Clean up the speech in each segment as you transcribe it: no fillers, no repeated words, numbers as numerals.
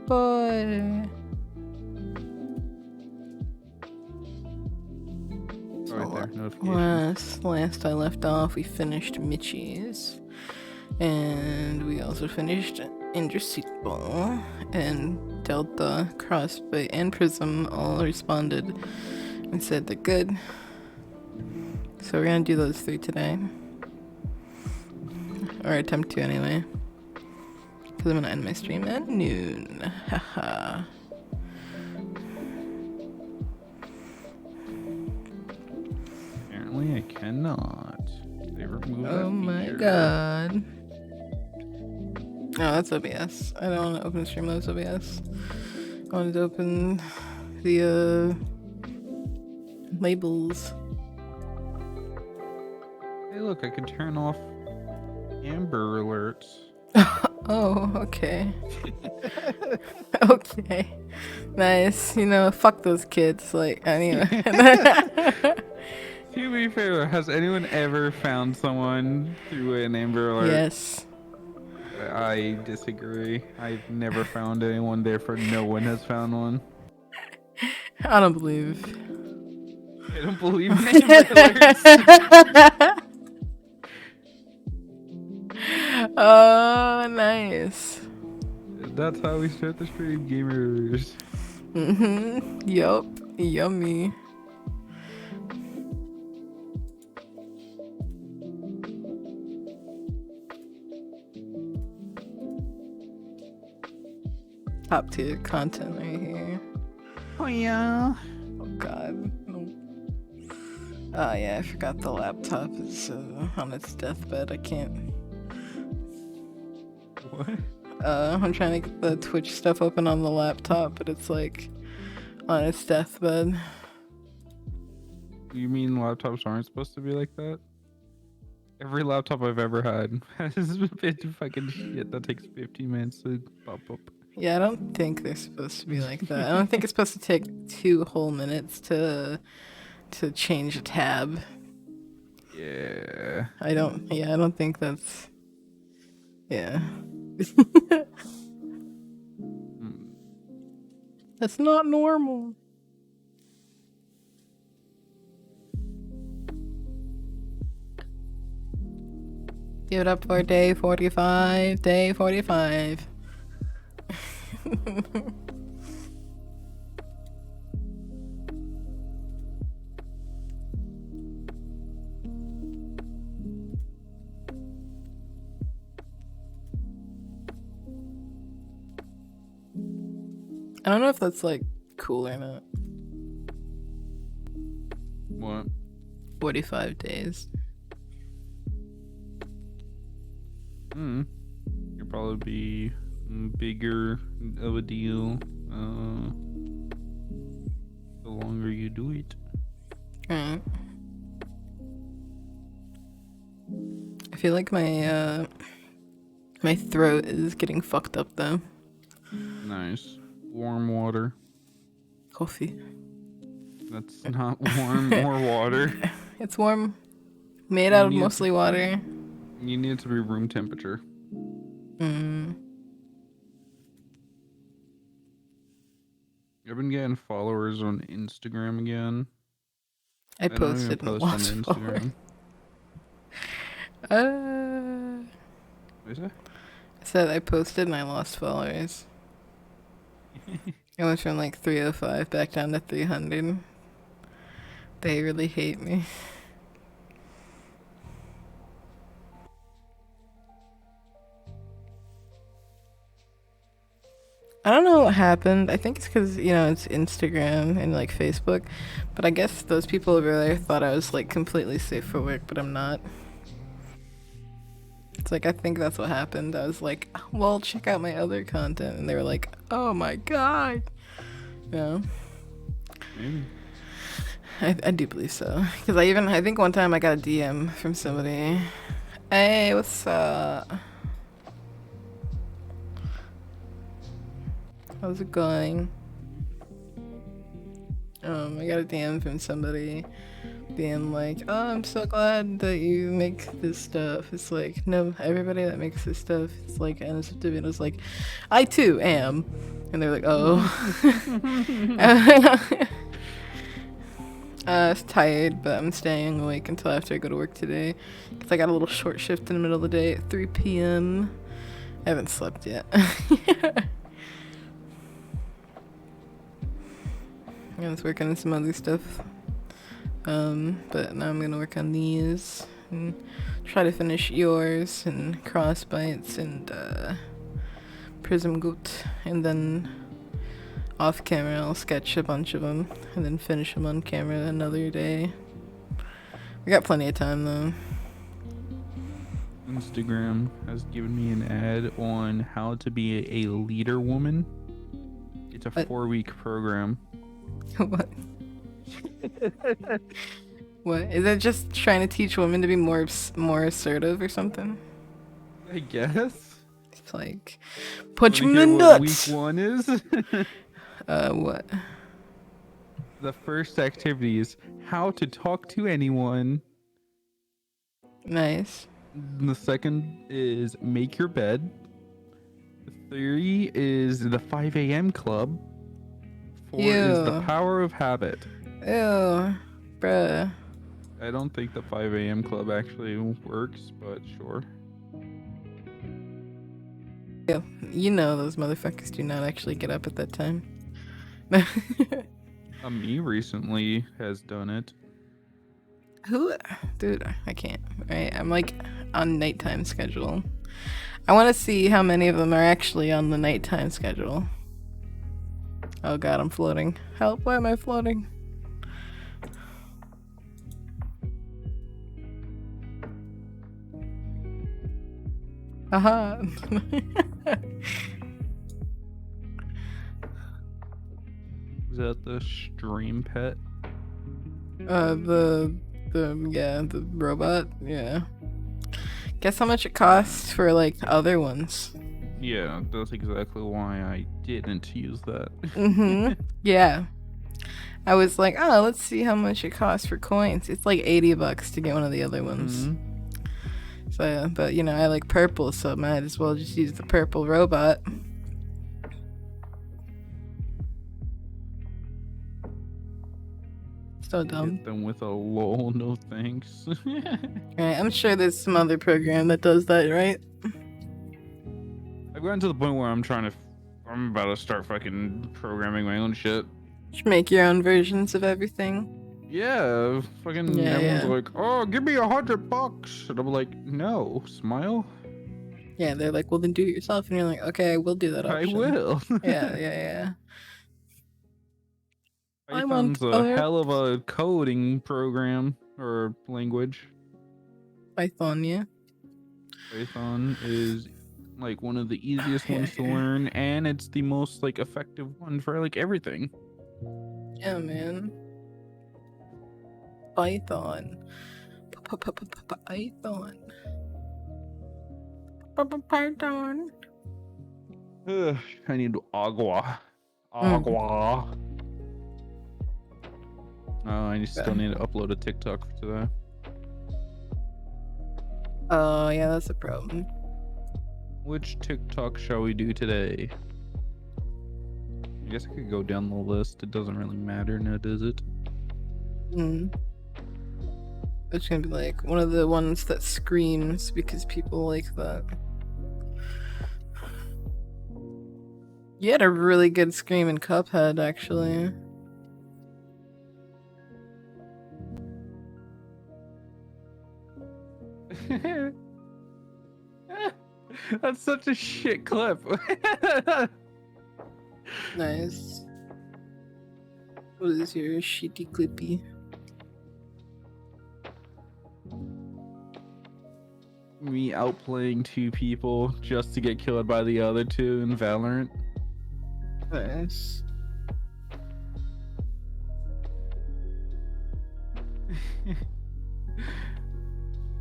boy. Right there, notifications. Last I left off, we finished Mitchie's. And we also finished Indrasitball. And Delta, Crossbite, and Prism all responded and said they're good. So we're gonna do those 3 today. Or attempt to anyway. Because I'm gonna end my stream at noon. Haha. Apparently I cannot. They removed that My feature. god. Oh, that's OBS. I don't want to open Streamlabs OBS. I wanted to open the labels. Hey look, I can turn off Amber Alerts. Oh, okay. Okay. Nice. You know, fuck those kids. Like, anyway. To be fair, has anyone ever found someone through an Amber Alert? Yes. I disagree. I've never found anyone, therefore no one has found one. I don't believe. I don't believe in Amber Alerts. Oh, nice. That's how we start the stream, gamers. Yup. Yummy. Top tier content right here. Oh yeah. Oh god. No. Oh yeah, I forgot the laptop is on its deathbed. I can't. What? I'm trying to get the Twitch stuff open on the laptop, but it's like on its deathbed. You mean laptops aren't supposed to be like that? Every laptop I've ever had has been fucking shit that takes 15 minutes to pop up. Yeah, I don't think they're supposed to be like that. I don't think it's supposed to take 2 whole minutes to change a tab. Yeah. I don't think that's. Yeah. That's not normal. Give it up for day 45. Day 45. I don't know if that's like cool or not. What? 45 days. You'll probably be bigger of a deal the longer you do it. Right. I feel like my throat is getting fucked up though. Nice. Warm water. Coffee. That's not warm or water. It's warm. Made out of mostly water. You need it to be room temperature. I've been getting followers on Instagram again. I posted post on on Instagram. What is it? I said I posted and I lost followers. I went from like 305 back down to 300. They really hate me. I don't know what happened. I think it's because, you know, it's Instagram and like Facebook. But I guess those people over there thought I was like completely safe for work, but I'm not. It's like, I think that's what happened. I was like, well, check out my other content. And they were like, oh my god. You know? Maybe. I do believe so. Because I think one time I got a DM from somebody. Hey, what's up? How's it going? I got a DM from somebody being like, "Oh, I'm so glad that you make this stuff." It's like, no, everybody that makes this stuff is like, and it was like, I too am, and they're like, "Oh." I was tired, but I'm staying awake until after I go to work today, because I got a little short shift in the middle of the day at 3 p.m. I haven't slept yet. I was working on some other stuff. But now I'm gonna work on these and try to finish yours and crossbites and prism goat, and then off camera I'll sketch a bunch of them and then finish them on camera another day. We got plenty of time though. Instagram has given me an ad on how to be a leader woman. It's a 4-week program. What? What is it? Just trying to teach women to be more assertive or something? I guess. It's like punch him in the what nuts. Week 1 is. What? The first activity is how to talk to anyone. Nice. The second is make your bed. 3 is the 5 a.m. club. 4 is the power of habit. Ew, bruh. I don't think the 5 a.m. club actually works, but sure. Yeah, you know those motherfuckers do not actually get up at that time. Me recently has done it. Who? Dude, I can't. Right? I'm like on nighttime schedule. I want to see how many of them are actually on the nighttime schedule. Oh god, I'm floating. Help, why am I floating? Aha. Is that the stream pet? The robot, yeah. Guess how much it costs for like other ones. Yeah, that's exactly why I didn't use that. Yeah. I was like, oh, let's see how much it costs for coins. It's like $80 to get one of the other ones. So, but you know, I like purple, so might as well just use the purple robot. So dumb. Hit them with a lol, no thanks. Right, I'm sure there's some other program that does that, right? I've gotten to the point where I'm about to start fucking programming my own shit. Just make your own versions of everything. Yeah, fucking everyone's like, oh, give me $100, and I'm like, no, smile. Yeah, they're like, well, then do it yourself, and you're like, okay, I will do that option. I will. yeah. Python's a hell of a coding program or language. Python, yeah. Python is like one of the easiest ones to learn, and it's the most like effective one for like everything. Yeah, man. Python. Python. Python. I need agua. Oh, I still need to upload a TikTok for today. Oh, yeah, that's a problem. Which TikTok shall we do today? I guess I could go down the list. It doesn't really matter now, does it? It's gonna be like one of the ones that screams because people like that. You had a really good scream in Cuphead, actually. That's such a shit clip. Nice. What is your shitty clippy? Me outplaying 2 people just to get killed by the other 2 in Valorant. Nice.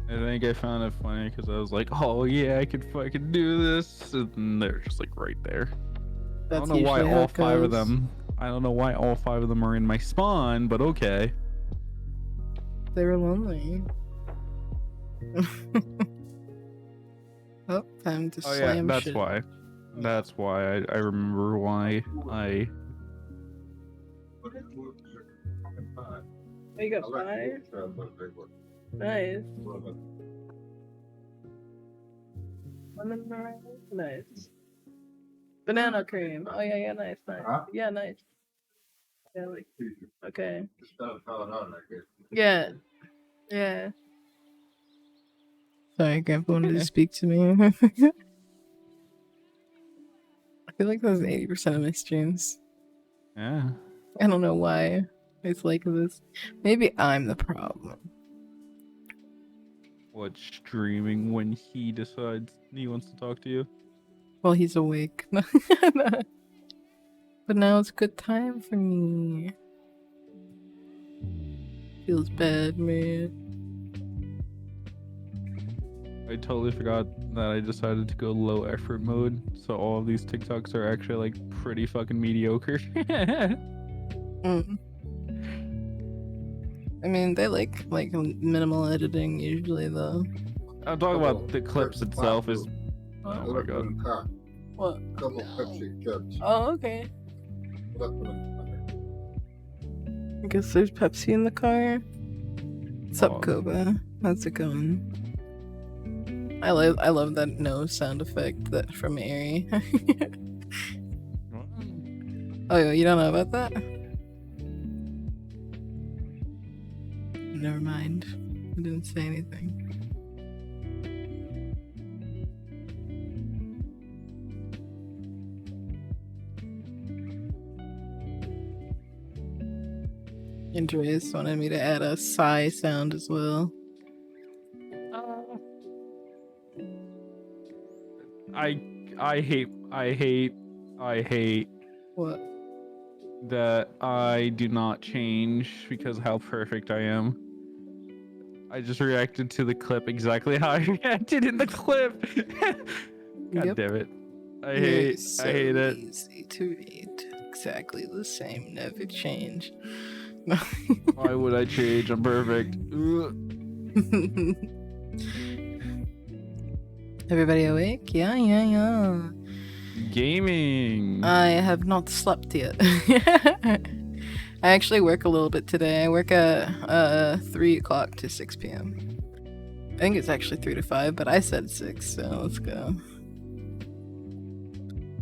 I think I found it funny because I was like, oh yeah, I could fucking do this. And they're just like right there. I don't know why all 5 of them. I don't know why all 5 of them are in my spawn, but okay. They were lonely. Oh, time to slam that's shit. why. That's why I remember why I. You got 5? Nice. Lemon meringue? Nice. Banana cream. Oh yeah, nice. Huh? Yeah, nice. Yeah, like, okay. Yeah. Yeah. Sorry, Grandpa wanted to speak to me. I feel like that was 80% of my streams. Yeah. I don't know why it's like this. Maybe I'm the problem. What, streaming when he decides he wants to talk to you? Well, he's awake. But now it's a good time for me. Feels bad, man. I totally forgot that I decided to go low effort mode, so all of these TikToks are actually like pretty fucking mediocre. Mm. I mean, they like minimal editing usually, though. I'm talking about the clips itself is. What? Oh my god. What? Couple Pepsi chips. Oh, okay. Left them in I guess there's Pepsi in the car. What's up, Oh. Koba? How's it going? I love that no sound effect that from Airy. Oh, you don't know about that? Never mind. I didn't say anything. Andreas wanted me to add a sigh sound as well. I hate What? that I do not change because of how perfect I am. I just reacted to the clip exactly how I reacted in the clip. God Yep. damn it. I You're hate so it. easy to read. Exactly the same. Never change. Why would I change? I'm perfect. Ugh. Everybody awake? Yeah. Gaming. I have not slept yet. I actually work a little bit today. I work at 3 o'clock to 6 p.m. I think it's actually 3 to 5, but I said 6, so let's go.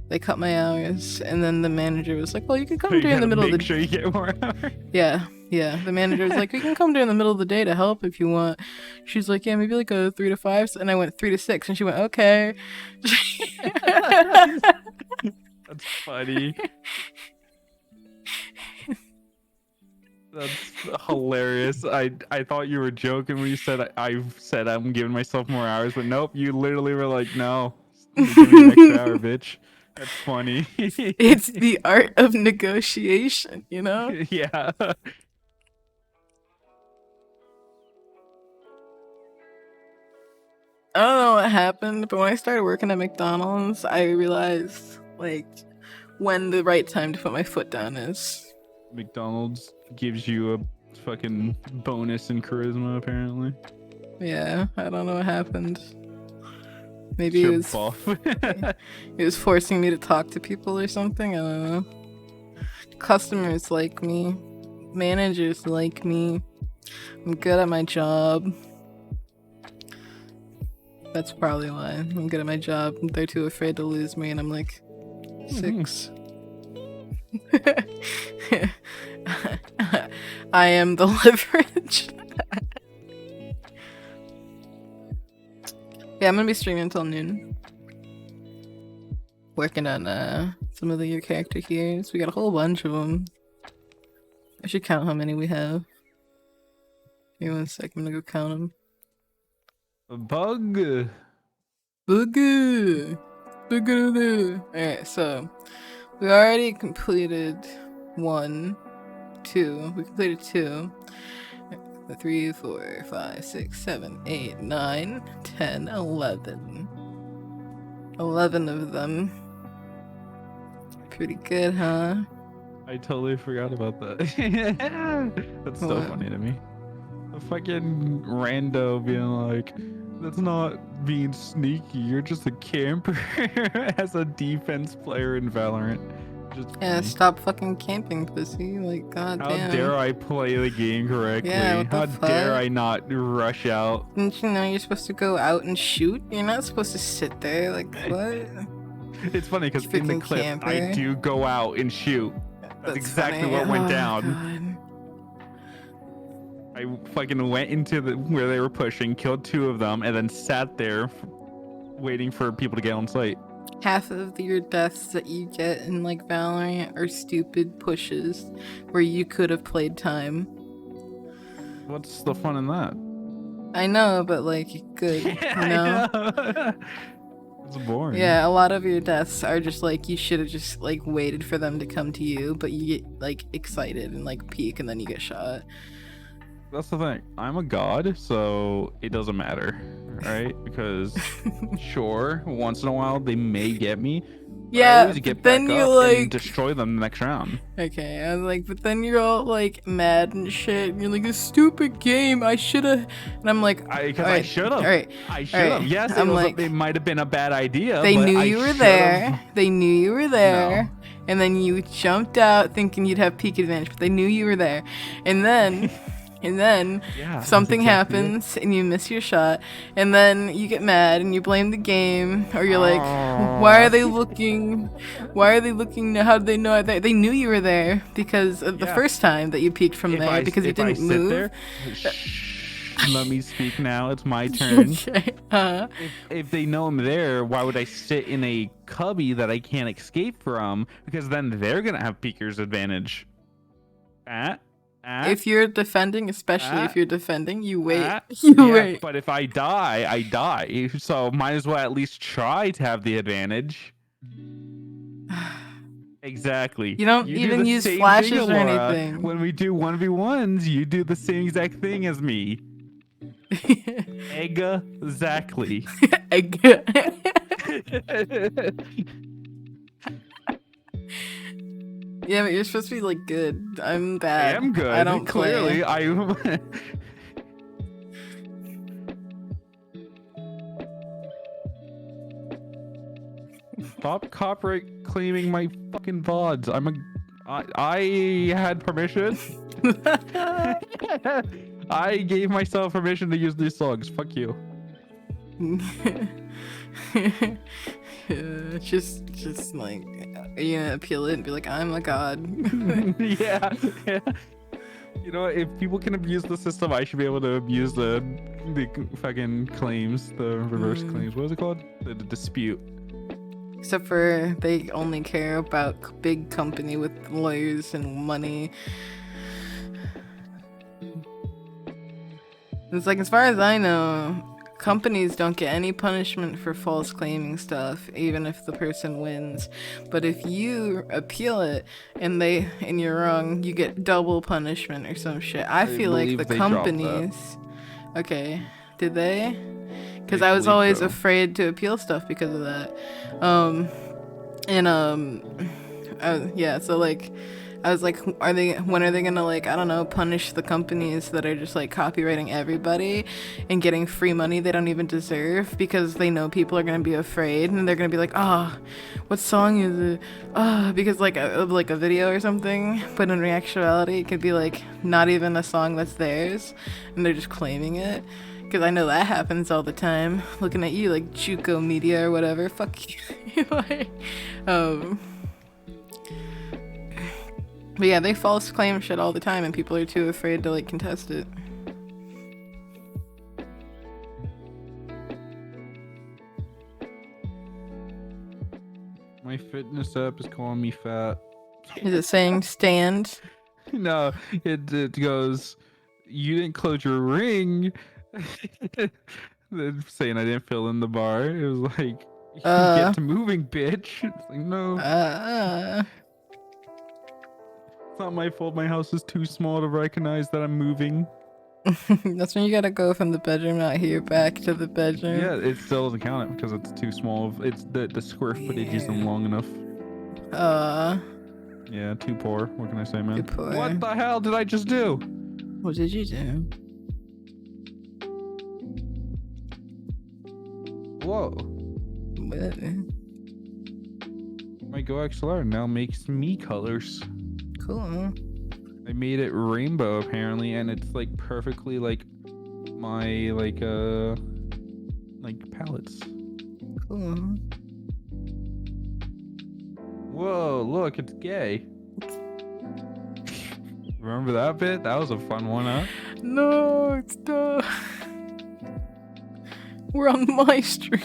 They cut my hours, and then the manager was like, well, you can come So you during the gotta middle of the make sure you get more hours. Yeah. The manager was like, you can come during the middle of the day to help if you want. She's like, yeah, maybe like a 3 to 5. And I went 3 to 6, and she went, okay. That's funny. That's hilarious. I thought you were joking when you said I said I'm giving myself more hours, but nope, you literally were like, no, give me an extra hour, bitch. That's funny. It's the art of negotiation, you know? Yeah. I don't know what happened, but when I started working at McDonald's, I realized, like, when the right time to put my foot down is. McDonald's gives you a fucking bonus in charisma, apparently. Yeah, I don't know what happened. Maybe You're it was buff. it was forcing me to talk to people or something. I don't know. Customers like me. Managers like me. I'm good at my job. That's probably why. I'm good at my job. They're too afraid to lose me, and I'm like, 6. I am the leverage. Yeah, I'm gonna be streaming until noon. Working on some of the your character heroes. We got a whole bunch of them. I should count how many we have. Give me 1 sec, I'm gonna go count them. A bug. Boogie! Boogie! Alright, so we already completed 1, 2. We completed 2. 3, 4, 5, 6, 7, 8, 9, 10, 11. 11 of them. Pretty good, huh? I totally forgot about that. That's so What? funny to me. fucking rando being like, that's not being sneaky. You're just a camper as a defense player in Valorant. Just Yeah, funny. stop fucking camping, pussy. Like, How goddamn. dare I play the game correctly? Yeah, what the How dare fuck? I not rush out? Didn't you know you're supposed to go out and shoot? You're not supposed to sit there. Like, what? It's funny because in the Freaking clip, I camper. do go out and shoot. That's exactly funny. what went Oh, down. I fucking went into where they were pushing, killed 2 of them, and then sat there waiting for people to get on site. Half of your deaths that you get in like Valorant are stupid pushes where you could have played time. What's the fun in that? I know, but like good, you know? I know. It's boring. Yeah, a lot of your deaths are just like you should have just like waited for them to come to you, but you get like excited and like peek and then you get shot. That's the thing. I'm a god, so it doesn't matter, right? Because sure, once in a while they may get me. But I Yeah, always get but then back you up like and destroy them the next round. okay, I was like, but then you're all like mad and shit. And you're like, a stupid game. I should have. And I'm like, Because I alright, should have. alright, I should have. alright. Yes, I'm it, like, it might have been a bad idea. they but knew I you were should've- there. They knew you were there. And then you jumped out thinking you'd have peak advantage, but they knew you were there. And then. And then Yeah, that's something exactly it. happens and you miss your shot, and then you get mad and you blame the game, or you're like, why are they looking? Why are they looking? How did they know? They knew you were there because of the Yeah. first time that you peeked from there because you if I didn't sit move. there, let me speak now. It's my turn. Okay. If they know I'm there, why would I sit in a cubby that I can't escape from? Because then they're gonna have peeker's advantage. If you're defending, especially if you're defending, you wait. Yeah, You wait. but if I die, I die. So might as well at least try to have the advantage. Exactly. You don't do even the use same flashes thing, or Alora. anything. When we do 1v1s, you do the same exact thing as me. Exactly. Yeah, but you're supposed to be like good. I'm I bad. am good. I don't Clearly, play. Stop copyright claiming my fucking VODs. I had permission. I gave myself permission to use these songs. Fuck you. just like you know, appeal it and be like, I'm a god. Yeah. You know what? If people can abuse the system, I should be able to abuse the fucking claims, the reverse claims. What is it called? The dispute. Except for they only care about big company with lawyers and money. It's like, as far as I know, companies don't get any punishment for false claiming stuff, even if the person wins. But if you appeal it and you're wrong, you get double punishment or some shit. I feel like believe the they dropped that. companies. Okay, did they? Because I I was believe always so. afraid to appeal stuff because of that. Yeah. So like, I was like, when are they gonna, like, I don't know, punish the companies that are just like copywriting everybody and getting free money they don't even deserve because they know people are gonna be afraid and they're gonna be like, oh, what song is it? Oh, because like a video or something, but in actuality it could be like not even a song that's theirs and they're just claiming it. Because I know that happens all the time. Looking at you like Juco Media or whatever. Fuck you. Like, but yeah, they false claim shit all the time and people are too afraid to like contest it. My fitness app is calling me fat. Is it saying stand? No, it goes, you didn't close your ring. They're saying I didn't fill in the bar. It was like, get to moving, bitch. It's like, no. It's not my fault. My house is too small to recognize that I'm moving. That's when you gotta go from the bedroom out here back to the bedroom. Yeah, it still doesn't count it because it's too small. It's the square footage isn't long enough. Yeah, too poor. What can I say, man? Too poor. What the hell did I just do? What did you do? Whoa. What? My Go XLR now makes me colors. Cool. I made it rainbow apparently, and it's like perfectly like my like palettes. Cool. Whoa, look, it's gay. Remember that bit? That was a fun one, huh? No, it's not. We're on my stream.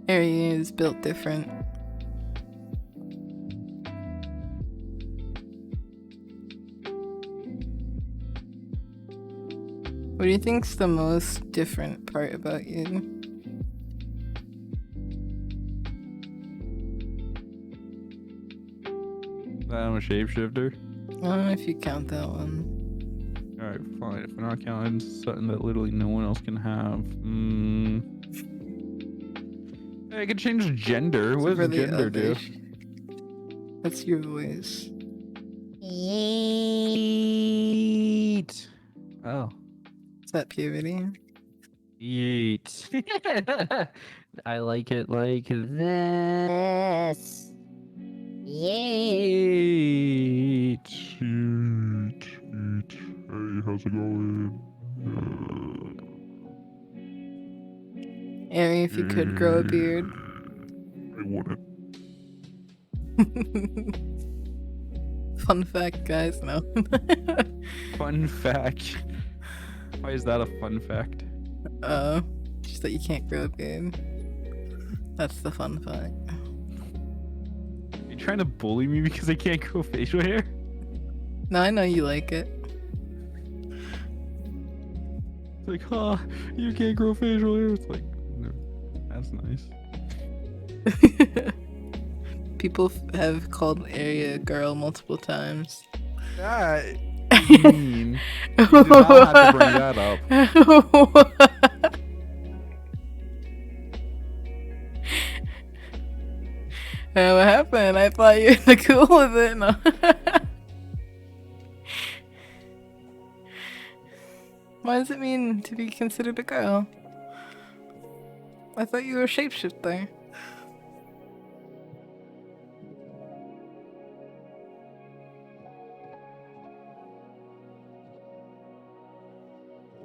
Area is built different. What do you think's the most different part about you? I'm a shapeshifter. I don't know if you count that one. Alright, fine. If we're not counting something that literally no one else can have. I could change gender. What does gender do? That's your voice. Yeet. Oh. Is that puberty? Yeet. I like it like this. Yeet. Yeet, yeet. Hey, how's it going? Ari, if you could grow a beard. I wouldn't. Fun fact, guys. No. Fun fact. Why is that a fun fact? Just that you can't grow a beard. That's the fun fact. Are you trying to bully me because I can't grow facial hair? No, I know you like it. It's like, huh, you can't grow facial hair. It's like, no, that's nice. People have called Area a girl multiple times. That mean. You did not have to bring that up. What happened? I thought you were cool with it. No. What does it mean to be considered a girl? I thought you were a shapeshifter.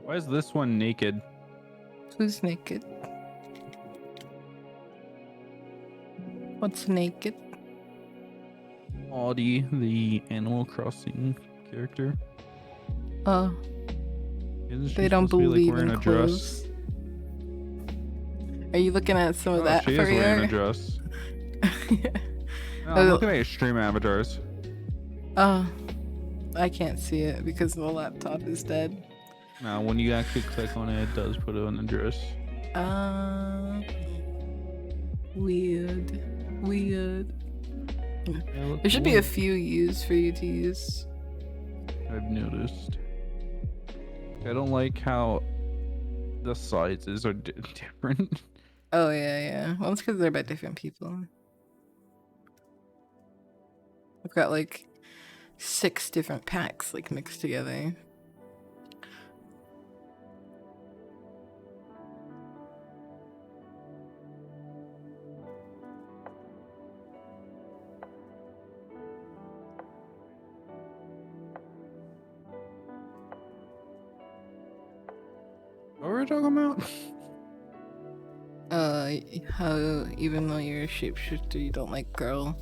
Why is this one naked? Who's naked? What's naked? Audie, the Animal Crossing character. Oh, Isn't she they don't supposed to be, like, believe wearing in a dress? clothes. Are you looking at some of Oh, that she for is wearing a your? dress. No, I'm looking at your stream avatars. Oh, I can't see it because the laptop is dead. No, when you actually click on it, it does put it on the dress. Weird. Weird. Yeah, look, There should be a one few U's for you to use. I've noticed. I don't like how the sizes are different. Oh, yeah. Well, it's because they're by different people. I've got like 6 different packs like mixed together. What were we talking about? How even though you're a shapeshifter, you don't like girl.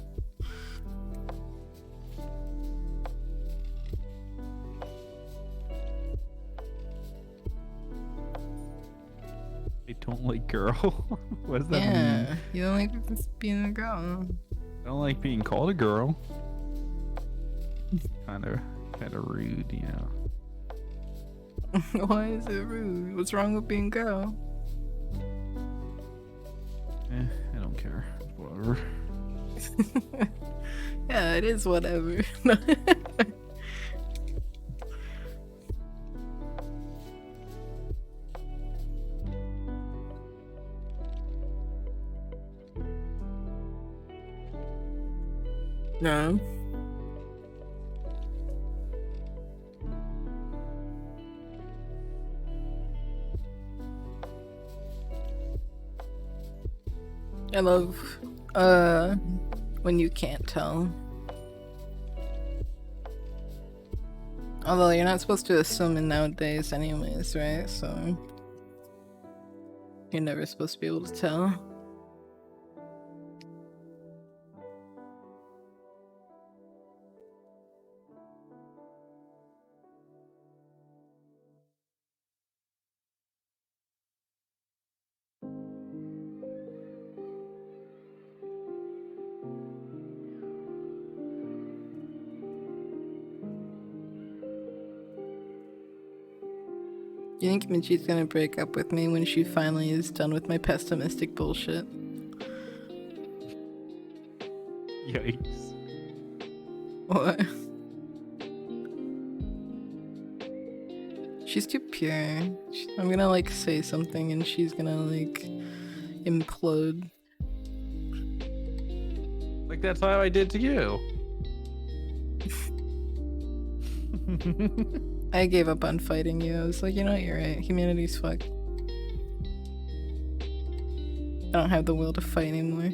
I don't like girl. What does that mean? Yeah, you don't like being a girl. I don't like being called a girl. Kind of rude, you know. Why is it rude? What's wrong with being a girl? I don't care. Whatever. Yeah, it is whatever. No. I love when you can't tell. Although you're not supposed to assume in nowadays anyways, right? So you're never supposed to be able to tell. You think Michi's gonna break up with me when she finally is done with my pessimistic bullshit? Yikes. What? She's too pure. I'm gonna like say something and she's gonna like implode. Like that's how I did to you. I gave up on fighting you. I was like, you know what, you're right. Humanity's fucked. I don't have the will to fight anymore.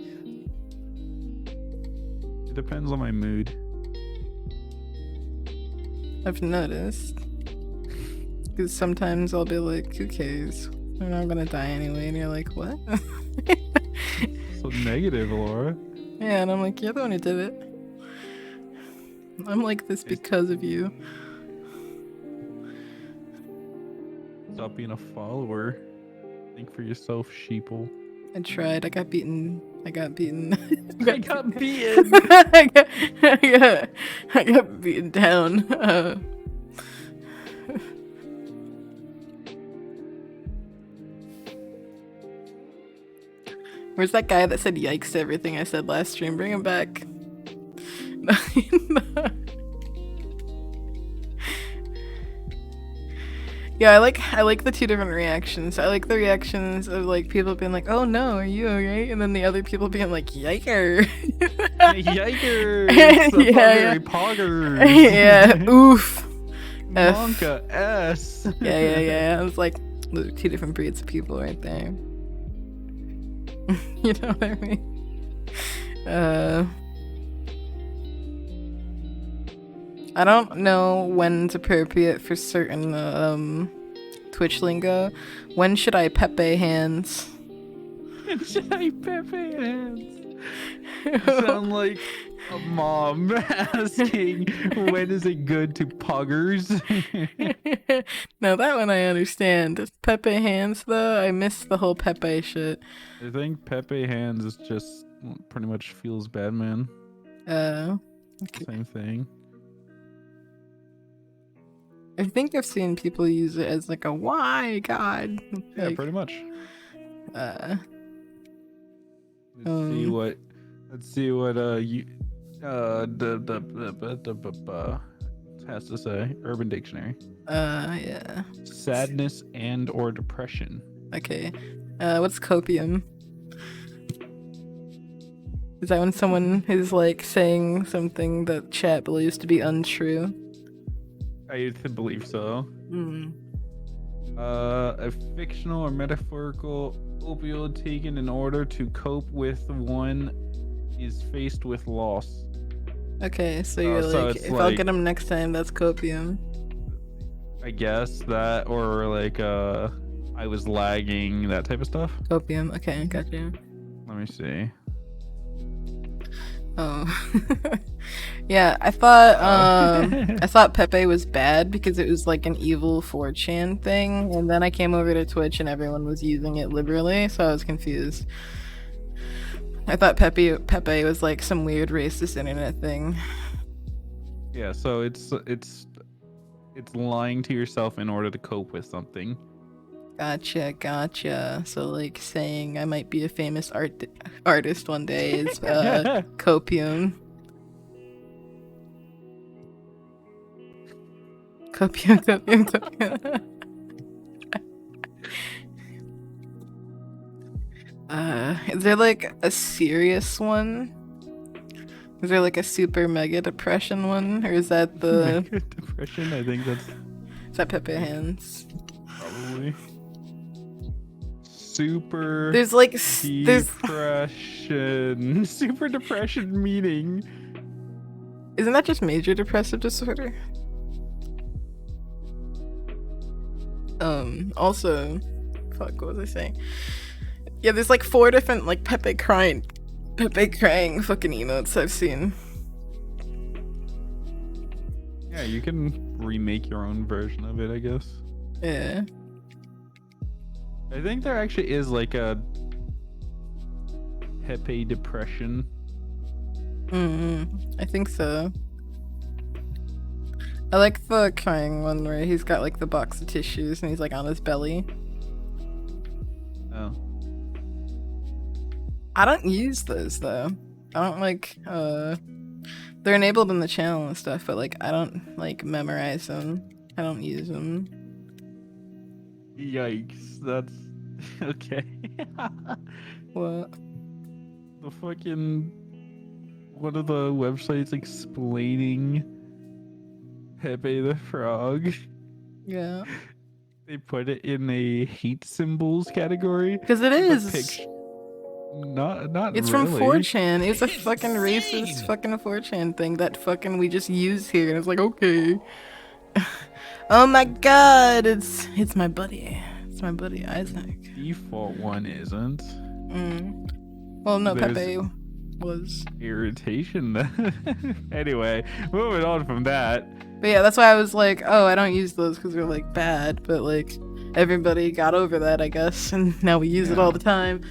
It depends on my mood. I've noticed. Because sometimes I'll be like, who cares? I'm not gonna die anyway. And you're like, what? So negative, Laura. Yeah, and I'm like, you're the one who did it. I'm like this because of you. Stop being a follower. Think for yourself, sheeple. I tried. I got beaten. I got beaten. I got beaten. I got beaten down. Where's that guy that said yikes to everything I said last stream? Bring him back. Yeah, I like the two different reactions. I like the reactions of like people being like, "Oh no, are you alright?" And then the other people being like, "Yiker." Yikers! Yeah. Poggers. Yeah. Oof. F. Monka S. Yeah. I was like, those are two different breeds of people right there. You know what I mean? I don't know when's appropriate for certain Twitch lingo. When should I Pepe hands? Should I Pepe hands? You sound like a mom asking when is it good to poggers. No, that one I understand. Pepe hands though, I miss the whole Pepe shit. I think Pepe hands is just pretty much feels bad, man. Okay. Same thing. I think I've seen people use it as like a why god. Yeah, Like, pretty much. uh Let's see what you has to say. Urban Dictionary. yeah. Sadness and or depression. Okay. What's copium? Is that when someone is like saying something that chat believes to be untrue? I believe so. Hmm. A fictional or metaphorical opioid taken in order to cope with one is faced with loss. Okay, so you're so like, it's if I'll like- get him next time, that's copium. I guess that, or like I was lagging, that type of stuff. Copium. Okay, got you. Let me see. Oh. Yeah, I thought Pepe was bad because it was like an evil 4chan thing, and then I came over to Twitch and everyone was using it liberally, so I was confused. I thought Pepe was like some weird racist internet thing. Yeah, so it's lying to yourself in order to cope with something. Gotcha. So like saying I might be a famous artist one day is copium. Copium. Is there like a serious one? Is there like a super mega depression one? Or is that the... Depression, I think that's Is that Pepe Hands? probably. super There's like there's depression. Super depression meaning. isn't that just major depressive disorder? Also, fuck, what was I saying? Yeah, there's like 4 different like Pepe crying fucking emotes I've seen. Yeah, you can remake your own version of it, I guess. Yeah. I think there actually is like a Pepe depression. I think so. I like the crying one where he's got like the box of tissues and he's like on his belly. Oh. I don't use those though. I don't like they're enabled in the channel and stuff, but like I don't like memorize them. I don't use them. Yikes, that's okay. What? The fucking one of the websites explaining Pepe the Frog. Yeah. They put it in a hate symbols category. Because it is. Not It's really. from 4chan. It's a fucking racist fucking 4chan thing that fucking we just use here. And it's like, okay. Oh my god, it's my buddy. It's my buddy Isaac. Default one isn't. Well, no, There's Pepe was. irritation. Anyway, moving on from that. But yeah, that's why I was like, oh, I don't use those because they're like bad. But like, everybody got over that, I guess, and now we use it all the time.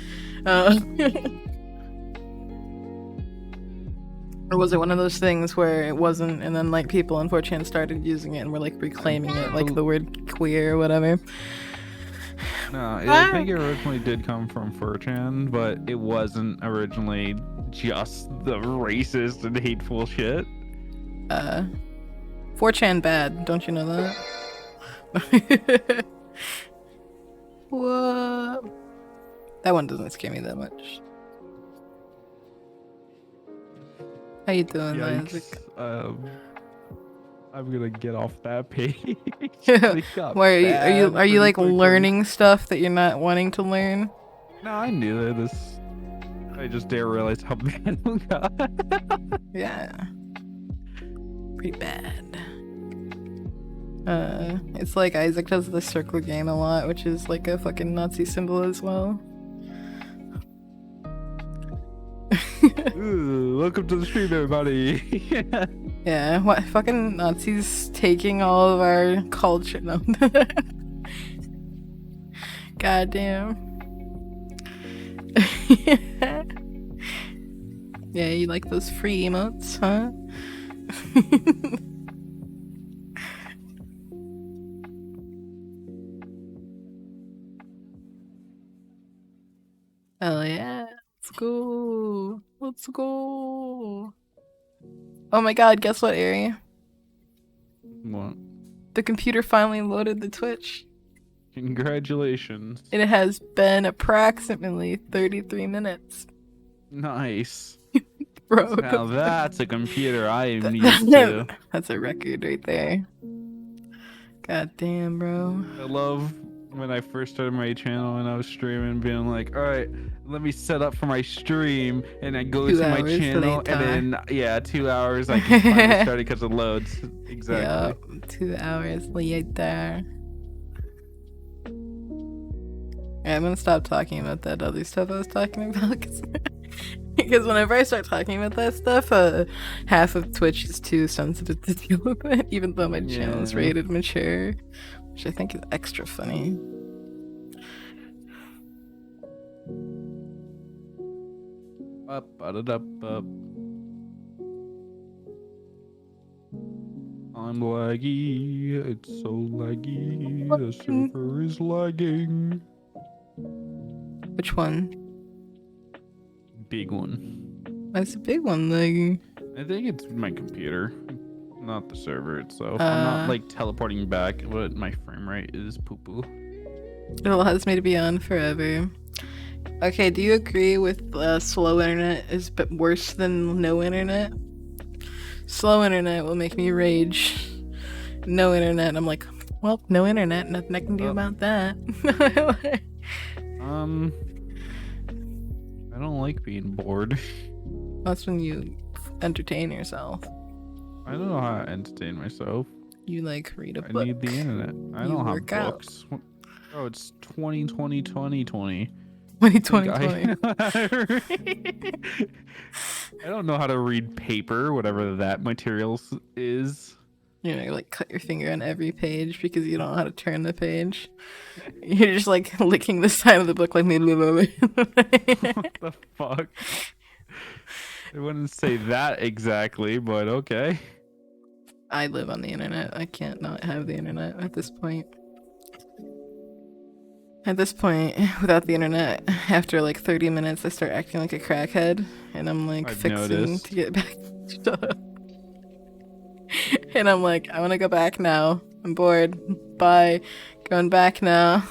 Or was it one of those things where it wasn't, and then like people on 4chan started using it and were like reclaiming it, like the word queer or whatever? No, I think it originally did come from 4chan, but it wasn't originally just the racist and hateful shit. 4chan bad, don't you know that? What? That one doesn't scare me that much. How you doing, Isaac? I'm gonna get off that page. Why are you like learning stuff that you're not wanting to learn? No, I knew that this. I just didn't realize how bad it got. Yeah. Pretty bad. It's like Isaac does the circle game a lot, which is like a fucking Nazi symbol as well. Ooh, welcome to the stream, everybody. Yeah, what fucking Nazis taking all of our culture? No. Goddamn. Yeah, you like those free emotes, huh? Hell yeah. Let's go. Let's go. Oh my god, guess what, Ari? What? The computer finally loaded the Twitch. Congratulations. It has been approximately 33 minutes. Nice. Bro. Now that's a computer I am used to. That's a record right there. God damn, bro. I love when I first started my channel and I was streaming, being like, all right, let me set up for my stream, and I go 2 to my hours channel, later. and then 2 hours I can finally start it because it loads. Exactly. Yep, 2 hours later. Yeah, I'm gonna stop talking about that other stuff I was talking about, because whenever I start talking about that stuff, half of Twitch is too sensitive to deal with it, even though my channel is rated mature, which I think is extra funny. Up, up. I'm laggy. It's so laggy. The server is lagging. Which one? Big one. That's a big one, like. I think it's my computer, not the server itself. I'm not like teleporting back, but my frame rate is poo-poo. It allows me to be on forever. Okay, do you agree with slow internet is worse than no internet? Slow internet will make me rage. No internet, I'm like, well, no internet, nothing I can do about that. I don't like being bored. That's when you entertain yourself. I don't know how to entertain myself. You like read a I book. need the internet. I You don't have work out. books. Oh, it's 2020, 2020. 2020. I don't know how to read paper, whatever that material is. You know, you like cut your finger on every page because you don't know how to turn the page. You're just like licking the side of the book like What the fuck? I wouldn't say that exactly, but okay. I live on the internet. I can't not have the internet at this point. At this point, without the internet, after like 30 minutes, I start acting like a crackhead, and I'm like I've fixing noticed. to get back. Shut up. And I'm like, I want to go back now. I'm bored. Bye. Going back now.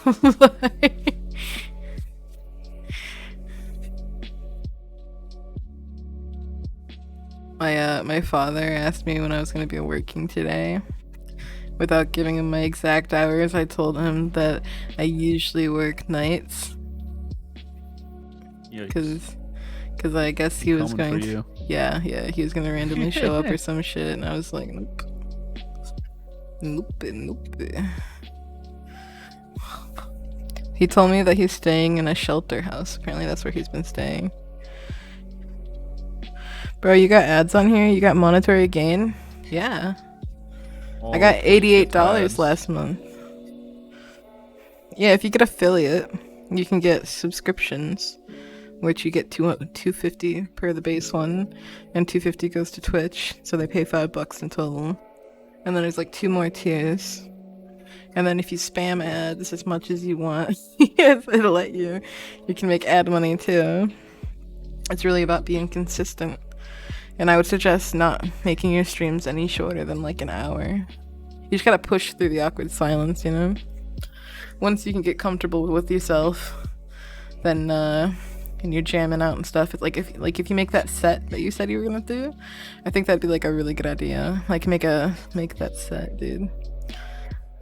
My father asked me when I was going to be working today. Without giving him my exact hours, I told him that I usually work nights. Yikes. Because I guess he was Coming going for to... you. Yeah, he was going to randomly show up or some shit, and I was like, nope. Nope. He told me that he's staying in a shelter house. Apparently that's where he's been staying. Bro, you got ads on here? You got monetary gain? Yeah. I got $88 last month. Yeah, if you get affiliate, you can get subscriptions, which you get $250 per the base one, and $250 goes to Twitch, so they pay $5 in total. And then there's like 2 more tiers. And then if you spam ads as much as you want, it'll let you. You can make ad money too. It's really about being consistent. And I would suggest not making your streams any shorter than like an hour. You just gotta push through the awkward silence, you know? Once you can get comfortable with yourself, then and you're jamming out and stuff, it's like if you make that set that you said you were gonna do, I think that'd be like a really good idea. Like make that set, dude.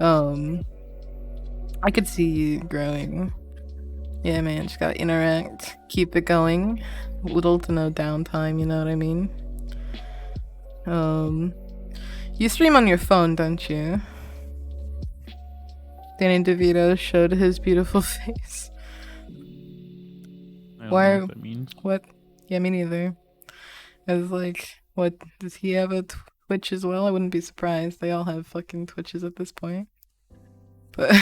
I could see you growing. Yeah, man, just gotta interact, keep it going. Little to no downtime, you know what I mean? You stream on your phone, don't you? Danny DeVito showed his beautiful face. I don't know what that means. What? Yeah, me neither. I was like, what? Does he have a Twitch as well? I wouldn't be surprised. They all have fucking Twitches at this point. But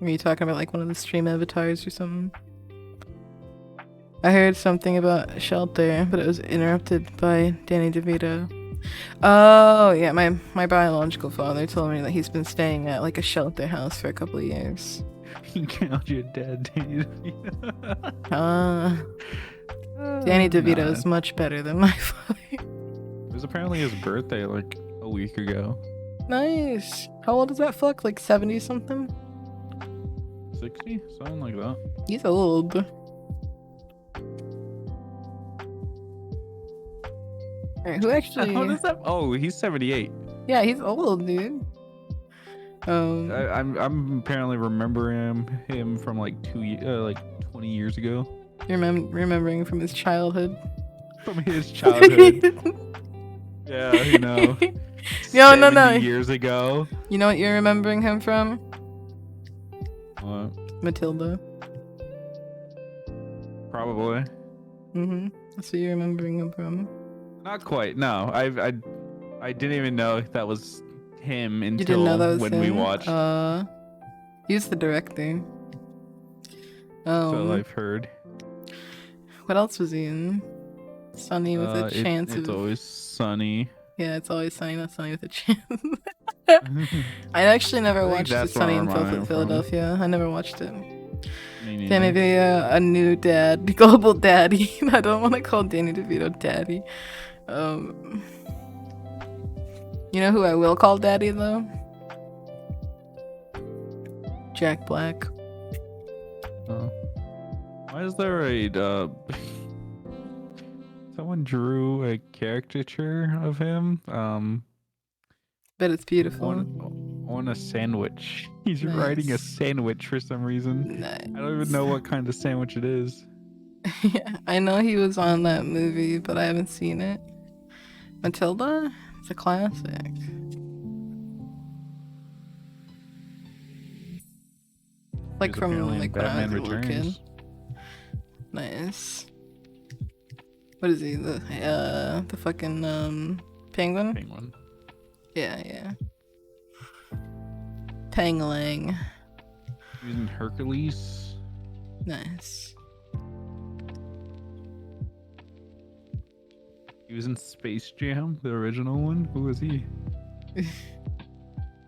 were you talking about like one of the stream avatars or something? I heard something about shelter, but it was interrupted by Danny DeVito. Oh, yeah, my biological father told me that he's been staying at like a shelter house for a couple of years. You count your dad, Danny DeVito. Danny DeVito is much better than my father. It was apparently his birthday like a week ago. Nice. How old is that fuck? Like 70 something? 60? Something like that. He's old. Alright, who actually... How does that... Oh, he's 78. Yeah, he's old, dude. I'm apparently remembering him from like 20 years ago. You're remembering from his childhood. From his childhood. Yeah, you know. No. 70 years ago. You know what you're remembering him from? What? Matilda. Probably. That's what you're remembering him from. Not quite. No, I didn't even know that was him You didn't until know that was when him? we watched. He was the director. So I've heard. What else was he in? Sunny with a chance It's of... always sunny. Yeah, It's Always Sunny, not Sunny with a Chance. I actually never watched the Sunny in Philadelphia. I never watched it. Danny DeVito, a new dad, global daddy. I don't want to call Danny DeVito daddy. You know who I will call daddy though? Jack Black. Why is there a someone drew a caricature of him? But it's beautiful. On a sandwich. He's writing a Nice. sandwich for some reason. Nice. I don't even know what kind of sandwich it is. Yeah, I know he was on that movie, but I haven't seen it. Matilda? It's a classic. Like He's from apparently in like when I Batman was a little kid. Returns. Nice. What is he? The fucking penguin? Penguin. Yeah. Tangling. He was in Hercules. Nice. He was in Space Jam, the original one. Who was he?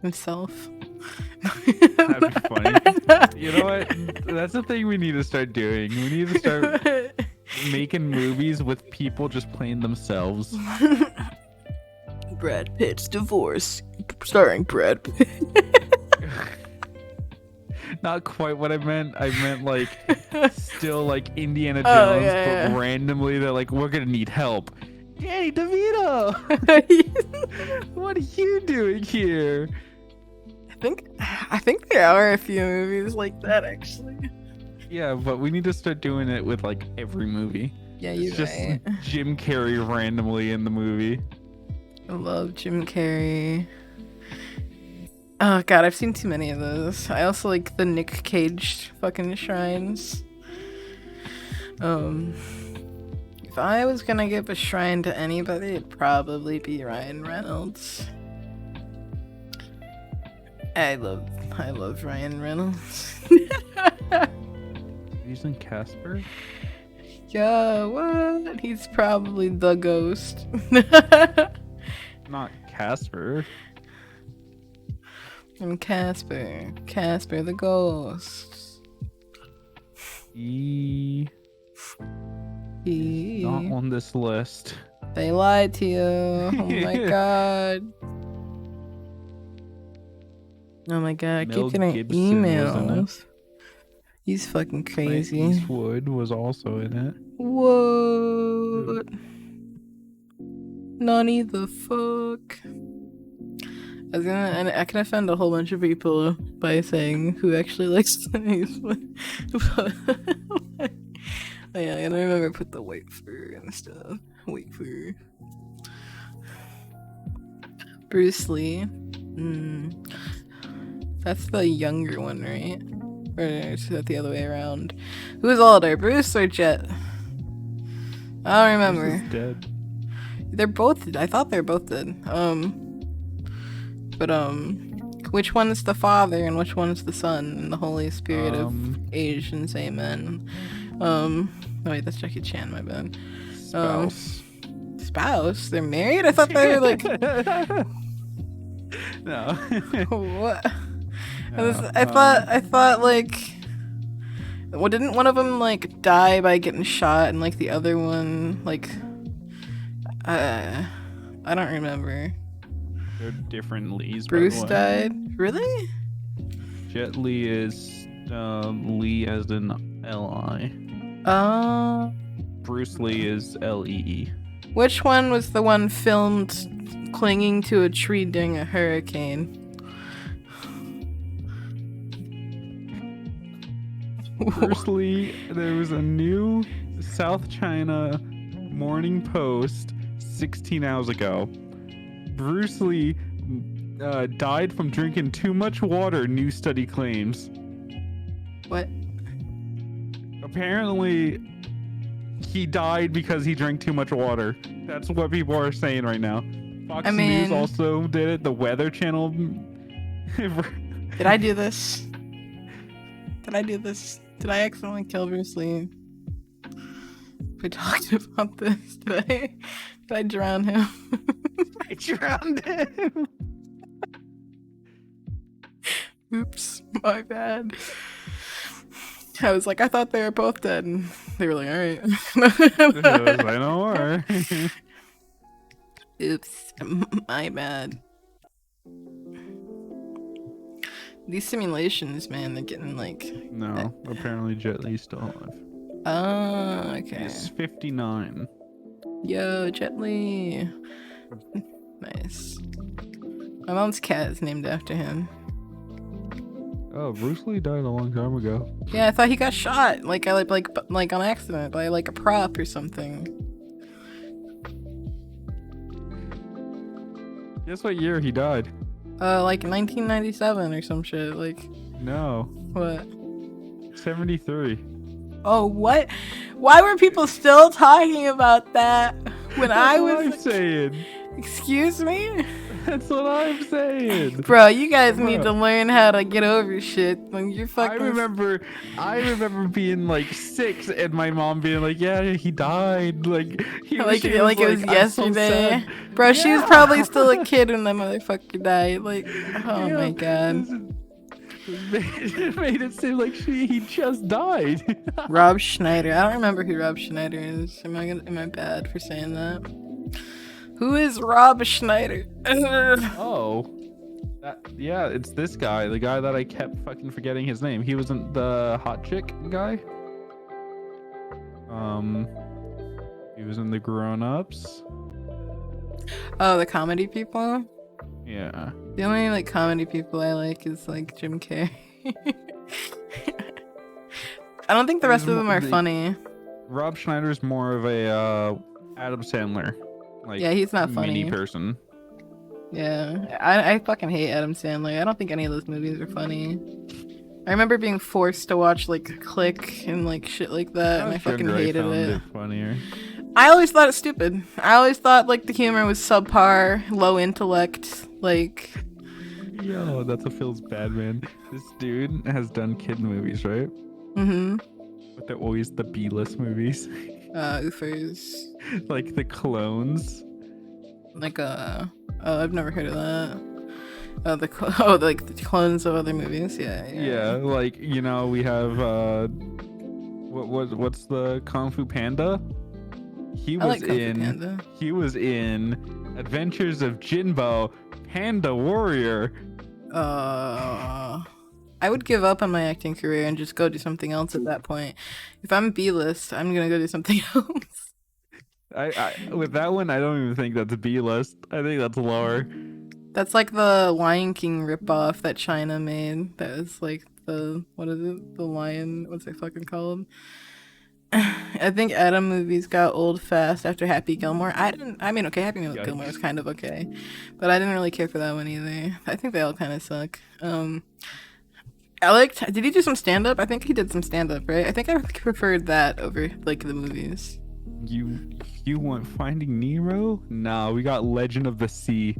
Himself. That'd be funny. You know what? That's the thing we need to start doing. We need to start making movies with people just playing themselves. Brad Pitt's divorce, starring Brad Pitt. Not quite what I meant. I meant like still like Indiana Oh, Jones, yeah, but yeah. randomly they're like, we're gonna need help. Danny DeVito, what are you doing here? I think there are a few movies like that actually. Yeah, but we need to start doing it with like every movie. Yeah, It's you're just right. Jim Carrey randomly in the movie. I love Jim Carrey. Oh god, I've seen too many of those. I also like the Nick Cage fucking shrines. If I was gonna give a shrine to anybody, it'd probably be Ryan Reynolds. I love Ryan Reynolds. He's in Casper. Yeah, what? He's probably the ghost. Not Casper. And Casper the ghost. He not on this list. They lied to you. Oh my god. Oh my god, I Mel keep getting Gibson was in it. emails. He's fucking Clint crazy. Eastwood was also in it. What? Nani the fuck? I can offend a whole bunch of people by saying who actually likes Clint Eastwood. Oh yeah, I don't remember put the white fur and stuff. White fur. Bruce Lee. That's the younger one, right? Or is that the other way around? Who's older, Bruce or Jet? I don't remember. Bruce is dead. They're both. I thought they were both dead. Which one's the father and which one's the son and the Holy Spirit of Asians? Amen. Oh wait, that's Jackie Chan. My bad. Spouse. Spouse? They're married? I thought they were like. No. What? No, I thought like. Well, didn't one of them like die by getting shot and like the other one like. I don't remember. They're different Lees. Bruce by the way. died? Really? Jet Li is Lee as in L-I. Bruce Lee is L-E-E. Which one was the one filmed clinging to a tree during a hurricane? Bruce Lee, there was a new South China Morning Post 16 hours ago. Bruce Lee died from drinking too much water, new study claims. What? Apparently, he died because he drank too much water. That's what people are saying right now. Fox News also did it. The Weather Channel. Did I do this? Did I accidentally kill Bruce Lee? We talked about this. Did I drown him? I drowned him. Oops, my bad. I was like, I thought they were both dead, and they were like, all right. I know more. Oops, my bad. These simulations, man, they're getting like. No, apparently Jet Li's still alive. Oh, okay. He's 59. Yo, Jet Li. Nice. My mom's cat is named after him. Oh, Bruce Lee died a long time ago. Yeah, I thought he got shot, like on accident by like a prop or something. Guess what year he died? Like 1997 or some shit. Like No, what? 73. Oh, what? Why were people still talking about that when That's I what was? I'm saying. Excuse me, That's what I'm saying. bro. You guys need Bro. to learn how to get over shit when you're I fucking. remember being like 6 and my mom being like, "Yeah, he died." Like he Like, she like it was "I'm so yesterday, sad." bro. She was Yeah. probably still a kid when that motherfucker died. Like, oh Yeah. my god. It made it seem like he just died. Rob Schneider. I don't remember who Rob Schneider is. Am I bad for saying that? Who is Rob Schneider? Oh. Yeah, it's this guy, the guy that I kept fucking forgetting his name. He wasn't the hot chick guy. He was in the Grown Ups. Oh, the comedy people? Yeah. The only like comedy people I like is like Jim Carrey. I don't think the rest of them are funny. Rob Schneider's more of a Adam Sandler. Like, Yeah, he's not funny. mini person. Yeah, I fucking hate Adam Sandler. I don't think any of those movies are funny. I remember being forced to watch like Click and like shit like that, and I fucking hated it. Funnier. I always thought it stupid. I always thought like the humor was subpar, low intellect, like. Yo, that's what feels bad, man. This dude has done kid movies, right? Mm-hmm. But they're always the B-list movies. Oofers. Like the clones. Like oh, I've never heard of that. Like the clones of other movies. Yeah, like, you know, we have what's the Kung Fu Panda? He I was like Kung Fu in Panda. he was in Adventures of Jinbo, Panda Warrior. I would give up on my acting career and just go do something else at that point. If I'm B-list, I'm gonna go do something else. I with that one, I don't even think that's B-list. I think that's lower. That's like the Lion King ripoff that China made. That was like what is it? The lion, what's it fucking called? I think Adam movies got old fast after Happy Gilmore. Okay, Happy Gilmore was kind of okay, but I didn't really care for that one either. I think they all kind of suck. Did he do some stand-up? I think he did some stand-up, right? I think I preferred that over like the movies. You want Finding Nemo? Nah, we got Legend of the Sea.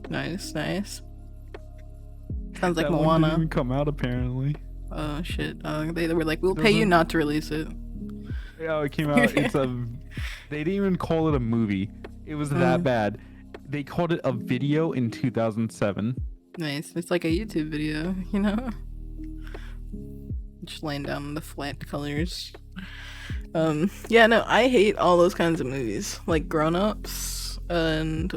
Nice. Sounds like That one Moana. didn't even come out apparently. Oh shit. They were like, we'll pay you not to release it. Yeah, it came out. They didn't even call it a movie. It was that bad. They called it a video in 2007. Nice. It's like a YouTube video, you know? Just laying down the flat colors. Yeah, no, I hate all those kinds of movies. Like Grown Ups and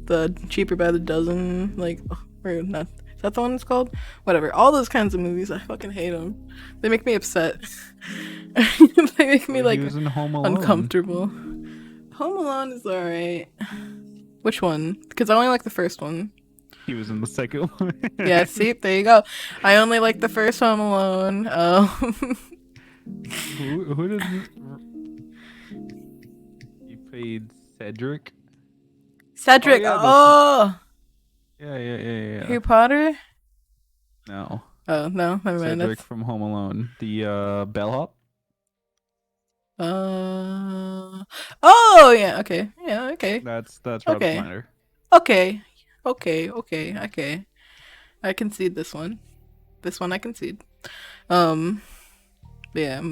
the Cheaper by the Dozen, like, or not. Is that the one it's called? Whatever. All those kinds of movies, I fucking hate them. They make me upset. They make me like He was in Home Alone. uncomfortable. Home Alone is alright. Which one? Because I only like the first one. He was in the second one. Yeah, see, there you go. I only like the first Home Alone. Who did he played? Cedric. Cedric. Oh, Yeah, Yeah. Harry Potter. No. Oh no, never mind. Cedric from Home Alone. The bellhop. Oh yeah. Okay. Yeah. Okay. That's Rob Okay. Schneider. Okay. I concede this one. This one I concede. Yeah.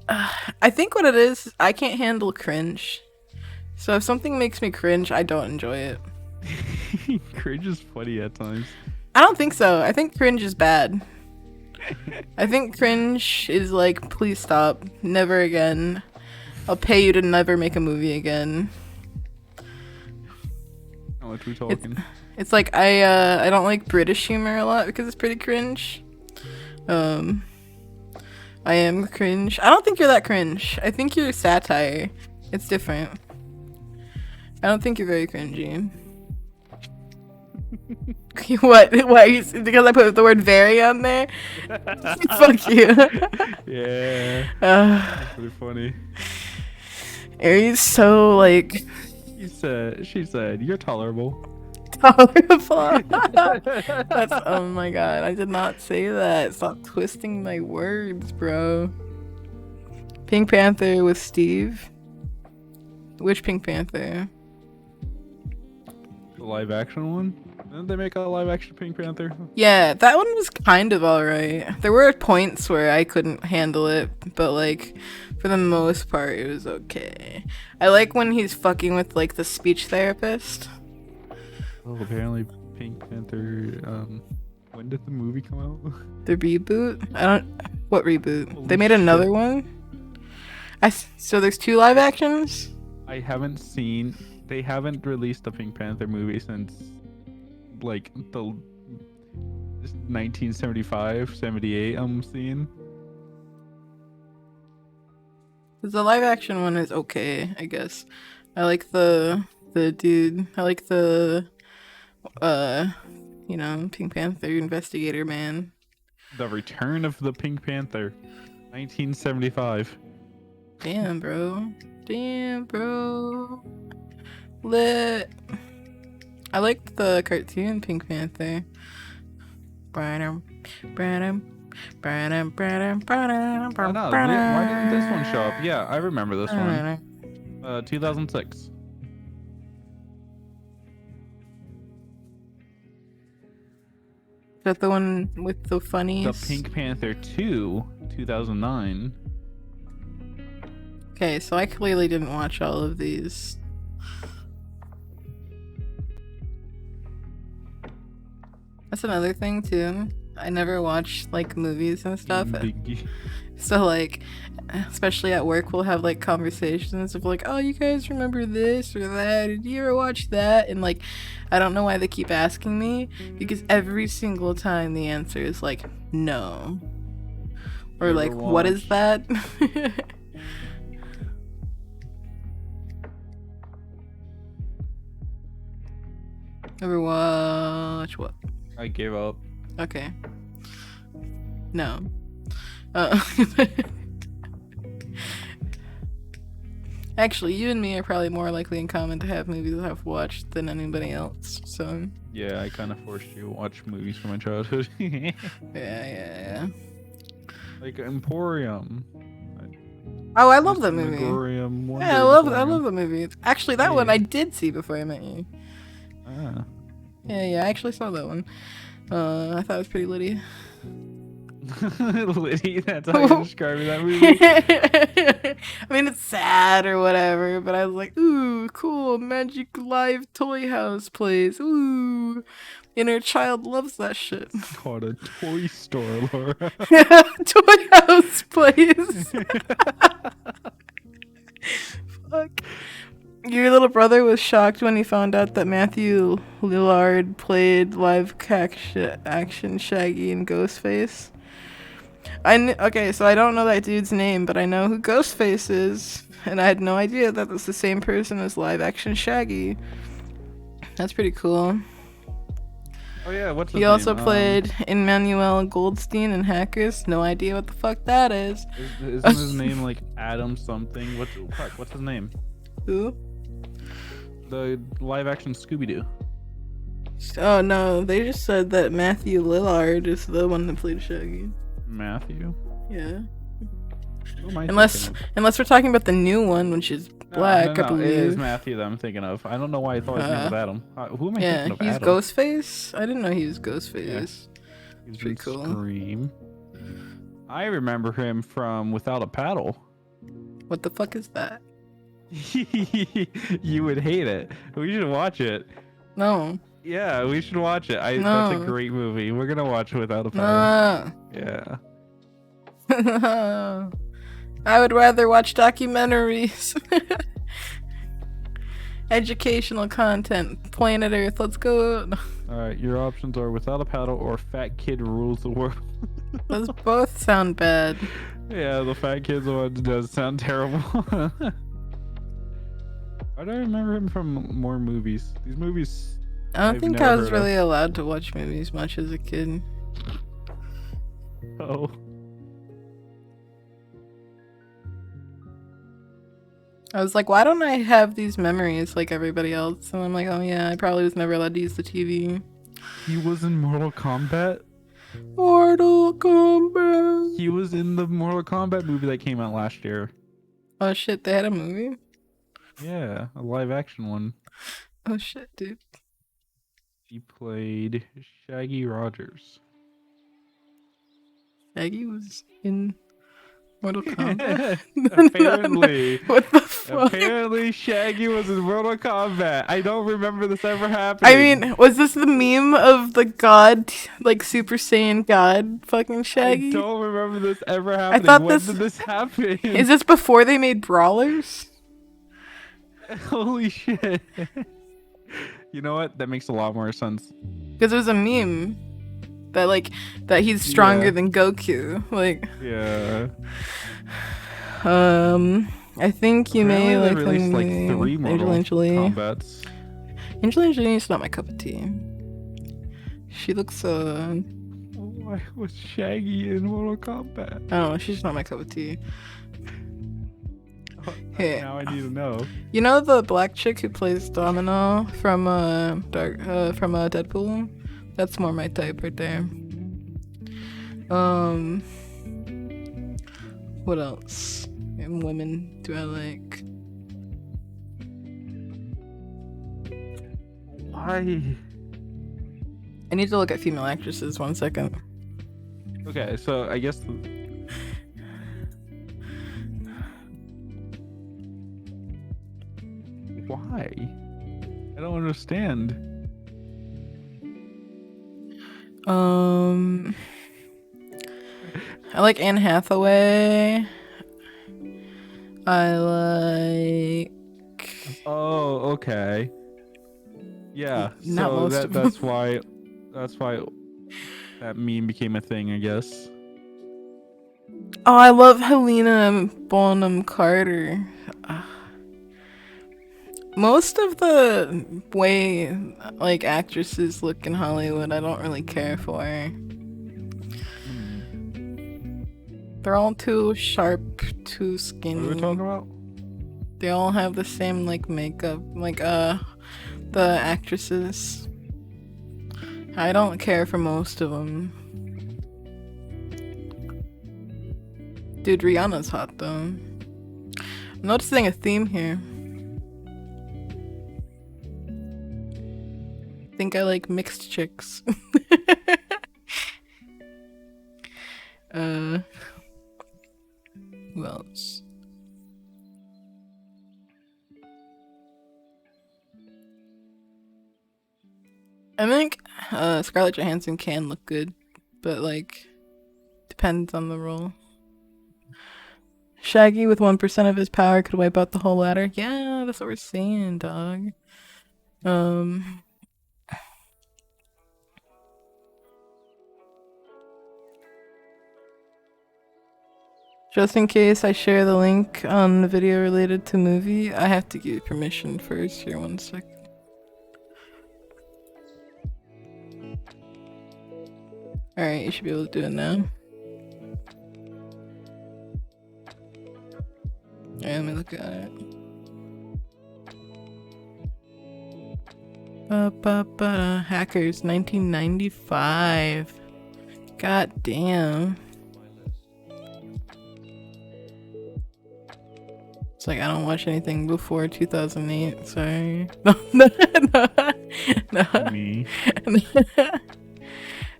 I think what it is, I can't handle cringe. So if something makes me cringe, I don't enjoy it. Cringe is funny at times. I don't think so. I think cringe is bad. I think cringe is like, please stop. Never again. I'll pay you to never make a movie again. How much we talking? It's like I don't like British humor a lot because it's pretty cringe. I am cringe. I don't think you're that cringe. I think you're satire. It's different. I don't think you're very cringy. What? Why? Because I put the word "very" on there? Fuck you. Yeah. Uh, That's pretty funny. Aries so like She said, you're tolerable. tolerable. That's oh my god, I did not say that. Stop twisting my words, bro. Pink Panther with Steve. Which Pink Panther? The live action one? Didn't they make a live action Pink Panther? Yeah, that one was kind of alright. There were points where I couldn't handle it, but like for the most part it was okay. I like when he's fucking with like the speech therapist. Oh, apparently Pink Panther, when did the movie come out? The reboot? What reboot? Holy They made another shit. one? So there's 2 live actions? They haven't released a Pink Panther movie since like the 1975, 78 I'm seeing. The live action one is okay, I guess. I like the dude. I like the Pink Panther investigator man. The Return of the Pink Panther, 1975. Damn, bro. Damn, bro. Lit. I liked the cartoon Pink Panther. Branham, Branham, Branham, Branham, Branham, Oh, no, why didn't this one show up? Yeah, I remember this one. 2006. Is that the one with the funniest? The Pink Panther 2, 2009. Okay, so I clearly didn't watch all of these. That's another thing too. I never watch like movies and stuff. Biggie. So like, especially at work, we'll have like conversations of like, oh, you guys remember this or that? Did you ever watch that? And like, I don't know why they keep asking me because every single time the answer is like, no. Or You like, ever what is that? Ever watch what? I gave up. Okay. No. Uh, Actually, you and me are probably more likely in common to have movies I've watched than anybody else. So Yeah, I kind of forced you to watch movies from my childhood. yeah. Like Emporium. Oh, I love that Mr. movie. Megorium, Wonder Yeah, I love Emporium. the movie. Actually, that one Yeah. I did see before I met you. Ah. Yeah, I actually saw that one. I thought it was pretty litty. Liddy, that's how you describe that movie. I mean, it's sad or whatever, but I was like, ooh, cool, Magic Live Toy House place. Ooh, inner child loves that shit. It's called a toy store, Laura. Toy House place. Fuck. Your little brother was shocked when he found out that Matthew Lillard played live action Shaggy and Ghostface. Okay, so I don't know that dude's name, but I know who Ghostface is, and I had no idea that it's the same person as live action Shaggy. That's pretty cool. Oh yeah, what's his He also name? played Emmanuel Goldstein in Hackers. No idea what the fuck that is. Isn't his name like Adam something? What's his name? Who? The live action Scooby Doo. Oh no, they just said that Matthew Lillard is the one that played Shaggy. Matthew. Yeah. Who am I Unless thinking we're talking about the new one, which is of? black, No, I it is believe. Matthew that I'm thinking of. I don't know why I thought his name was Adam. Who am I Yeah, thinking of? he's Adam? Ghostface. I didn't know he was Ghostface. He's pretty in cool. Scream. I remember him from Without a Paddle. What the fuck is that? You would hate it. We should watch it. No. Yeah, we should watch it. That's a No. great movie. We're gonna watch Without a Paddle. Yeah. No. I would rather watch documentaries. Educational content. Planet Earth. Let's go. All right, your options are Without a Paddle or Fat Kid Rules the World. Those both sound bad. Yeah, the Fat Kids one does sound terrible. All I don't remember him from more movies. These movies. I don't I've think never I was heard of. really allowed to watch movies much as a kid. Oh. I was like, why don't I have these memories like everybody else? And I'm like, oh yeah, I probably was never allowed to use the TV. He was in Mortal Kombat. Mortal Kombat. He was in the Mortal Kombat movie that came out last year. Oh shit, they had a movie? Yeah, a live action one. Oh shit, dude. He played Shaggy Rogers. Shaggy was in Mortal Kombat? Apparently. What the fuck? Apparently Shaggy was in Mortal Kombat. I don't remember this ever happening. I mean, was this the meme of the god, like Super Saiyan god fucking Shaggy? I don't remember this ever happening. thought When this- did this happen? Is this before they made brawlers? Holy shit. You know what? That makes a lot more sense. Because it was a meme that he's stronger Yeah. than Goku. Like, Yeah. I think you may Apparently like they released like the 3 Mortal Angelina Jolie. Kombats. Angelina Jolie is not my cup of tea. She looks Why was Shaggy in Mortal Kombat? I don't know, she's not my cup of tea. Hey. Now I need to know. You know the black chick who plays Domino from Deadpool? That's more my type right there. What else? And women do I like? Why? I need to look at female actresses 1 second. Okay, so I guess. Why? I don't understand. I like Anne Hathaway. I like Oh, okay. Yeah. Not So most of them. that's why that meme became a thing, I guess. Oh, I love Helena Bonham Carter. Most of the way like actresses look in Hollywood, I don't really care for. They're all too sharp, too skinny. What are we talking about? They all have the same like makeup, like the actresses. I don't care for most of them. Dude, Rihanna's hot though. I'm noticing a theme here. I think I like mixed chicks. Who else? I think Scarlett Johansson can look good, but like depends on the role. Shaggy with 1% of his power could wipe out the whole ladder. Yeah, that's what we're saying, dog. Just in case I share the link on the video related to movie, I have to give you permission first. Here, 1 second. Alright, you should be able to do it now. Alright, let me look at it. Hackers, 1995. God damn. It's like I don't watch anything before 2008. Sorry. No. Me.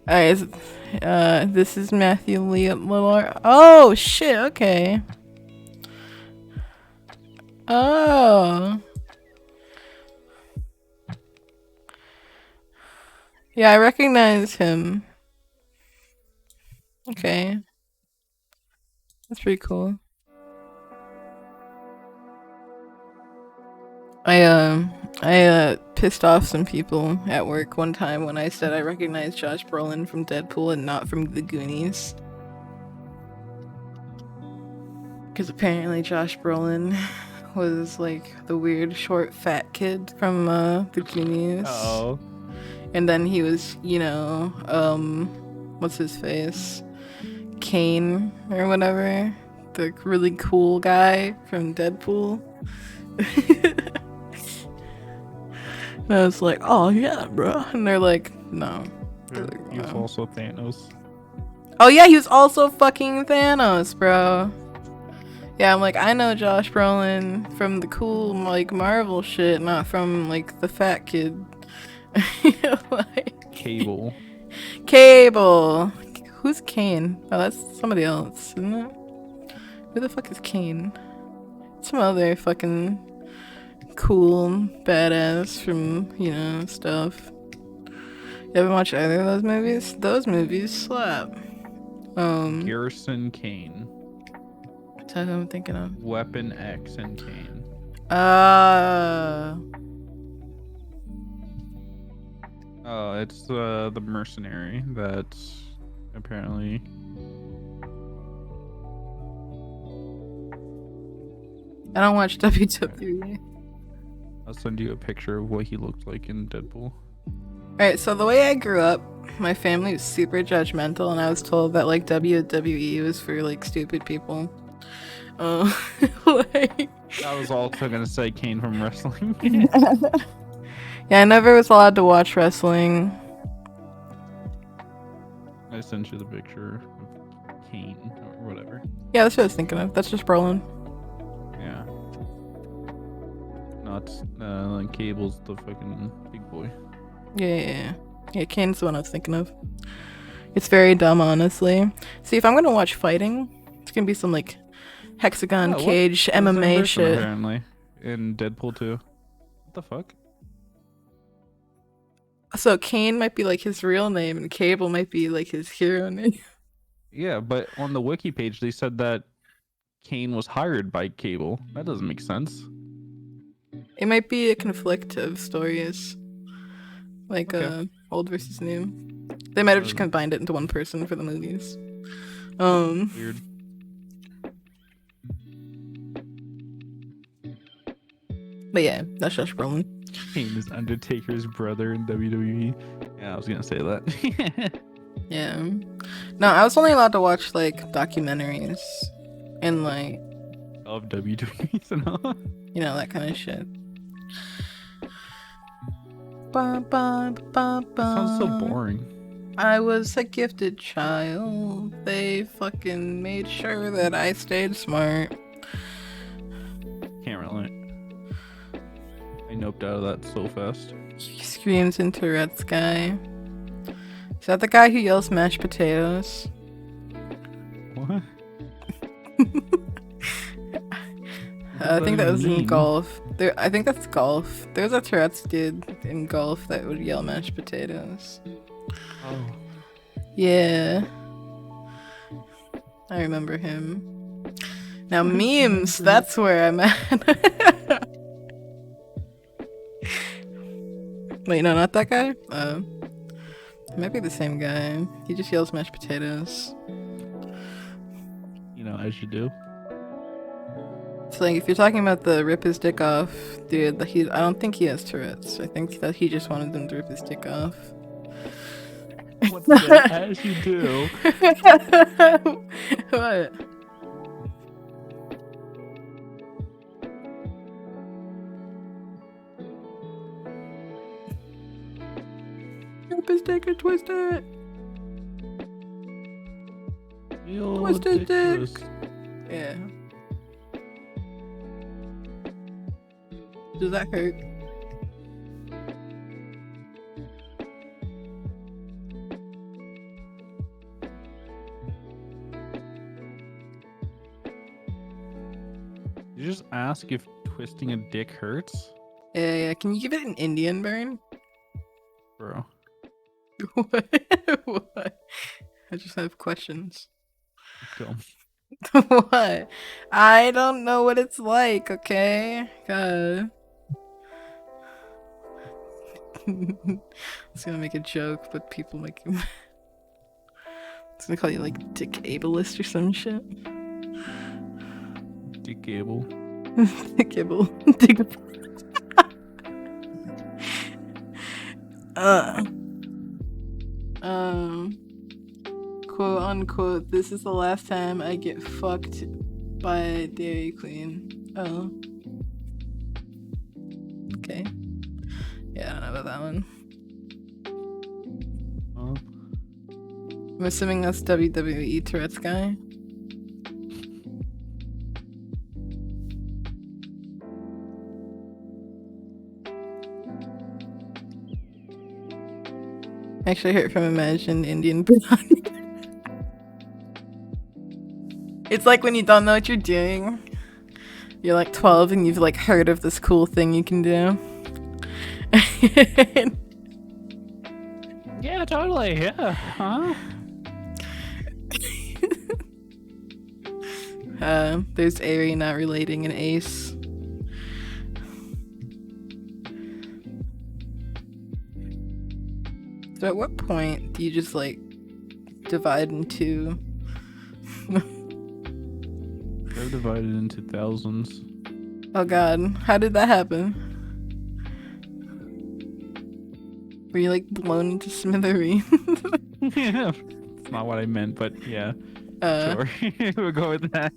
Alright, this is Matthew Lillard. Oh shit, okay. Oh. Yeah, I recognize him. Okay. That's pretty cool. I pissed off some people at work one time when I said I recognized Josh Brolin from Deadpool and not from The Goonies. Because apparently Josh Brolin was like the weird short fat kid from the Goonies. Oh, And then he was, you know, what's his face? Kane or whatever. The really cool guy from Deadpool. And I was like, oh yeah, bro. And they're like, no. They're like, he was "No." also Thanos. Oh yeah, he was also fucking Thanos, bro. Yeah, I'm like, I know Josh Brolin from the cool, like, Marvel shit, not from, like, the fat kid. Like, Cable. Cable. Who's Kane? Oh, that's somebody else, isn't it? Who the fuck is Kane? Some other fucking cool badass from, you know, stuff. You haven't watched either of those movies? Those movies slap. Garrison Kane. That's what I'm thinking of. Weapon X and Kane. It's the mercenary that's apparently. I don't watch WWE. I'll send you a picture of what he looked like in Deadpool. Alright, so the way I grew up, my family was super judgmental, and I was told that, like, WWE was for, like, stupid people. Like... I was also gonna say Kane from wrestling. Yeah, I never was allowed to watch wrestling. I sent you the picture of Kane or whatever. Yeah, that's what I was thinking of. That's just Brolin. Yeah. Not like Cable's the fucking big boy. Yeah. Yeah, Kane's the one I was thinking of. It's very dumb, honestly. See, if I'm gonna watch fighting, it's gonna be some, like, hexagon cage MMA shit. Apparently, in Deadpool 2. What the fuck? So Kane might be, like, his real name, and Cable might be, like, his hero name. Yeah, but on the wiki page they said that Kane was hired by Cable. That doesn't make sense. It might be a conflict of stories. Like, old versus new. They might have just combined it into one person for the movies. Weird. But yeah, that's Josh Brolin. Kane is Undertaker's brother in WWE. Yeah, I was gonna say that. Yeah. No, I was only allowed to watch, like, documentaries and, like, Of WWE and all. you know, that kind of shit. Ba, ba, ba, ba. Sounds so boring. I was a gifted child. They fucking made sure that I stayed smart. Can't relate. I noped out of that so fast. He screams into red sky. Is that the guy who yells mashed potatoes? What? I think that was in mean? golf. I think that's golf. There's a Tourette's dude in golf that would yell mashed potatoes. Oh. Yeah. I remember him. Now memes, that's where I'm at. Wait, no, not that guy? It might be the same guy. He just yells mashed potatoes. You know, as you do. So, like, if you're talking about the rip his dick off dude, I don't think he has Tourette's. I think that he just wanted them to rip his dick off. What's that? As you do. What? Rip his dick and twist it! Twist his dick! Yeah. Does that hurt? You just ask if twisting a dick hurts? Yeah. Can you give it an Indian burn? Bro. What? What? I just have questions. Dumb. What? I don't know what it's like, okay? God. I was gonna make a joke, but people make you. I was gonna call you like Dick Ableist or some shit. Dick Gable. The kibble. Dig- quote unquote, this is the last time I get fucked by Dairy Queen. Oh. Okay. Yeah, I don't know about that one. Oh. I'm assuming that's WWE Tourette's guy. Actually, I heard from Imagine Indian Biryani. It's like when you don't know what you're doing. You're like 12 and you've like heard of this cool thing you can do. Yeah, totally. Yeah. Huh? There's Aerie not relating an Ace. So at what point do you just like divide into? They're divided into thousands. Oh god, how did that happen? Were you like blown into smithereens? Yeah. It's not what I meant, but yeah. Sure. We'll go with that.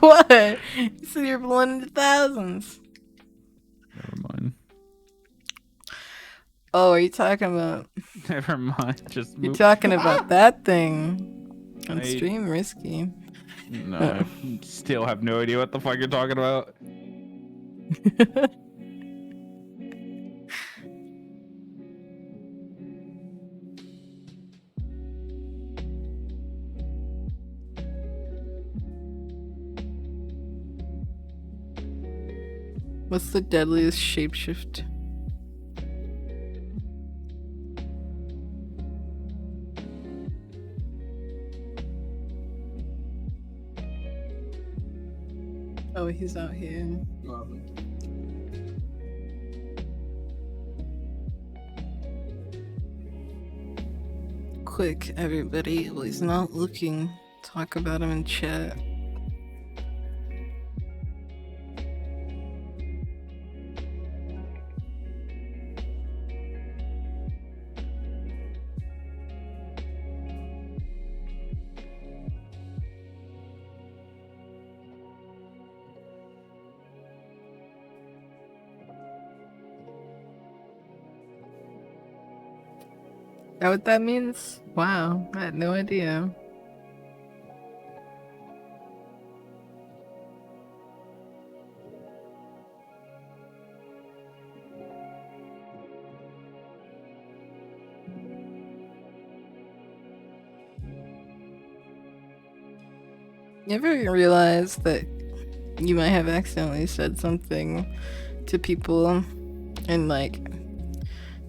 What? You said you're blown into thousands. Never mind. Oh, are you talking about? Never mind. Just You're move. talking about that thing on I- stream, risky. No, I still have no idea what the fuck you're talking about. What's the deadliest shapeshift? Oh, he's out here. Quick, everybody. Well, he's not looking. Talk about him in chat. That what that means? Wow, I had no idea. You ever realize that you might have accidentally said something to people and like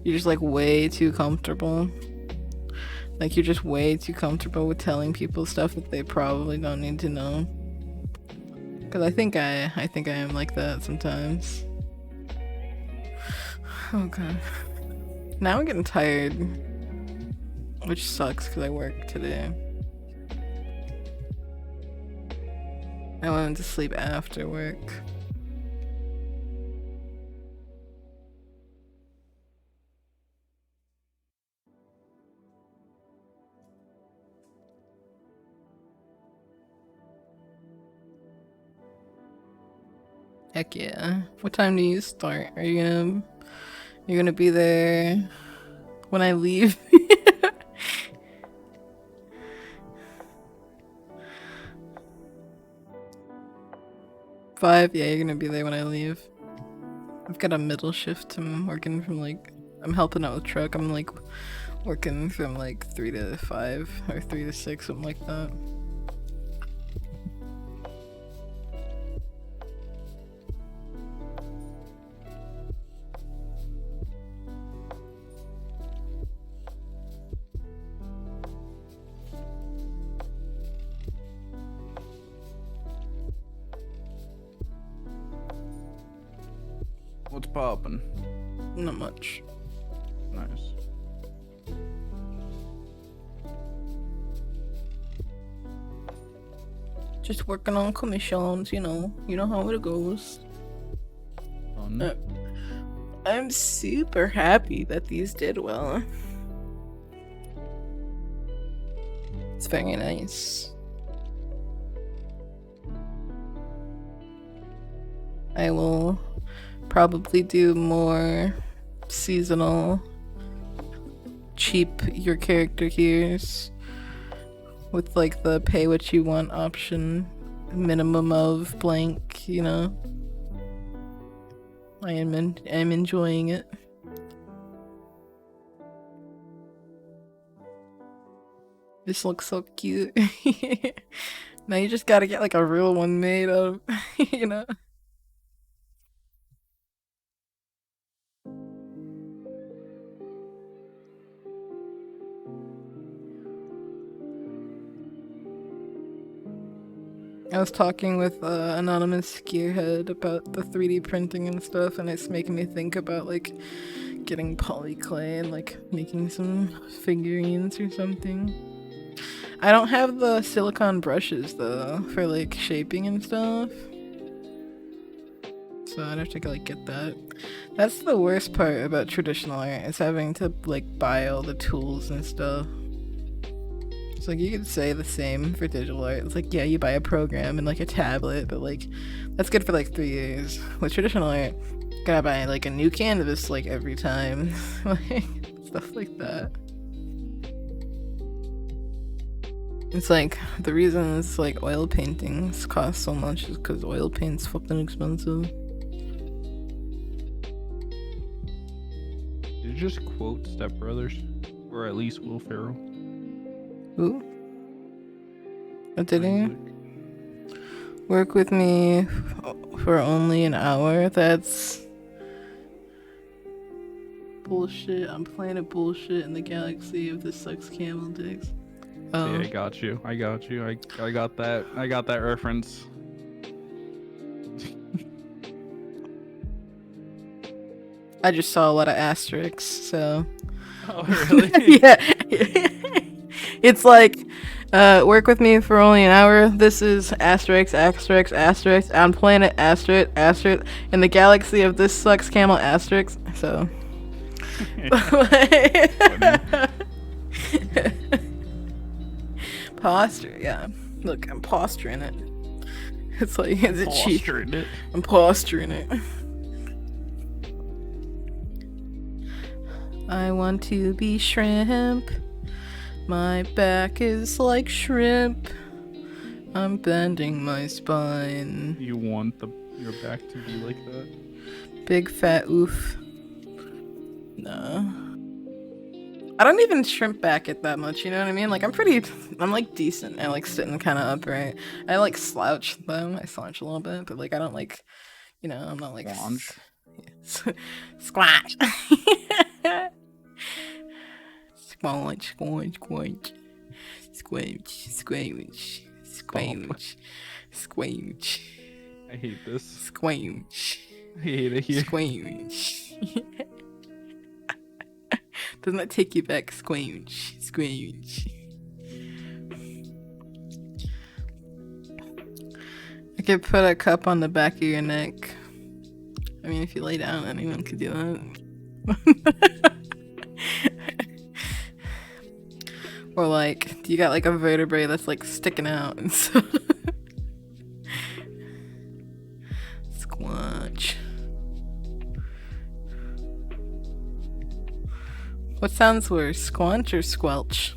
you're just like way too comfortable? Like you're just way too comfortable with telling people stuff that they probably don't need to know. Cause I think I am like that sometimes. Oh god. Now I'm getting tired, which sucks because I work today. I went to sleep after work. Heck yeah. What time do you start? Are you gonna be there when I leave? Five? Yeah, you're gonna be there when I leave. I've got a middle shift. I'm working from like, I'm helping out with truck. I'm like working from like 3 to 5 or 3 to 6, something like that. What's poppin'? Not much. Nice. Just working on commissions, you know how it goes. Fun. I'm super happy that these did well. It's very nice. I will probably do more seasonal cheap your character here's with like the pay what you want option, minimum of blank, you know. I'm enjoying it. This looks so cute. Now you just gotta get like a real one made of, you know. I was talking with anonymous gearhead about the 3D printing and stuff, and it's making me think about like getting polyclay and like making some figurines or something. I don't have the silicone brushes though for like shaping and stuff, so I'd have to like get that. That's the worst part about traditional art, is having to like buy all the tools and stuff. It's like you could say the same for digital art. It's like, yeah, you buy a program and like a tablet, but like that's good for like 3 years. With traditional art, gotta buy like a new canvas like every time. Like stuff like that. It's like the reason it's like oil paintings cost so much is because oil paint's fucking expensive. Did you just quote Step Brothers? Or at least Will Ferrell? Ooh. What did he? Work with me for only an hour? That's bullshit. I'm playing a bullshit in the galaxy of the sucks camel dicks. Oh. Yeah, I got you. I got that. I got that reference. I just saw a lot of asterisks, so. Oh, really? Yeah. It's like, work with me for only an hour. This is asterisk, asterisk, asterisk. On planet asterisk, asterisk. In the galaxy of this sucks camel asterisk. So. Posture, yeah. Look, I'm posturing it. It's like, is it cheap? I'm posturing it. I want to be shrimp. My back is like shrimp. I'm bending my spine. You want your back to be like that? Big fat oof. No. I don't even shrimp back it that much, you know what I mean? Like, I'm like decent. I like sitting kind of upright. I like slouch though. I slouch a little bit, but like I don't like, you know, I'm not like Squanch. Squash. Squanch, squanch, squanch. Squanch, squanch, squanch, squanch. I hate this. Squanch. I hate it here. Squanch. Doesn't that take you back? Squanch, squanch. I could put a cup on the back of your neck. I mean, if you lay down, anyone could do that. Or like, you got like a vertebrae that's like sticking out and so. Squanch. What sounds worse, squanch or squelch?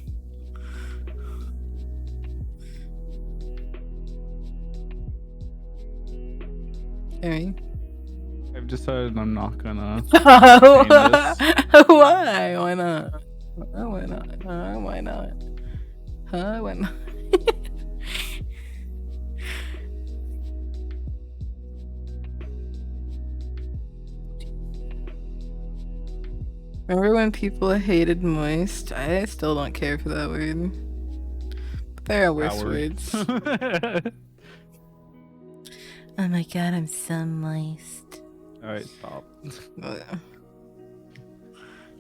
Harry? I've decided I'm not gonna. Why? Why not? Why not? Why not? Why not? Remember when people hated moist? I still don't care for that word. But there are worse words. Oh my god, I'm so moist. Alright, stop. Oh, yeah.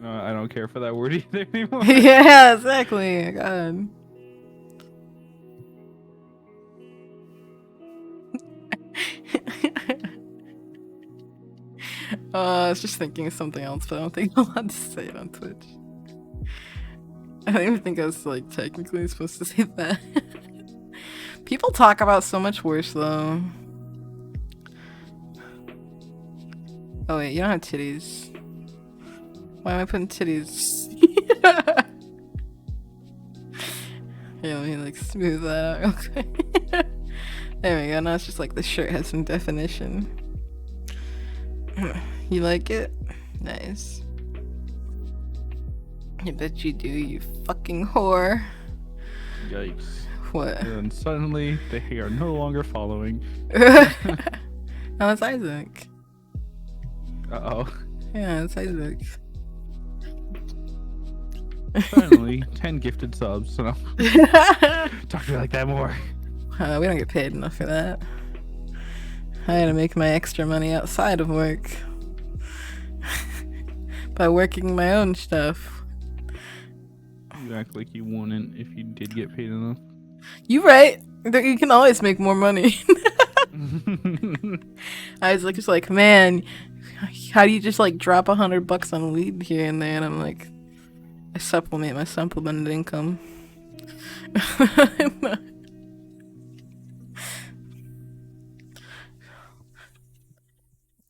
I don't care for that word either anymore. Yeah, exactly. God. I was just thinking of something else, but I don't think I'm allowed to say it on Twitch. I don't even think I was like technically supposed to say that. People talk about so much worse though. Oh wait, you don't have titties. Why am I putting titties? Here, let me like smooth that out real quick. There we go, now it's just like the shirt has some definition. You like it? Nice. I bet you do, you fucking whore. Yikes. What? And suddenly they are no longer following. No, it's Isaac. Uh-oh. Yeah, it's Isaac. Finally, 10 gifted subs. So no. Talk to me like that more. We don't get paid enough for that. I gotta make my extra money outside of work. By working my own stuff. You act like you wouldn't if you did get paid enough. You right. You can always make more money. I was like, just like, man, how do you just like drop $100 on weed here and there? And I'm like, I supplement my supplemented income.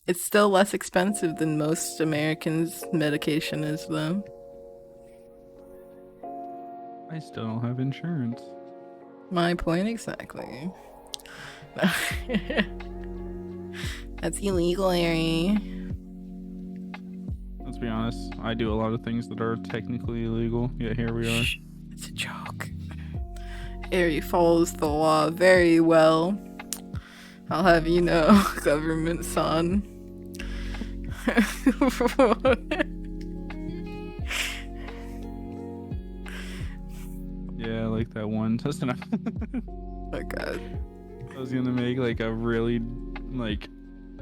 It's still less expensive than most Americans' medication is, though. I still don't have insurance. My point exactly. That's illegal, Larry. Let's be honest, I do a lot of things that are technically illegal, yet here we are. It's a joke. Harry follows the law very well. I'll have you know, government son. Yeah, like that one. That's enough. Oh god. I was gonna make like a really like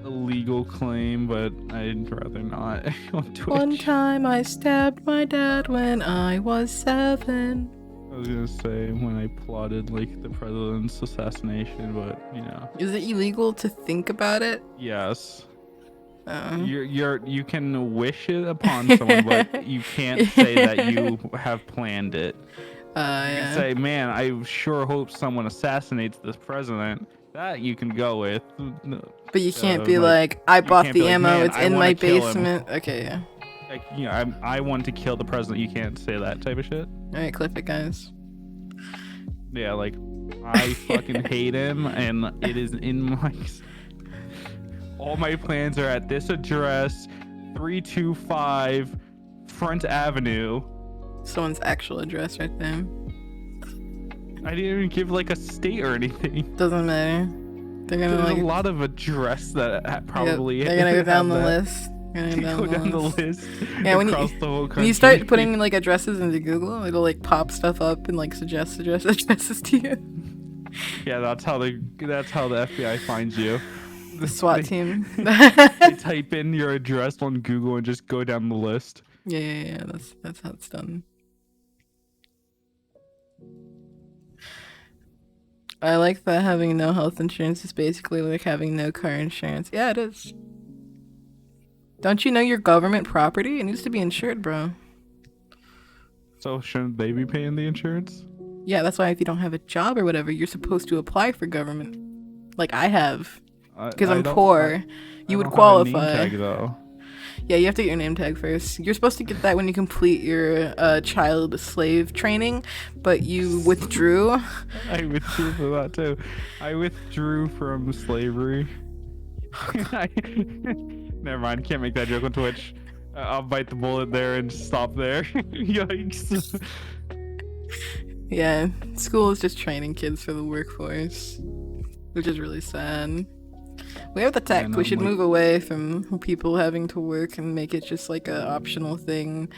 illegal claim, but I'd rather not on Twitch. One time I stabbed my dad when I was 7. I was gonna say when I plotted like the president's assassination, but you know. Is it illegal to think about it? Yes. Oh. You can wish it upon someone, but you can't say that you have planned it. You Yeah. can say, man, I sure hope someone assassinates this president. That you can go with. But you can't be like, I bought can't be the like, ammo, "Man, it's I in wanna my kill him." basement. Okay, yeah. Like, you know, I want to kill the president. You can't say that type of shit. Alright, clip it, guys. Yeah, like, I fucking hate him, and it is in my... All my plans are at this address, 325 Front Avenue. Someone's actual address right there. I didn't even give, like, a state or anything. Doesn't matter. They're gonna There's like a lot of address that probably... they're gonna go down the have that. list. They're gonna Go down the list. Yeah, when across the whole country. when you start putting like addresses into Google, it'll like pop stuff up and like suggest addresses to you. Yeah, that's how the FBI finds you. The SWAT team. They type in your address on Google and just go down the list. Yeah. That's how it's done. I like that having no health insurance is basically like having no car insurance. Yeah, it is. Don't you know your government property? It needs to be insured, bro. So shouldn't they be paying the insurance? Yeah, that's why if you don't have a job or whatever, you're supposed to apply for government. Like I have. Because I'm poor. You would qualify. Tag, though. Yeah, you have to get your name tag first. You're supposed to get that when you complete your child slave training, but you withdrew. I withdrew for that too. I withdrew from slavery. Never mind, can't make that joke on Twitch. I'll bite the bullet there and stop there. Yikes. Yeah, school is just training kids for the workforce, which is really sad. We have the tech. We should move away from people having to work and make it just like a optional thing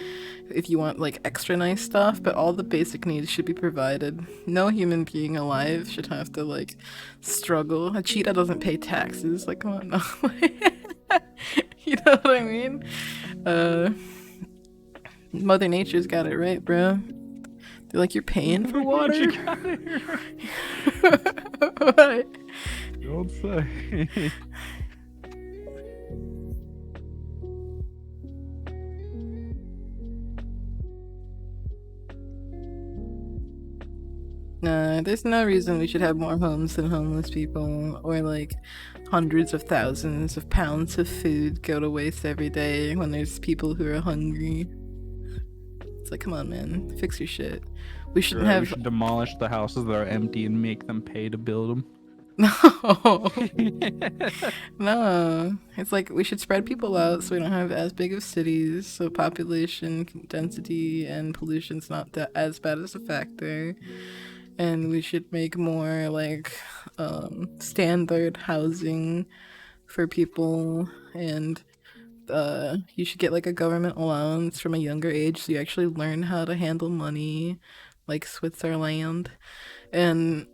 if you want like extra nice stuff, but all the basic needs should be provided. No human being alive should have to like struggle. A cheetah doesn't pay taxes. Like, come on, no. You know what I mean? Mother Nature's got it right, bro. They're like, you're paying for water? What? Don't say. Yeah, there's no reason we should have more homes than homeless people, or like hundreds of thousands of pounds of food go to waste every day when there's people who are hungry. It's like, come on, man, fix your shit. We shouldn't We have. should demolish the houses that are empty and make them pay to build them. No, no. It's like we should spread people out so we don't have as big of cities, so population density and pollution's not that as bad as a factor. And we should make more like standard housing for people, and you should get like a government allowance from a younger age so you actually learn how to handle money, like Switzerland, and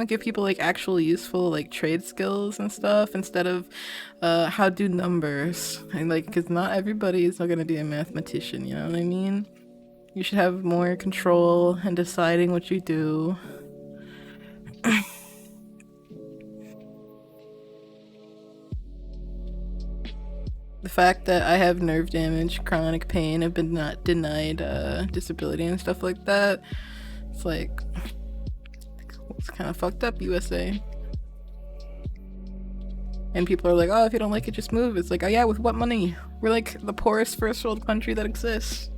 give people like actual useful like trade skills and stuff instead of how do numbers, and like because not everybody is not gonna be a mathematician, you know what I mean? You should have more control in deciding what you do. The fact that I have nerve damage, chronic pain, have been not denied disability and stuff like that, it's like, it's kind of fucked up, USA. And people are like, oh, if you don't like it, just move. It's like, oh yeah, with what money? We're like the poorest first world country that exists.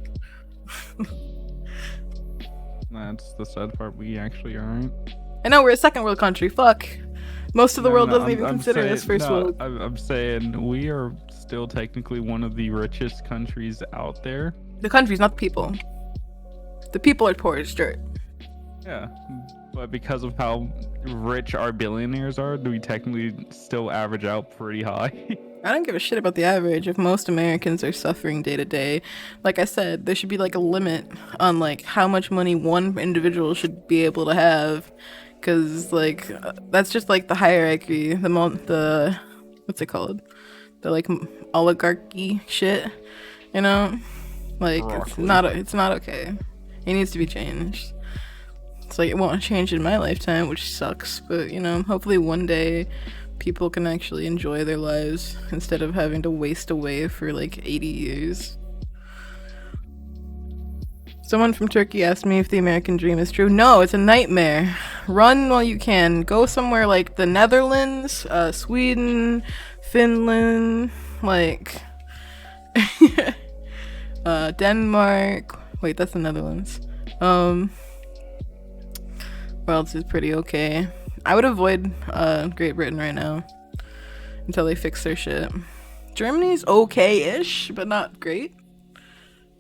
That's the sad part. We actually aren't. I know, we're a second world country. Fuck. Most of the world doesn't even I'm consider saying, us first world. I'm saying we are still technically one of the richest countries out there. The country's not the people. The people are poor as dirt. Yeah, but because of how rich our billionaires are, do we technically still average out pretty high? I don't give a shit about the average if most Americans are suffering day to day. Like I said, there should be like a limit on like how much money one individual should be able to have, because like that's just like the hierarchy, the what's it called, the like oligarchy shit, you know? Like it's not okay. It needs to be changed. It's like it won't change in my lifetime, which sucks, but hopefully one day people can actually enjoy their lives instead of having to waste away for like 80 years. Someone from Turkey asked me if the American dream is true. No, it's a nightmare. Run while you can. Go somewhere like the Netherlands, Sweden, Finland, like Denmark. Wait, that's the Netherlands. Where else is pretty okay? I would avoid Great Britain right now until they fix their shit. Germany's okay-ish, but not great.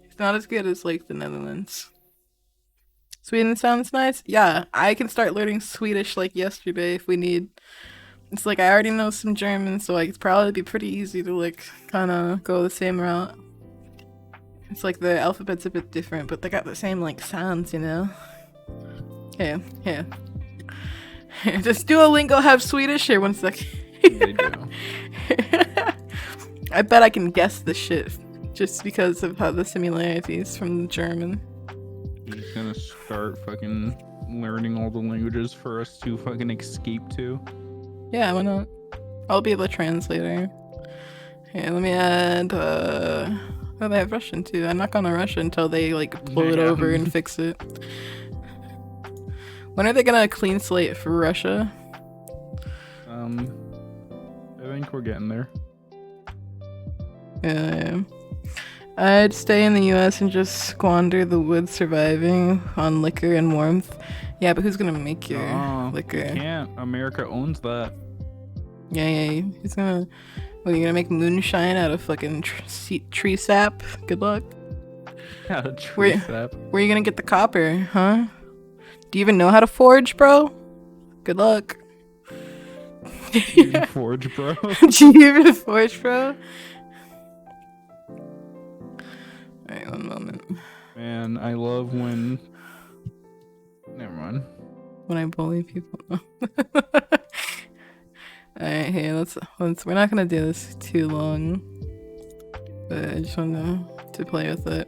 It's not as good as like the Netherlands. Sweden sounds nice. Yeah, I can start learning Swedish like yesterday if we need. It's like I already know some German, so like it's probably be pretty easy to like kind of go the same route. It's like the alphabet's a bit different, but they got the same like sounds, you know? Yeah. Does Duolingo have Swedish here? 1 second. They do. I bet I can guess the shit just because of how the similarities from the German. He's gonna start fucking learning all the languages for us to fucking escape to. Yeah, why not? I'll be the translator. Hey, let me add, oh, they have Russian too. I'm not gonna Russia until they like blow it over and fix it. When are they gonna clean slate for Russia? I think we're getting there. Yeah. I'd stay in the US and just squander the wood surviving on liquor and warmth. Yeah, but who's gonna make your liquor? You can't. America owns that. Yeah. Who's gonna... What, are you gonna make moonshine out of fucking tree sap? Good luck. Out of tree sap. Where are you gonna get the copper, huh? Do you even know how to forge, bro? Good luck. Do you even forge, bro? Do you even forge, bro? Alright, one moment. Man, I love when... Never mind. When I bully people. Alright, hey, let's we're not gonna do this too long. But I just wanted to play with it.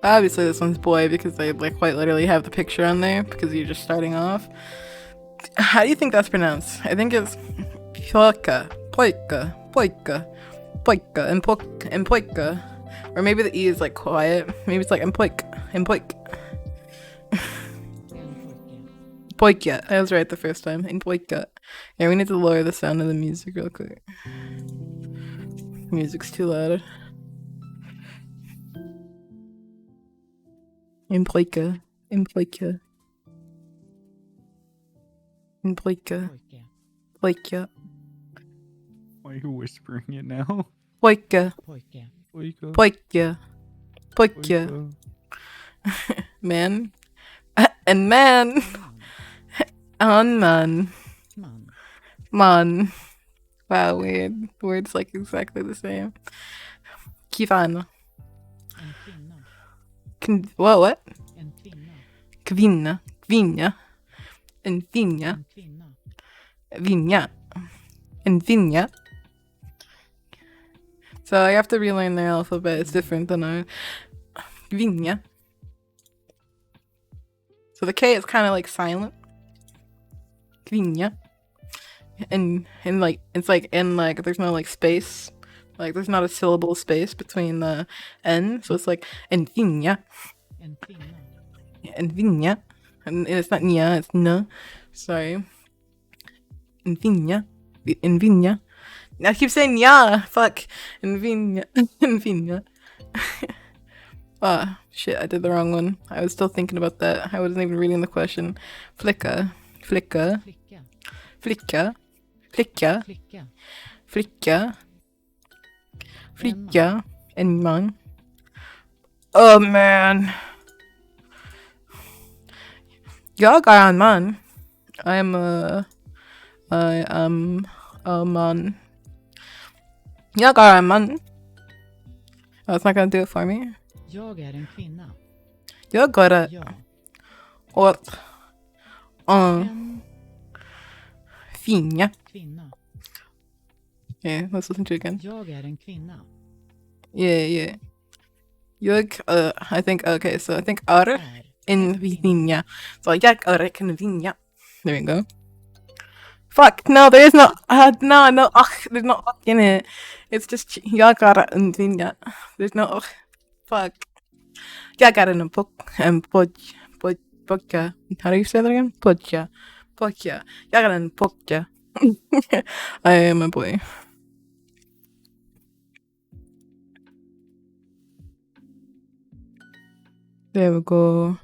Obviously this one's boy because they like quite literally have the picture on there because you're just starting off. How do you think that's pronounced? I think it's poika, and poika. Or maybe the E is like quiet. Maybe it's like empoik. Poika. I was right the first time. In Poika. Yeah, we need to lower the sound of the music real quick. Music's too loud. In Poika. In Poika. In Poika. Poika. Why are you whispering it now? Poika. Pojke. Oika, Poika. Poika. oika. Man. And man. On man. Man. Man. Wow, weird. Words like exactly the same. Kivana. En kvinna. What? En kvinna. Kvinna. Kvinna. En vinja. En kvinna. Vinja. En vinja. So I have to relearn their alphabet. It's different than our Vinja. So the K is kind of like silent. Vinja. And like it's like in like there's no like space. Like there's not a syllable space between the N. So it's like en vinja. En kvinna. En vinja. And it's not nya, it's n. Sorry. En vinja. En vinja. I keep saying yeah, fuck. En vinja. En vinja. Ah, shit, I did the wrong one. I was still thinking about that. I wasn't even reading the question. Flicka. Flicka. Flicka. Flicka. Flicka. Flicka. Flicka. Flicka. En man. Oh man. Jag är en man. I am a man. Jag är en man. Oh, it's not gonna do it for me. Jag är en kvinna. Jag är Ja. åt En finja. kvinna. Yeah, let's listen to it again. Jag är en kvinna. Yeah. I think, okay, so I think är Är en vinja. So jag är en vinja. There we go. Fuck, no, there is no, no, there's no in it. It's just, jag är en vinja. There's no, fuck. Jag är en pojka. How do you say that again? Pojka. Jag är en pojka. I am a boy. There we go.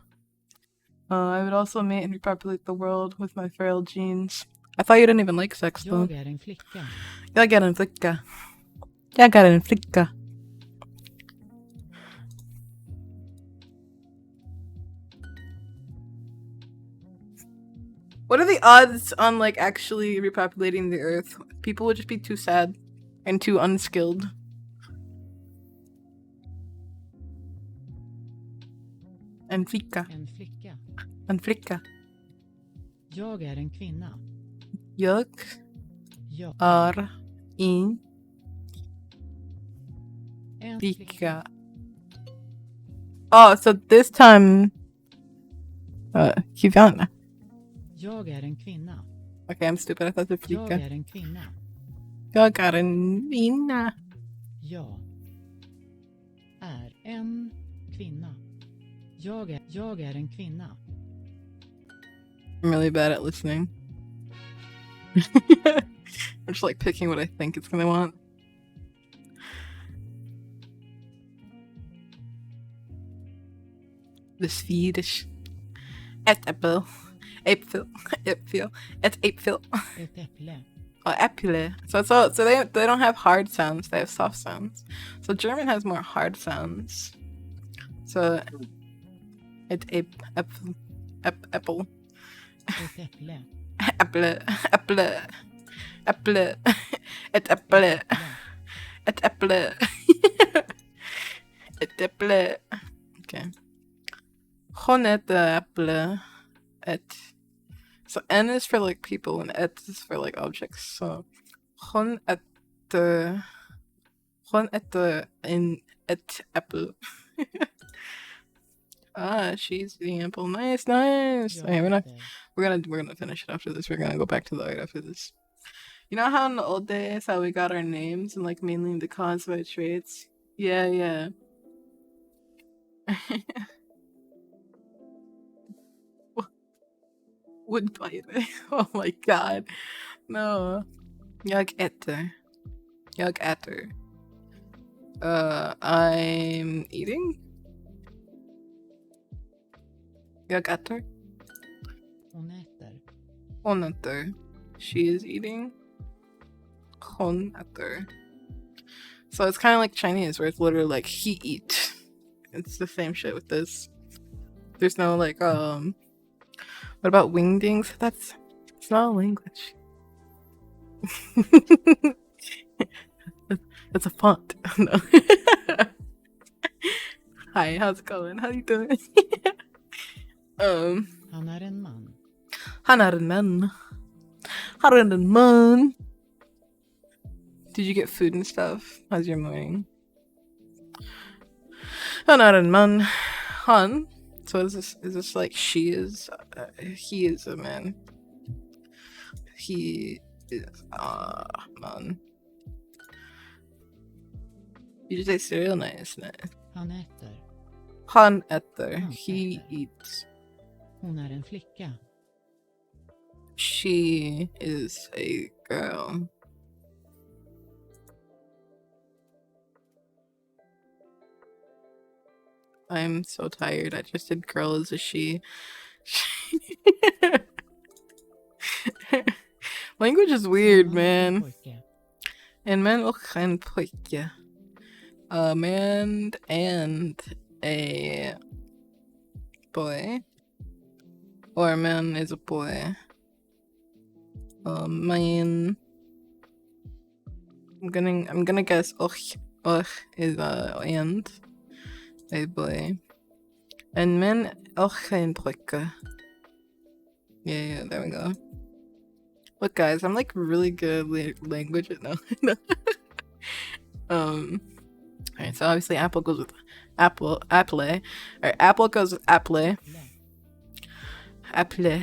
I would also mate and repopulate the world with my feral genes. I thought you didn't even like sex though. Jag är en flicka. Jag är en flicka. Jag är en flicka. What are the odds on like actually repopulating the earth? People would just be too sad and too unskilled. En flicka. En flicka. En flicka. Jag är en kvinna. Jag Jag är en en flicka. Oh, so this time... Kivana. Jag är en kvinna. Okay, I'm stupid. I thought the Jag flicka. är en kvinna. Jag är en kvinna. Jag är en kvinna. Jag är en kvinna. I'm really bad at listening. I'm just like picking what I think it's gonna want. The Swedish. Ett äpple. Äppel. Äppel. Ett äpfel. Ett äpple. Oh, äpple. So they don't have hard sounds. They have soft sounds. So German has more hard sounds. So ett äpple. Ett äpple. Äpple. Äpple. Äpple. Ett äpple. Ett äpple. Ett äpple. Okay. Hon äter äpple. Ett. So N is for like people and et is for like objects. So hon äter ett äpple. She's the apple. Nice. Okay, we're gonna finish it after this. We're gonna go back to the art after this. You know how in the old days how we got our names and like mainly the classified traits? Yeah. Woodbiter. Oh my god. No. Jag äter. Jag äter. I'm eating. Jag äter. Hon äter. Hon äter. She is eating. Hon äter. So it's kind of like Chinese, where it's literally like he eat. It's the same shit with this. There's no like What about wingdings? It's not a language. It's a font. No. Hi, how's it going? How you doing? Han är en man. Han är en man. Han är en man. Did you get food and stuff? How's your morning? Han är en man. Han. So is this like she is? He is a man. He is man. You just say cereal, nice. Han äter. Han äter. Han He äter. eats. Hon är en flicka. She is a girl. I'm so tired. I just did girl as a she. Language is weird, En man och en man. pojke. En man och en pojke. A man and a boy. Or a man is a boy. A man. I'm gonna guess och is and a boy. En man och en pojke. Yeah, there we go. Look, guys, I'm like really good at language. No. Alright, so obviously apple goes with apple. Alright, apple goes with apple. Lä. Apple.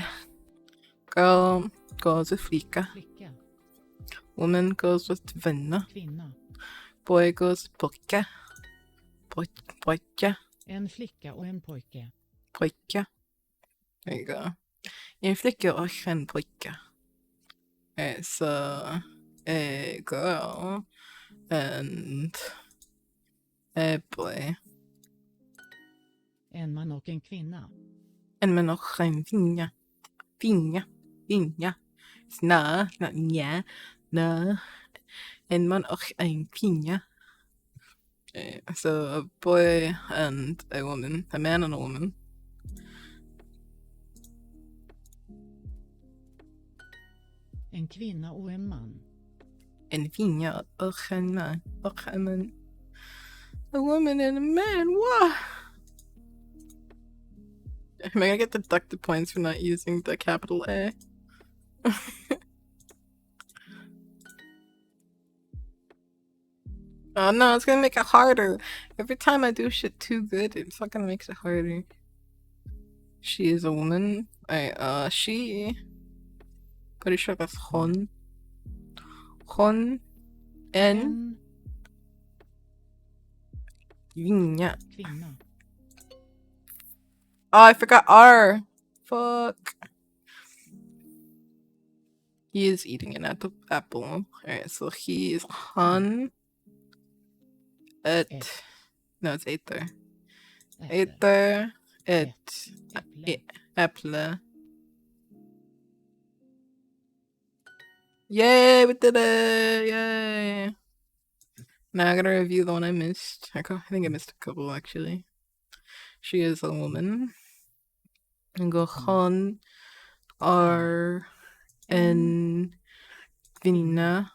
Girl goes with flicka. Flicka. Woman goes with vänner. Kvinna. Boy goes with pojke. Pojke. En flicka och en pojke. Pojke. There you go. En flicka och en pojke. Alright, so a girl and a boy. En man och en kvinna. En man och en finja. Finja. Sna, not nja. Na. En man och en finja. So a boy and a woman. A man and a woman. En kvinna och en man. En finja och en man. Och en man. A woman and a man. What? Am I gonna get deducted points for not using the capital A? Oh no, it's gonna make it harder. Every time I do shit too good, it fucking makes it harder. She is a woman. She. Pretty sure that's hon. Hon. En. En Vinja. kvinna. Oh, I forgot R. Fuck. He is eating an apple. Alright, so he is han. Et. No, it's ether. Äter. Ether. Et. Äpple. Apple. Yay, we did it! Yay! Now I gotta review the one I missed. I think I missed a couple actually. She is a woman. And go han R N Vina.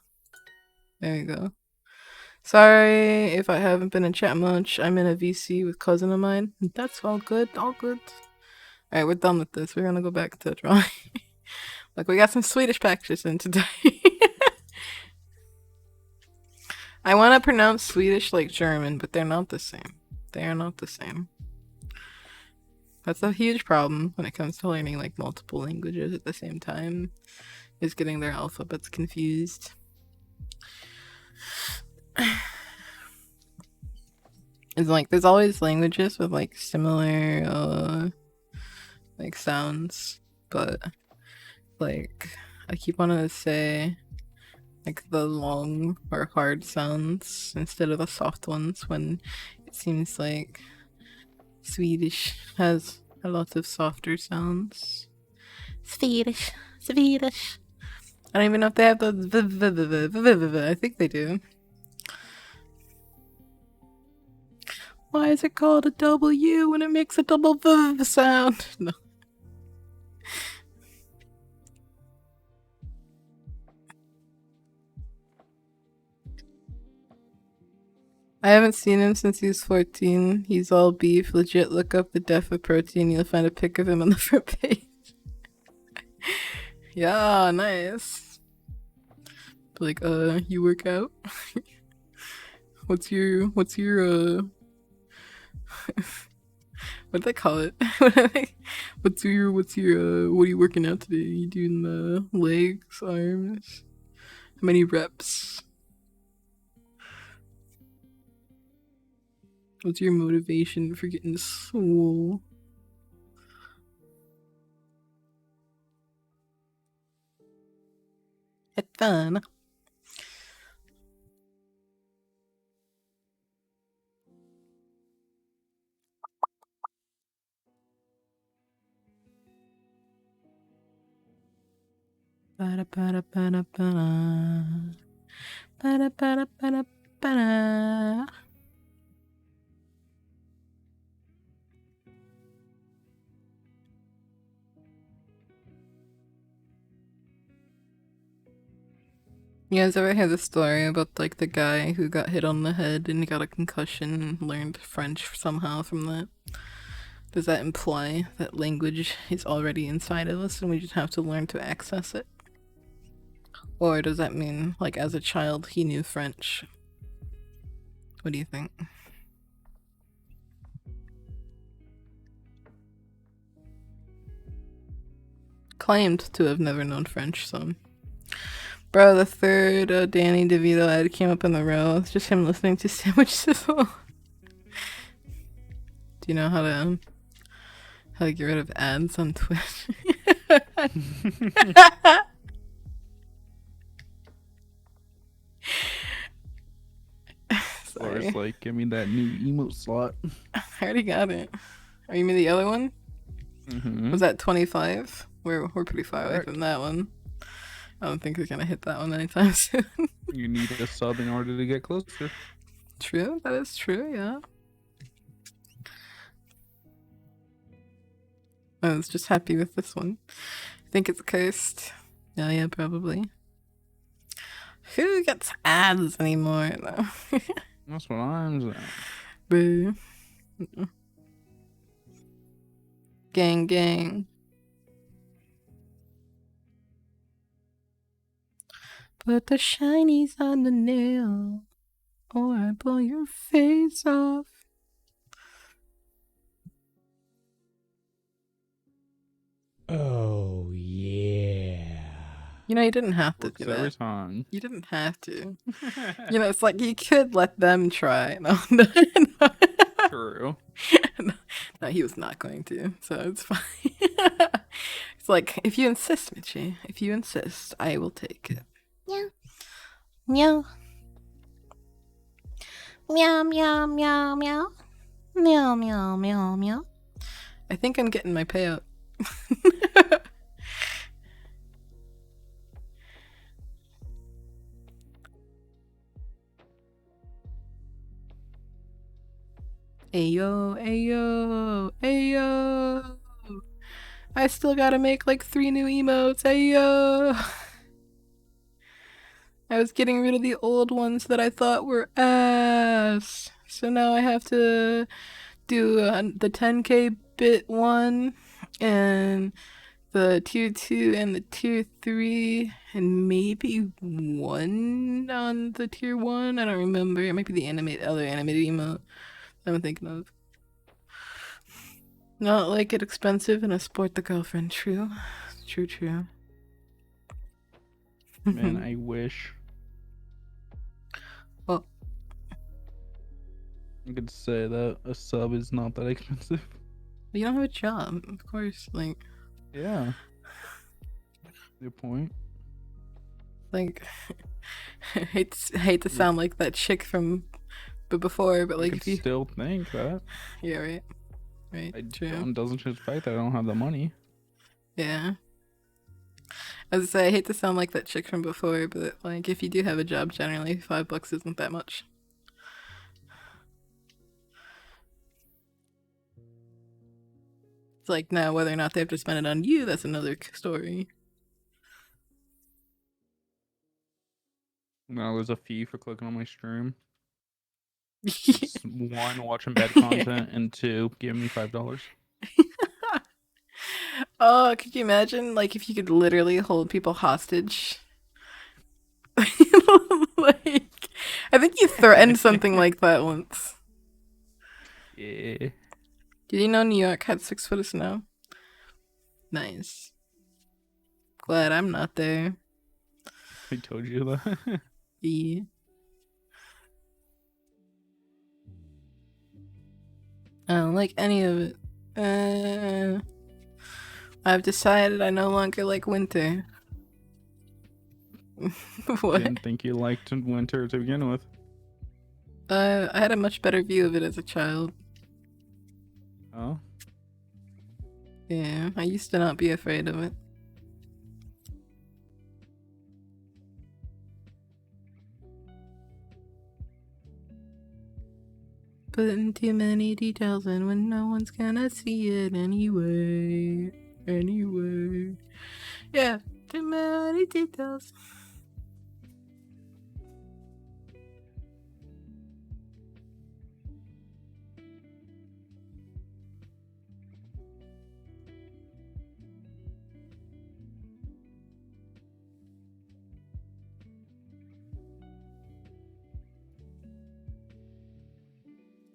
There you go. Sorry if I haven't been in chat much. I'm in a VC with cousin of mine. That's all good. All good. Alright, we're done with this. We're gonna go back to drawing. Like, we got some Swedish practice in today. I want to pronounce Swedish like German, but they're not the same. They are not the same. That's a huge problem when it comes to learning like multiple languages at the same time, is getting their alphabets confused. It's like there's always languages with like similar like sounds, but Like, I keep wanting to say like the long or hard sounds instead of the soft ones when it seems like Swedish has a lot of softer sounds. Swedish. I don't even know if they have the I think they do. Why is it called a W when it makes a double V sound? No. I haven't seen him since he was 14. He's all beef. Legit, look up the def of protein. You'll find a pic of him on the front page. Yeah, nice. Like, you work out? What's your, what do they call it? What are you working out today? You doing the legs, arms? How many reps? What's your motivation for getting swole? Have fun. Ba-da-ba-da-ba-da-ba-da. Ba-da-ba-da-ba-da-ba-da. You guys ever hear the story about like the guy who got hit on the head and he got a concussion and learned French somehow from that? Does that imply that language is already inside of us and we just have to learn to access it? Or does that mean, like, as a child, he knew French? What do you think? Claimed to have never known French, so... Bro, the third Danny DeVito ad came up in the row. It's just him listening to Sandwich Sizzle. Do you know how to get rid of ads on Twitch? Or it's like, give me that new emote slot. I already got it. Are you mean the other one? Mm-hmm. Was that 25? We're pretty far away from that one. I don't think we're gonna hit that one anytime soon. You need a sub in order to get closer. True, that is true, yeah. I was just happy with this one. I think it's cursed. Oh yeah, probably. Who gets ads anymore? No. That's what I'm saying. Boo. Gang, gang. Put the shinies on the nail, or I blow your face off. Oh, yeah. You know, you didn't have to Works do every that. time. You didn't have to. You know, it's like you could let them try. No, no, no. True. No, he was not going to, so it's fine. It's like, if you insist, Mitchie, if you insist, I will take it. Meow. Meow. Meow, meow, meow, meow. Meow, meow, meow, meow. I think I'm getting my payout. Ayo, ayo, ayo. I still gotta make like 3 new emotes, ayo. I was getting rid of the old ones that I thought were ass. So now I have to do the 10k bit one and the tier 2 and the tier 3 and maybe one on the tier 1. I don't remember. It might be the other animated emote I'm thinking of. Not like it expensive and a sport the girlfriend. True. True. Man, I wish. Well, I could say that a sub is not that expensive. you don't have a job, of course. Like, Yeah. Good point. Like, hate to sound like that chick from before, but I like could if you, still think that. yeah, right, I true, doesn't change the fact that I don't have the money. yeah. As I say, I hate to sound like that chick from before, but like if you do have a job, generally $5 isn't that much. It's like now whether or not they have to spend it on you, that's another story. No, there's a fee for clicking on my stream. It's one, watching bad content, and two, giving me $5. Oh, could you imagine like if you could literally hold people hostage? Like, I think you threatened something like that once. Yeah. Did you know New York had 6 foot of snow? Nice. Glad I'm not there. I told you that. Yeah. I don't like any of it. I've decided I no longer like winter. What? Didn't think you liked winter to begin with. I had a much better view of it as a child. Oh? Yeah, I used to not be afraid of it. Putting too many details in when no one's gonna see it anyway. Anyway. Yeah, too many details.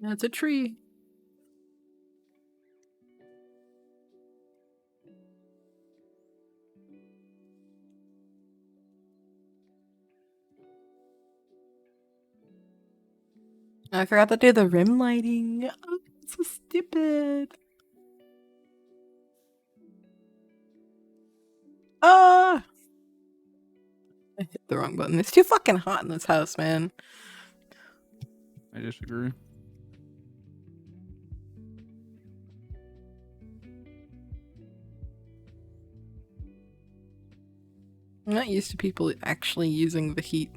That's a tree. I forgot to do the rim lighting. Oh, it's so stupid. Ah! I hit the wrong button. It's too fucking hot in this house, man. I disagree. I'm not used to people actually using the heat.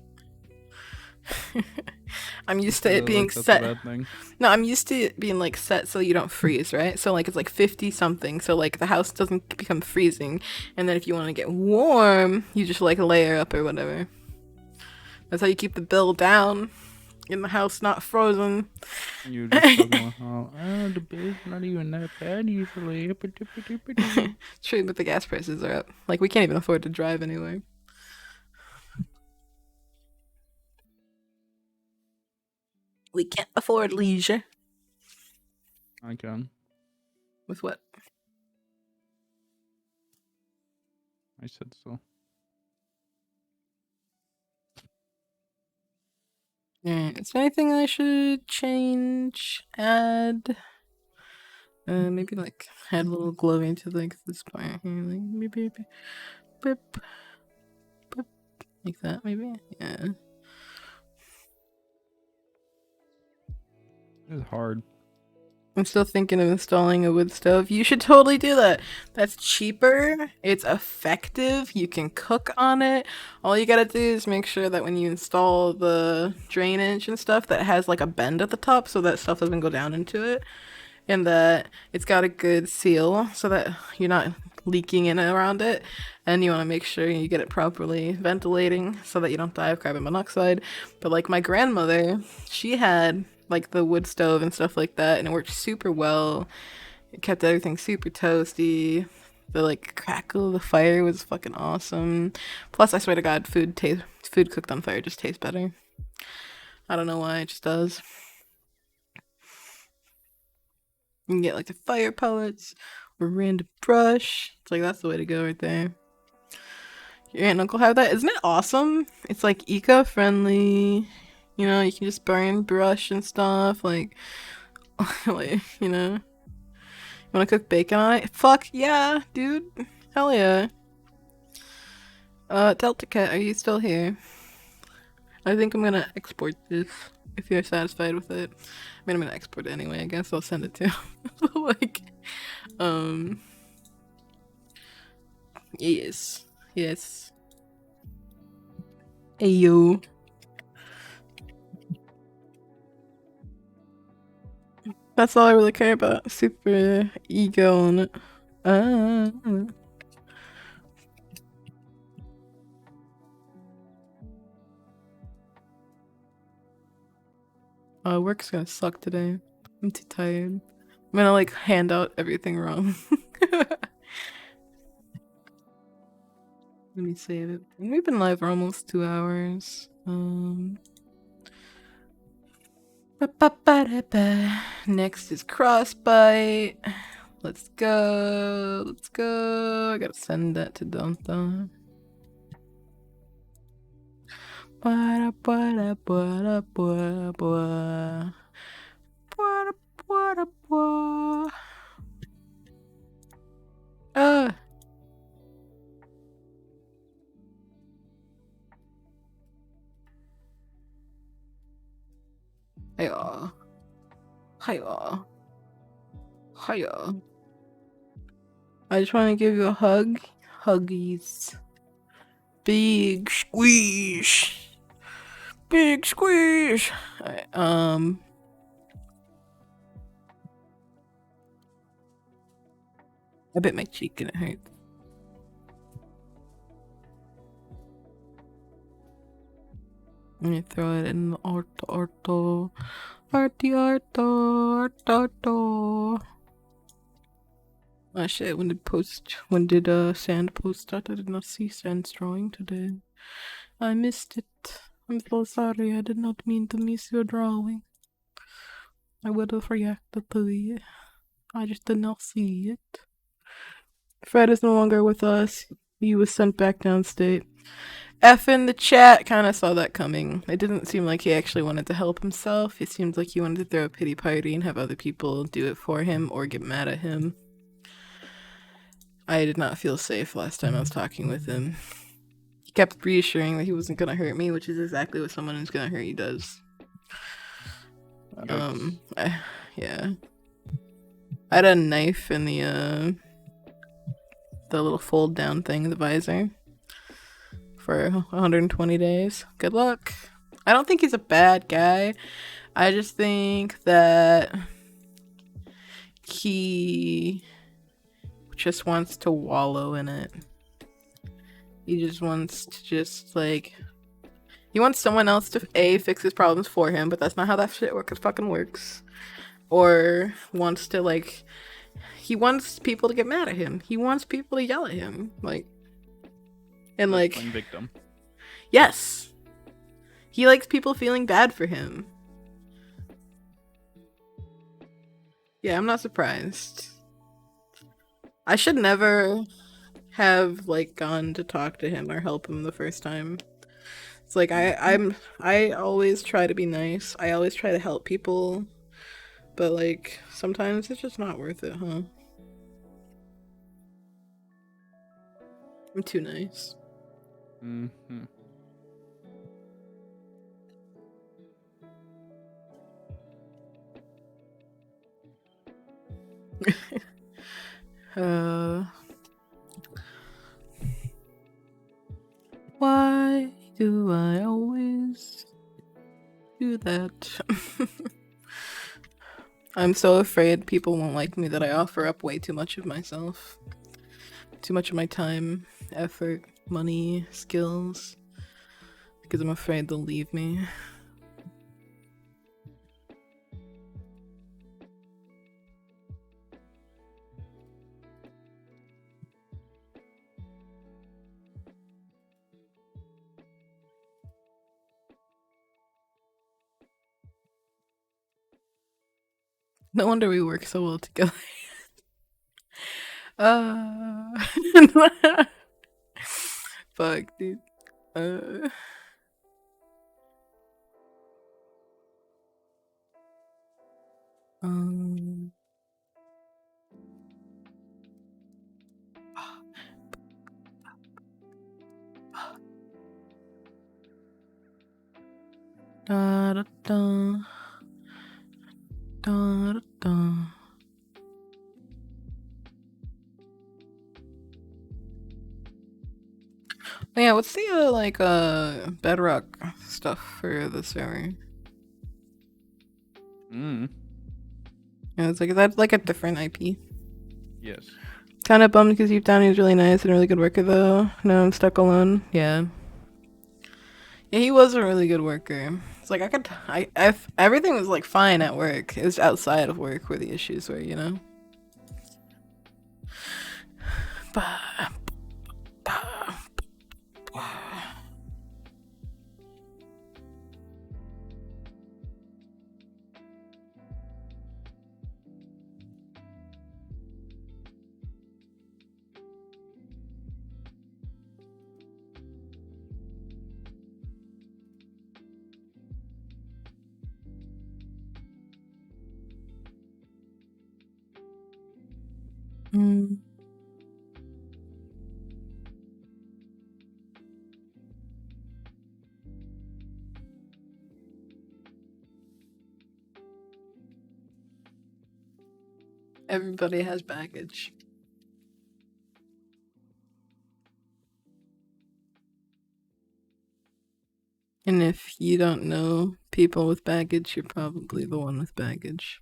I'm used to it being That's a set. bad thing. No, I'm used to it being like set so you don't freeze, right? So like it's like 50 something, so like the house doesn't become freezing. And then if you want to get warm, you just like layer up or whatever. That's how you keep the bill down in the house not frozen. You just talking about how the bill's not even that bad usually. True, but the gas prices are up. Like we can't even afford to drive anywhere. We can't afford leisure. I can. With what? I said so. Alright, is there anything I should change? Add? Maybe like add a little glowing to like this part here, like maybe boop, boop, like that, maybe. Yeah. It's hard. I'm still thinking of installing a wood stove. You should totally do that. That's cheaper. It's effective. You can cook on it. All you gotta do is make sure that when you install the drainage and stuff, that it has like a bend at the top so that stuff doesn't go down into it. And that it's got a good seal so that you're not leaking in and around it. And you want to make sure you get it properly ventilating so that you don't die of carbon monoxide. But like my grandmother, she had like the wood stove and stuff like that, and it worked super well. It kept everything super toasty. The like crackle of the fire was fucking awesome. Plus, I swear to God, food cooked on fire just tastes better. I don't know why, it just does. You can get like the fire pellets or random brush. It's like that's the way to go right there. Your aunt and uncle have that. Isn't it awesome? It's like eco-friendly. You know, you can just burn brush and stuff. Like, like you know, you want to cook bacon on it? Fuck yeah, dude. Hell yeah. Delta Cat, are you still here? I think I'm gonna export this if you're satisfied with it. I mean, I'm gonna export it anyway. I guess I'll send it to like, um, yes, yes. Ayo. That's all I really care about. Super ego on it. Ah. Work's gonna suck today. I'm too tired. I'm gonna like hand out everything wrong. Let me save it. And we've been live for almost 2 hours. Next is Crossbite. Let's go. Let's go. I gotta send that to Donta. Ah. Hiya. Hiya. Hiya. I just want to give you a hug. Huggies. Big squeeze. Big squeeze. Alright, I bit my cheek and it hurt. Let me throw it in the arto. Oh shit, when did Sand post start? I did not see Sand's drawing today. I missed it. I'm so sorry, I did not mean to miss your drawing. I would have reacted to it. I just did not see it. Fred is no longer with us. He was sent back downstate. F in the chat kind of saw that coming. It didn't seem like he actually wanted to help himself. It seemed like he wanted to throw a pity party and have other people do it for him or get mad at him. I did not feel safe last time I was talking with him. He kept reassuring that he wasn't gonna hurt me, which is exactly what someone who's gonna hurt you does. Yeah. I had a knife in the little fold down thing, the visor, for 120 days. Good luck. I don't think he's a bad guy. I just think that he just wants to wallow in it. He just wants to he wants someone else to fix his problems for him, but that's not how that shit fucking works. Or wants to he wants people to get mad at him. He wants people to yell at him, and victim. Yes, he likes people feeling bad for him. Yeah, I'm not surprised. I should never have gone to talk to him or help him the first time. It's I always try to be nice. I always try to help people, but sometimes it's just not worth it, huh? I'm too nice. Mm-hmm. Why do I always do that? I'm so afraid people won't like me that I offer up way too much of myself. Too much of my time, effort, money, skills. Because I'm afraid they'll leave me. No wonder we work so well together. Fuck, dude. Da da da. Da da da. Oh, yeah, what's the bedrock stuff for the server? Yeah, it's like, is that like a different IP? Yes. Kind of bummed because Deep Down he was really nice and a really good worker though. No, I'm stuck alone. Yeah. Yeah, he was a really good worker. It's like everything was like fine at work. It was outside of work where the issues were, you know? Bah, bah, bah. Mm. Everybody has baggage. And if you don't know people with baggage, you're probably the one with baggage.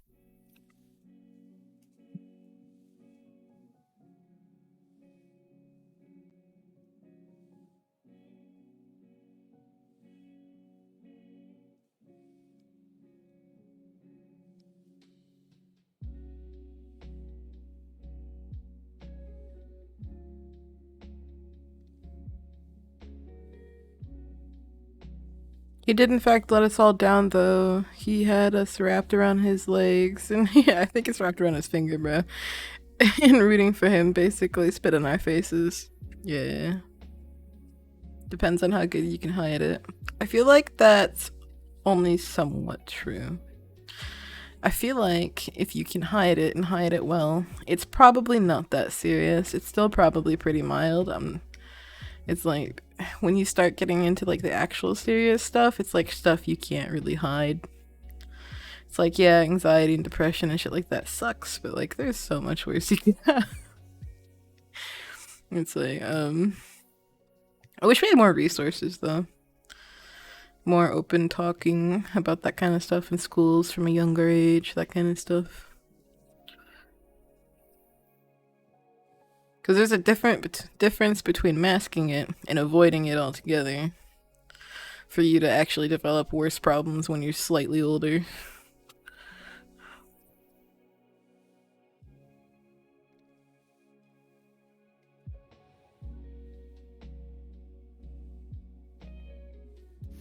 He did in fact let us all down though. He had us wrapped around his legs and yeah, I think it's wrapped around his finger, bro. And rooting for him, basically spit in our faces. Yeah. Depends on how good you can hide it. I feel like that's only somewhat true. I feel like if you can hide it and hide it well, it's probably not that serious. It's still probably pretty mild. It's like when you start getting into like the actual serious stuff, it's like stuff you can't really hide. It's like, yeah, anxiety and depression and shit like that sucks, but like there's so much worse you can have. It's like, I wish we had more resources though. More open talking about that kind of stuff in schools from a younger age, that kind of stuff. Because there's a difference between masking it and avoiding it altogether. For you to actually develop worse problems when you're slightly older.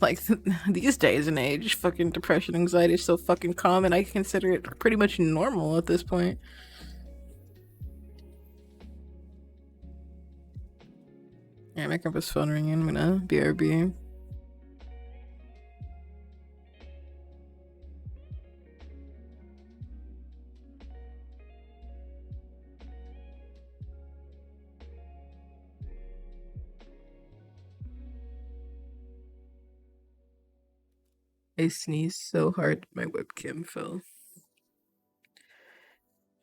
Like, these days and age, fucking depression, anxiety is so fucking common, I consider it pretty much normal at this point. Yeah, my grandpa's phone ringing, I'm gonna BRB. I sneezed so hard my webcam fell.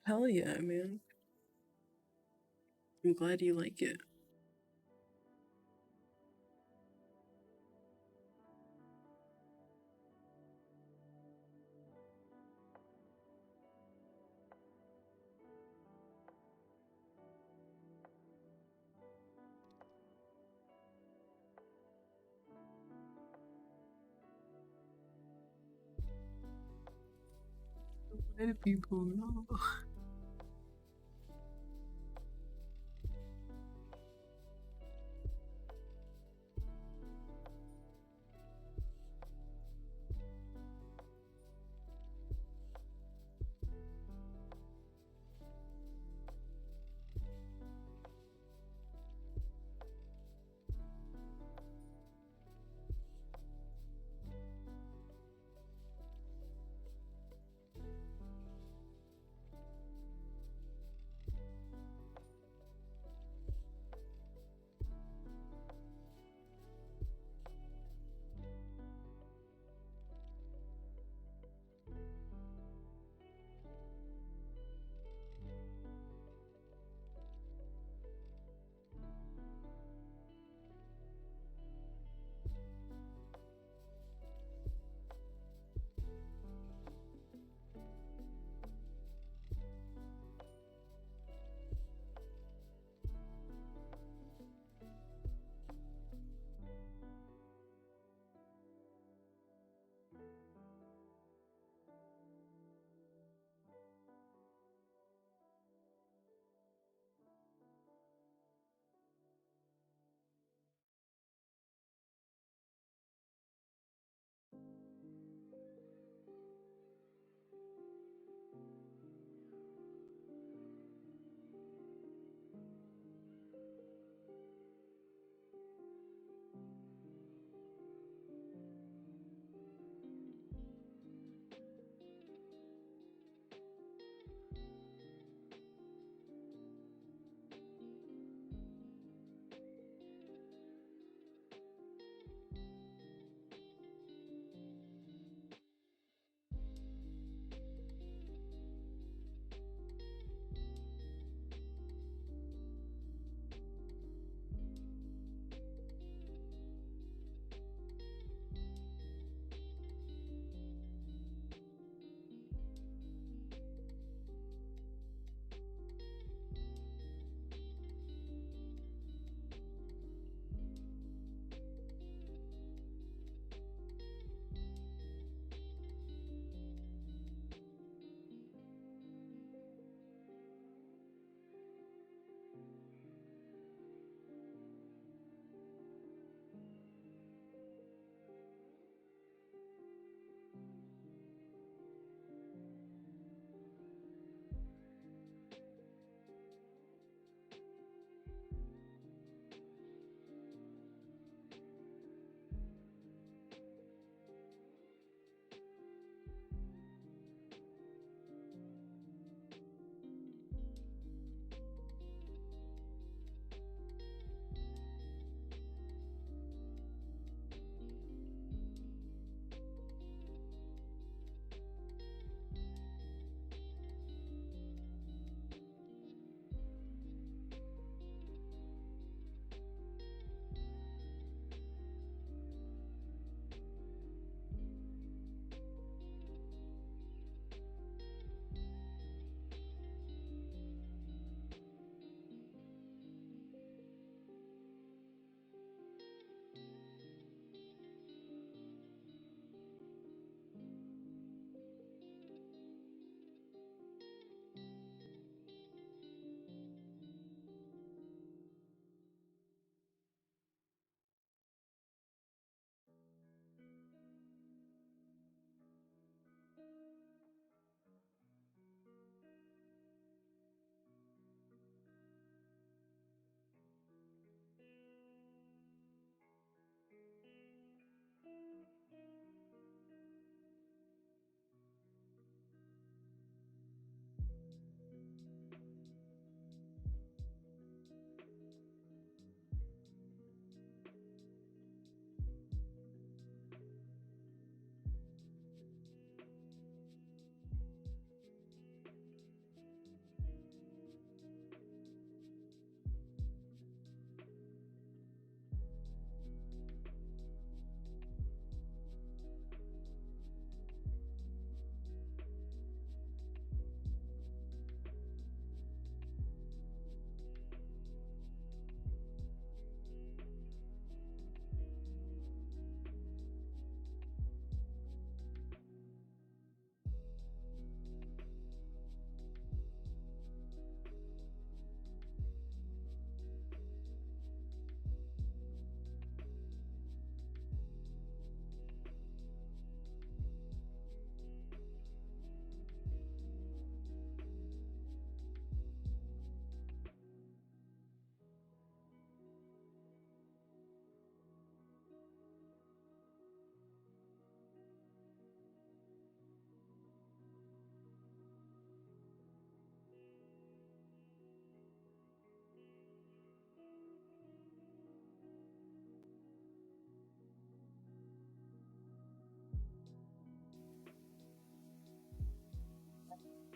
Hell yeah, man. I'm glad you like it. Why do people know?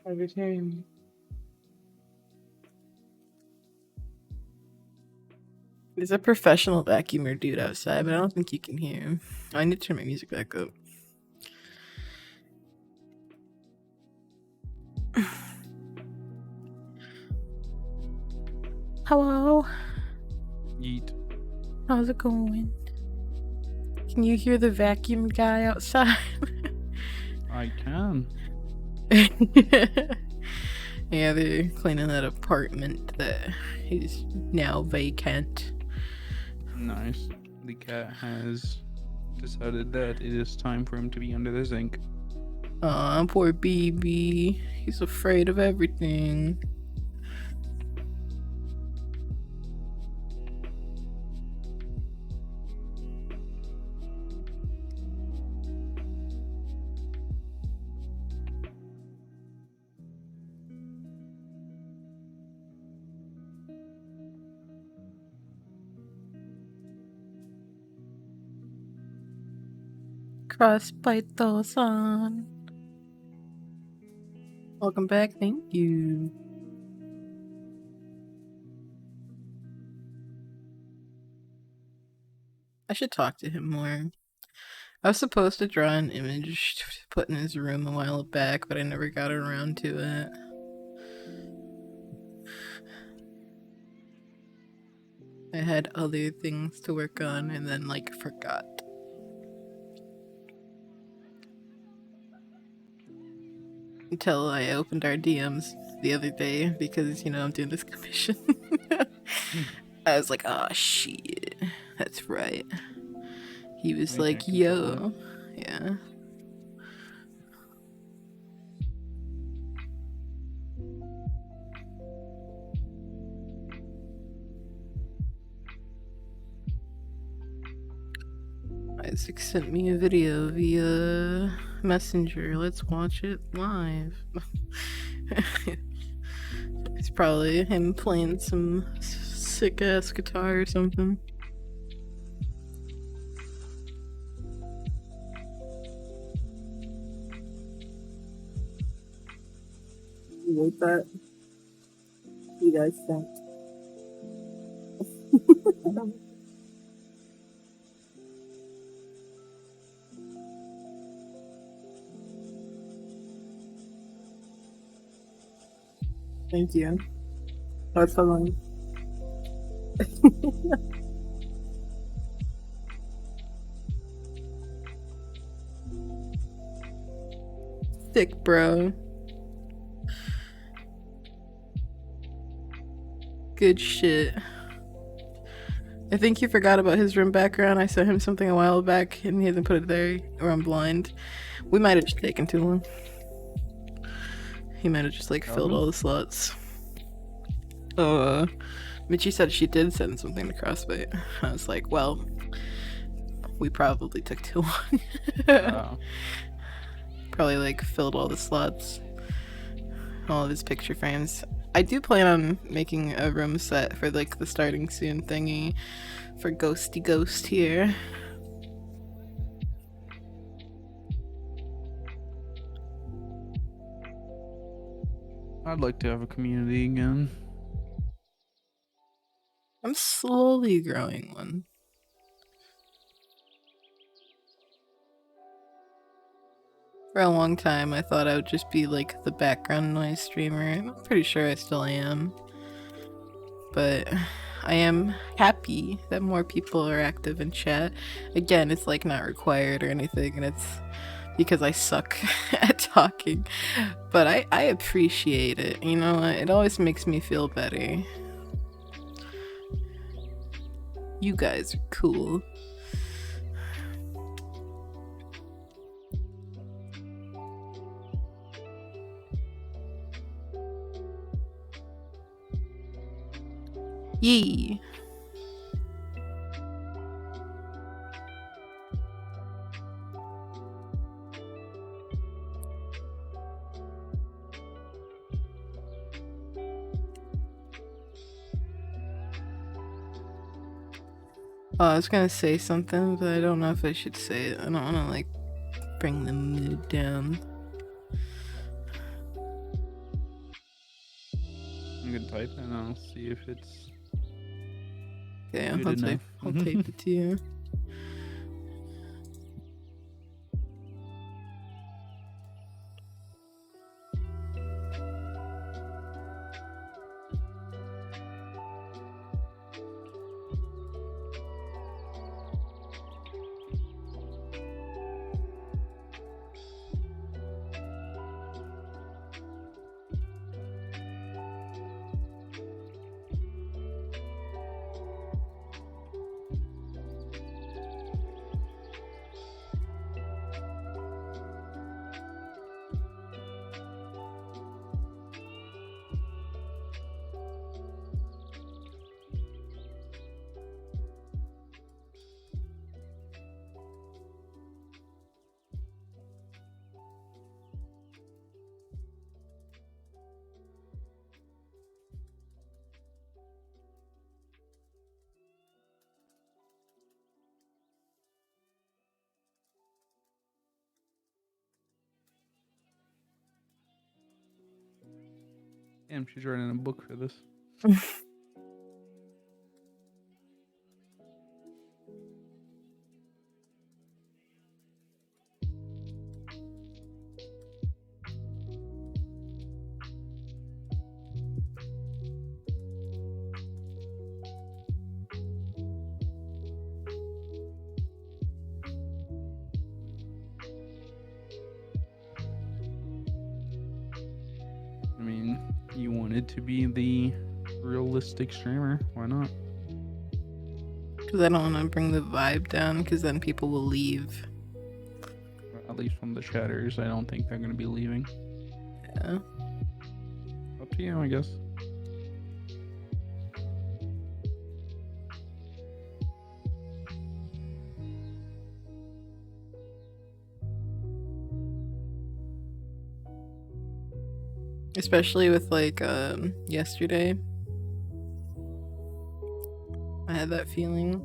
Every time. There's a professional vacuumer dude outside, but I don't think you can hear him. I need to turn my music back up. Hello, Yeet. how's it going? Can you hear the vacuum guy outside? I can. Yeah, they're cleaning that apartment that is now vacant. Nice. The cat has decided that it is time for him to be under the sink. Aw, poor baby. He's afraid of everything. Frostbite those on. Welcome back, thank you. I should talk to him more. I was supposed to draw an image to put in his room a while back, but I never got around to it. I had other things to work on and then, like, forgot. Until I opened our DMs the other day because, you know, I'm doing this commission. I was like, oh shit, that's right. He was I like, can't control yo. Yeah. Isaac sent me a video via Messenger. Let's watch it live. It's probably him playing some sick ass guitar or something. You like that? You guys think? Thank you. That's fun. Sick, bro. Good shit. I think he forgot about his room background. I sent him something a while back and he hasn't put it there, or I'm blind. We might have just taken too long. He might have just like filled all the slots. Michi said she did send something to Crossbite. I was like, well, we probably took too long. Oh. Probably like filled all the slots, all of his picture frames. I do plan on making a room set for like the starting soon thingy for Ghosty Ghost here. I'd like to have a community again. I'm slowly growing one. For a long time, I thought I would just be like the background noise streamer. I'm pretty sure I still am. But I am happy that more people are active in chat. Again, it's like not required or anything, and it's because I suck at talking. But I appreciate it. You know, it always makes me feel better. You guys are cool. Yee. Oh, I was gonna say something, but I don't know if I should say it. I don't wanna like bring the mood down. can type and I'll see if it's Okay, good I'll type. enough. I'll type it to you. Damn, she's writing a book for this. I mean, you wanted to be the realistic streamer. Why not? Because I don't want to bring the vibe down, because then people will leave. At least from the chatters, I don't think they're gonna be leaving. Yeah. Up to you, I guess. Especially with like yesterday. I had that feeling.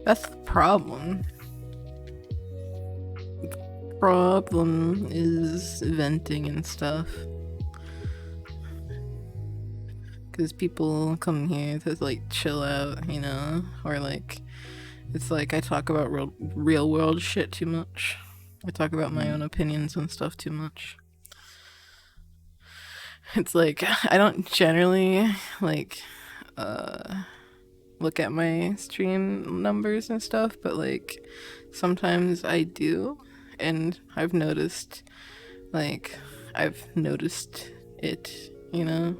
That's the problem. The problem is venting and stuff. Because people come here to like chill out, you know? Or like, it's like I talk about real world shit too much. I talk about my own opinions and stuff too much. It's like, I don't generally like, look at my stream numbers and stuff, but like sometimes I do, and I've noticed it, you know.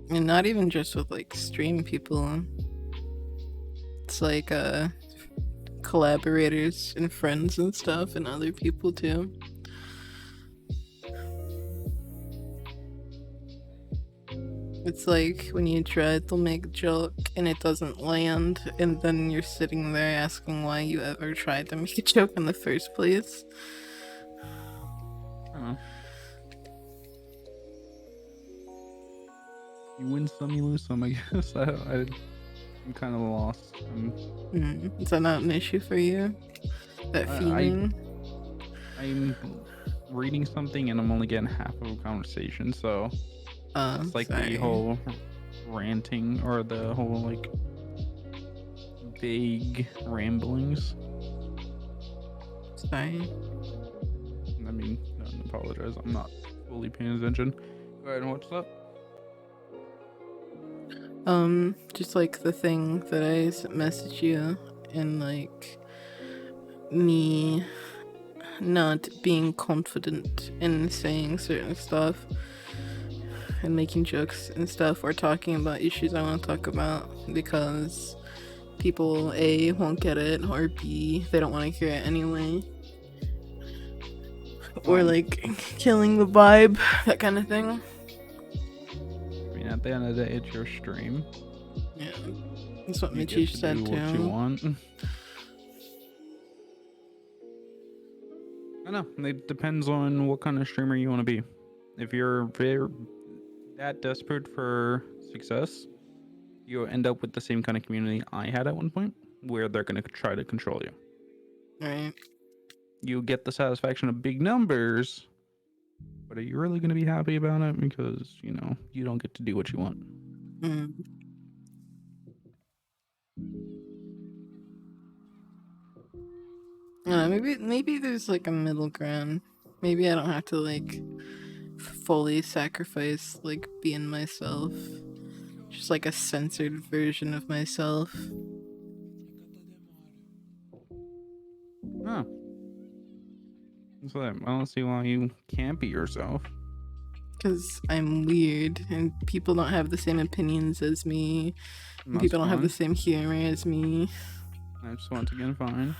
And not even just with like stream people. It's like collaborators and friends and stuff and other people too. It's like when you try to make a joke and it doesn't land, and then you're sitting there asking why you ever tried to make a joke in the first place. I don't know. You win some, you lose some, I guess. I'm kind of lost. Is that not an issue for you? That feeling? I'm reading something and I'm only getting half of a conversation, so it's like sorry. the whole ranting or the whole like vague ramblings. Sorry. I mean, no apologize. I'm not fully paying attention. Go ahead and what's up? Just like the thing that I messaged you, and like me not being confident in saying certain stuff and making jokes and stuff, or talking about issues I want to talk about because people A, won't get it, or B, they don't want to hear it anyway, or like killing the vibe, that kind of thing. I mean, at the end of the day, it's your stream. Yeah, that's what You Mitchie get to said do what you too. want. I know. It depends on what kind of streamer you want to be. If you're very that desperate for success, you'll end up with the same kind of community I had at one point, where they're going to try to control you. Right. You get the satisfaction of big numbers, but are you really going to be happy about it? Because, you know, you don't get to do what you want. Mm. Maybe there's like a middle ground. Maybe I don't have to like fully sacrifice like being myself. Just like a censored version of myself. Oh. So I don't see why you can't be yourself. Because I'm weird and people don't have the same opinions as me. And That's people don't have the fine. same humor as me. That's once again fine.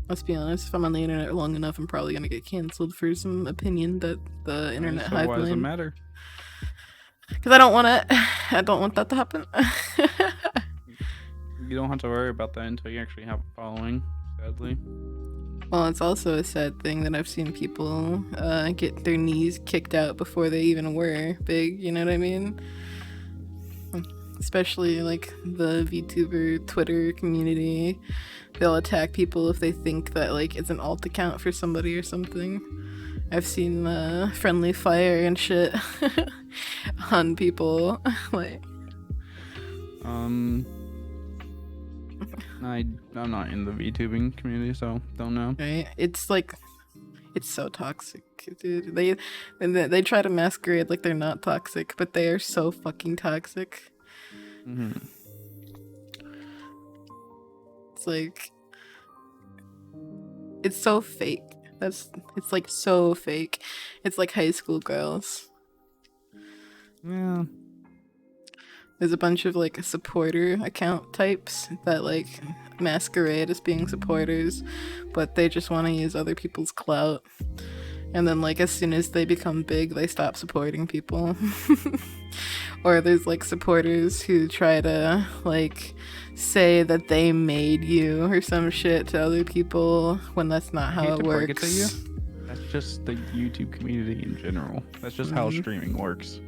Let's be honest, if I'm on the internet long enough, I'm probably gonna get canceled for some opinion that the internet So hive why does it mind. matter? Because I don't want that to happen. You don't have to worry about that until you actually have a following, sadly. Well, it's also a sad thing that I've seen people get their knees kicked out before they even were big, you know what I mean? Especially like the VTuber Twitter community. They'll attack people if they think that like it's an alt account for somebody or something. I've seen friendly fire and shit on people. Like, I'm not in the VTubing community, so don't know. right? It's like, it's so toxic, dude. They try to masquerade like they're not toxic, but they are so fucking toxic. Mm-hmm. It's like, it's so fake. It's like so fake. It's like high school girls. Yeah. There's a bunch of like supporter account types that like masquerade as being supporters, but they just want to use other people's clout. And then like as soon as they become big, they stop supporting people. Or there's like supporters who try to like say that they made you or some shit to other people when that's not I how hate it to break it works. to you. That's just the YouTube community in general. That's just how streaming works.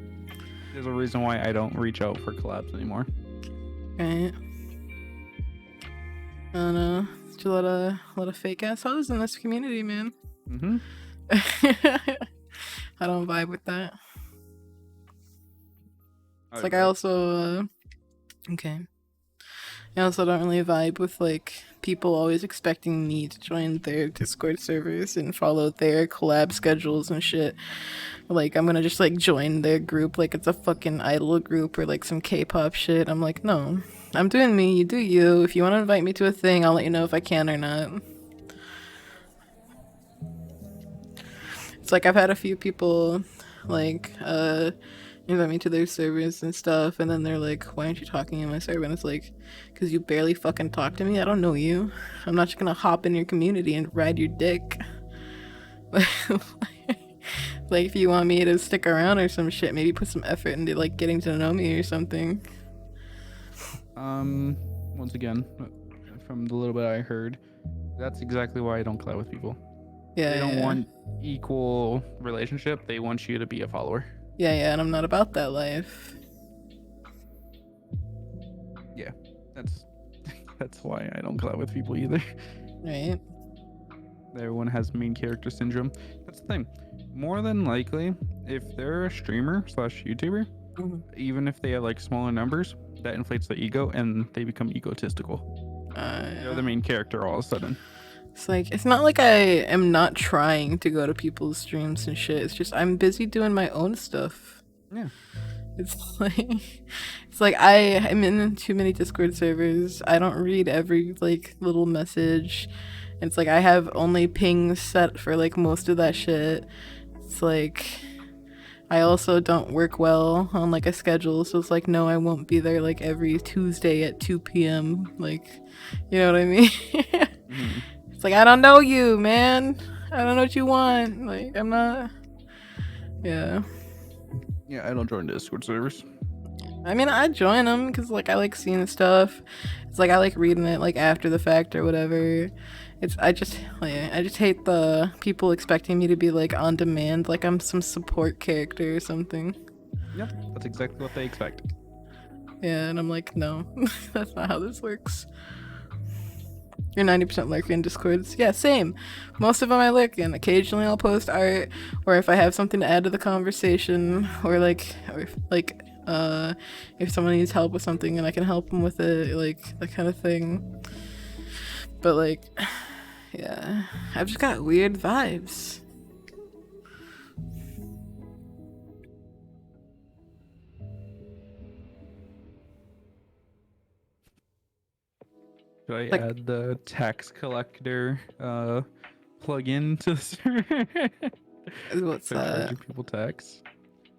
There's a reason why I don't reach out for collabs anymore. Right. I don't know. There's a lot of fake ass hoes in this community, man. Mm-hmm. I don't vibe with that. It's like I also okay. I also don't really vibe with like people always expecting me to join their Discord servers and follow their collab schedules and shit. Like I'm gonna just like join their group like it's a fucking idol group or like some K-pop shit. I'm like, no. I'm doing me, you do you. If you want to invite me to a thing, I'll let you know if I can or not. It's like I've had a few people like invite me to their servers and stuff, and then they're like, why aren't you talking in my server? And it's like, because you barely fucking talk to me. I don't know you. I'm not just gonna hop in your community and ride your dick. Like if you want me to stick around or some shit, maybe put some effort into like getting to know me or something. Once again, from the little bit I heard, that's exactly why I don't collab with people. Yeah, They don't yeah. want equal relationship. They want you to be a follower. Yeah, and I'm not about that life. Yeah, that's why I don't collab with people either. Right? Everyone has main character syndrome. That's the thing. More than likely, if they're a streamer / YouTuber, even if they have like smaller numbers, that inflates their ego and they become egotistical. They're the main character all of a sudden. It's like, it's not like I am not trying to go to people's streams and shit. It's just I'm busy doing my own stuff. Yeah. It's like I am in too many Discord servers. I don't read every like little message. It's like I have only pings set for like most of that shit. It's like I also don't work well on like a schedule, so it's like no, I won't be there like every Tuesday at 2 p.m. Like, you know what I mean? Mhm. It's like I don't know you, man. I don't know what you want. Like I'm not. Yeah. Yeah, I don't join Discord servers. I mean, I join them because like I like seeing stuff. It's like I like reading it like after the fact or whatever. I just hate the people expecting me to be like on demand, like I'm some support character or something. Yep, that's exactly what they expect. Yeah, and I'm like, no, that's not how this works. You're 90% lurking in Discords. Yeah, same. Most of them I lurk in. Occasionally I'll post art, or if I have something to add to the conversation, or if someone needs help with something and I can help them with it, like that kind of thing. But like, yeah, I've just got weird vibes. Should I Like- add the tax collector plugin to the server? What's So that? charging people tax.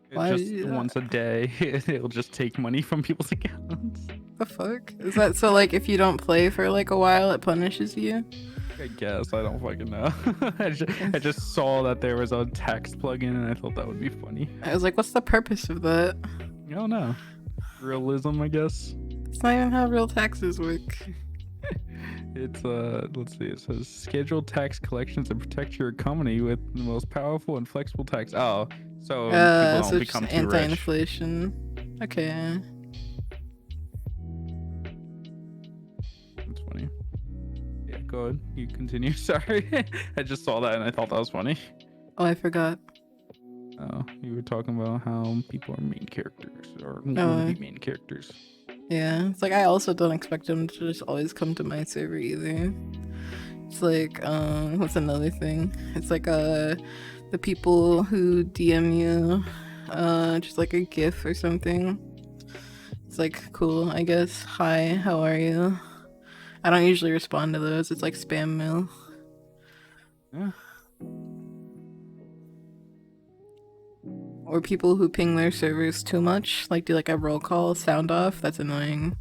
It's Why just do you do that? once a day. It'll just take money from people's accounts. The fuck? Is that so like if you don't play for like a while it punishes you? I guess I don't fucking know. I just saw that there was a tax plugin and I thought that would be funny. I was like, what's the purpose of that? I don't know. Realism, I guess. It's not even how real taxes work. It's let's see, it says schedule tax collections and protect your economy with the most powerful and flexible tax. Oh, so people don't So become just too rich. anti-inflation. Okay. That's funny. Yeah, go ahead. You continue. Sorry. I just saw that and I thought that was funny. Oh, I forgot. Oh, you were talking about how people are main characters or want to be main characters. Yeah, it's like I also don't expect them to just always come to my server either. It's like, what's another thing? It's like the people who DM you, just like a GIF or something. It's like cool, I guess. Hi, how are you? I don't usually respond to those. It's like spam mail. Yeah. Or people who ping their servers too much, like do like a roll call sound off. That's annoying.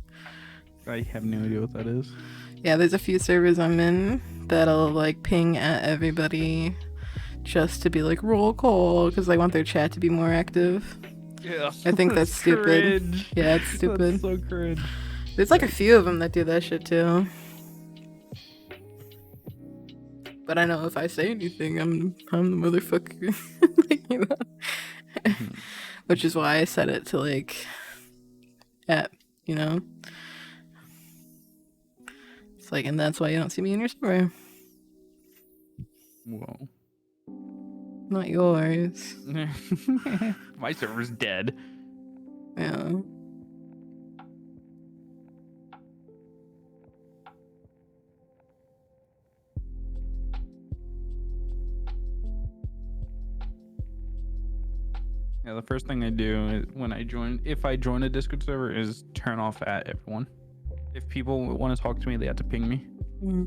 I have no idea what that is. Yeah, there's a few servers I'm in that'll like ping at everybody just to be like roll call because they want their chat to be more active. Yeah. I think that's stupid. Cringe. Yeah, it's stupid. That's so cringe. There's like a few of them that do that shit too. But I know if I say anything, I'm the motherfucker. Like, you know? Which is why I set it to like at, you know. It's like, and that's why you don't see me in your server. Whoa. Not yours. My server's dead. Yeah. Yeah, the first thing I do is when if I join a Discord server, is turn off at everyone. If people want to talk to me, they have to ping me.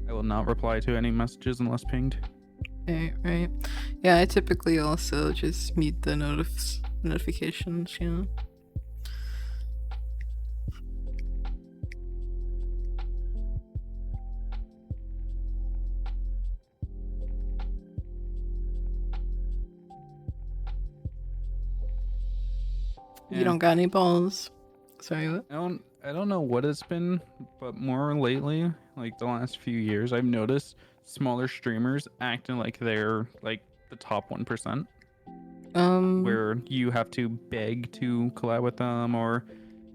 I will not reply to any messages unless pinged. Right. Yeah, I typically also just mute the notifications, you know. You Yeah. don't got any balls. Sorry, what? I don't know what it's been, but more lately, like the last few years, I've noticed smaller streamers acting like they're like the top 1%, where you have to beg to collab with them, or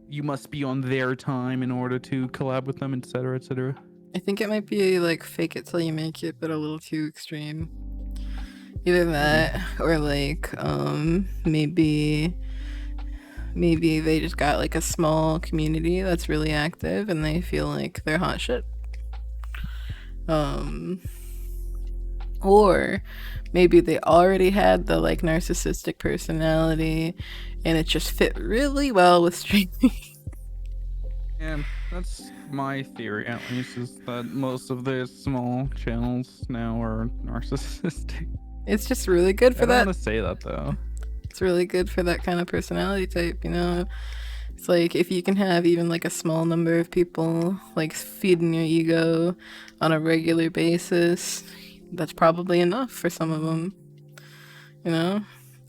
you must be on their time in order to collab with them, etc., etc. I think it might be like fake it till you make it, but a little too extreme. Either that or like maybe they just got like a small community that's really active and they feel like they're hot shit. Or maybe they already had the like narcissistic personality and it just fit really well with streaming. And that's my theory, at least, is that most of the small channels now are narcissistic. It's just really good for I don't that. want to say that though. It's really good for that kind of personality type, you know? It's like if you can have even like a small number of people like feeding your ego on a regular basis, that's probably enough for some of them. You know?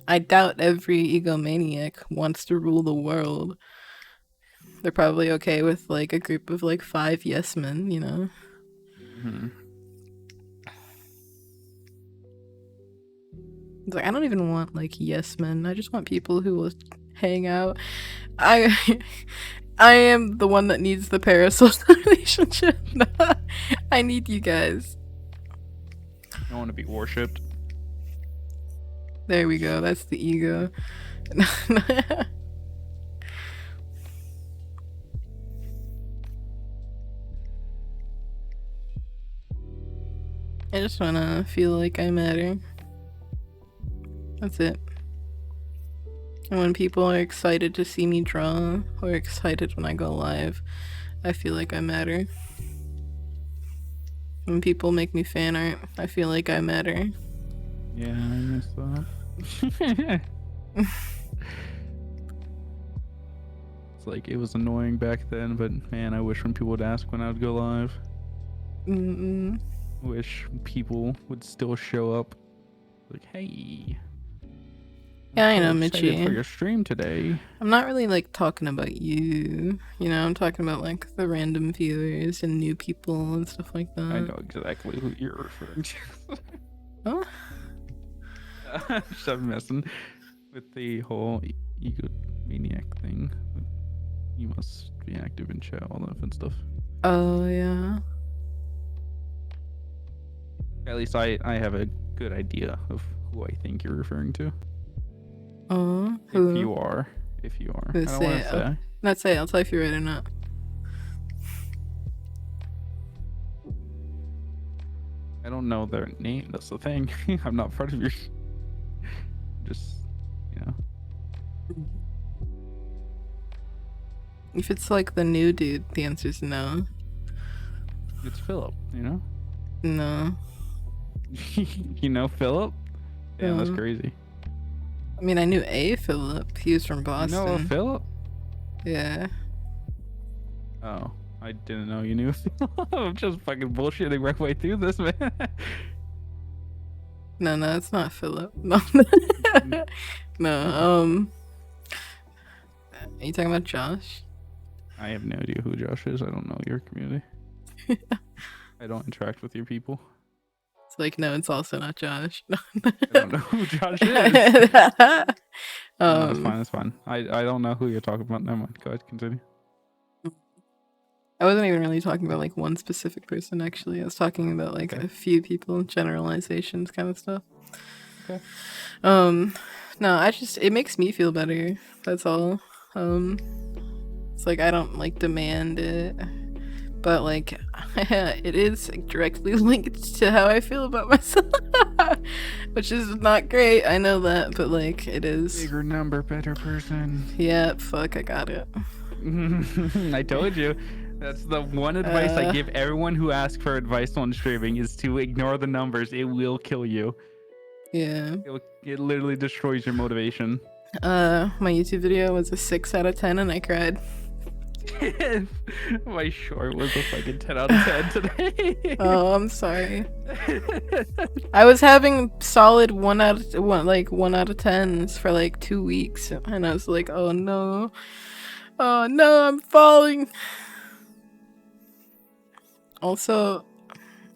I doubt every egomaniac wants to rule the world. They're probably okay with like a group of like 5 yes men, you know? Mm-hmm. It's like I don't even want like yes men. I just want people who will hang out. I am the one that needs the parasocial relationship. I need you guys. I want to be worshipped. There we go. That's the ego. I just wanna feel like I matter. That's it. And when people are excited to see me draw, or excited when I go live, I feel like I matter. When people make me fan art, I feel like I matter. Yeah, I miss that. It's like, it was annoying back then, but man, I wish when people would ask when I would go live. Mm-mm. Wish people would still show up. Like, hey. Yeah, I I'm know, so excited Mitchie. for your stream today. I'm not really like talking about you. You know, I'm talking about like the random viewers and new people and stuff like that. I know exactly who you're referring to. Huh? I'm messing with the whole egomaniac thing. You must be active in chat, all that fun stuff. Oh, yeah. At least I have a good idea of who I think you're referring to. Oh, If who? you are. I Who don't want to say. Not say, I'll tell you if you're right or not. I don't know their name. That's the thing. I'm not part of your. Just, you know. If it's like the new dude, the answer's no. It's Philip, you know? No. You know Philip? Damn, that's Yeah. crazy. I mean, I knew a Philip. He was from You Boston. know Philip? Yeah. Oh, I didn't know you knew Philip. I'm just fucking bullshitting right way through this, man. No, it's not Philip. No. No, are you talking about Josh? I have no idea who Josh is. I don't know your community. I don't interact with your people. It's like, no, it's also not Josh. I don't know who Josh is. No, that's fine. That's fine. I don't know who you're talking about. Never mind. Go ahead. Continue. I wasn't even really talking about like one specific person, actually. I was talking about like Okay. a few people, generalizations kind of stuff. Okay. No, it makes me feel better. That's all. It's like I don't like demand it, but like it is like, directly linked to how I feel about myself, which is not great. I know that, but like it is. Bigger number, better person. Yeah, fuck, I got it. I told you. That's the one advice I give everyone who asks for advice on streaming is to ignore the numbers. It will kill you. Yeah. It literally destroys your motivation. My YouTube video was a 6 out of 10 and I cried. My short was a fucking 10 out of 10 today. Oh, I'm sorry. I was having solid 1 out of 10s for like 2 weeks and I was like, oh no, I'm falling. Also,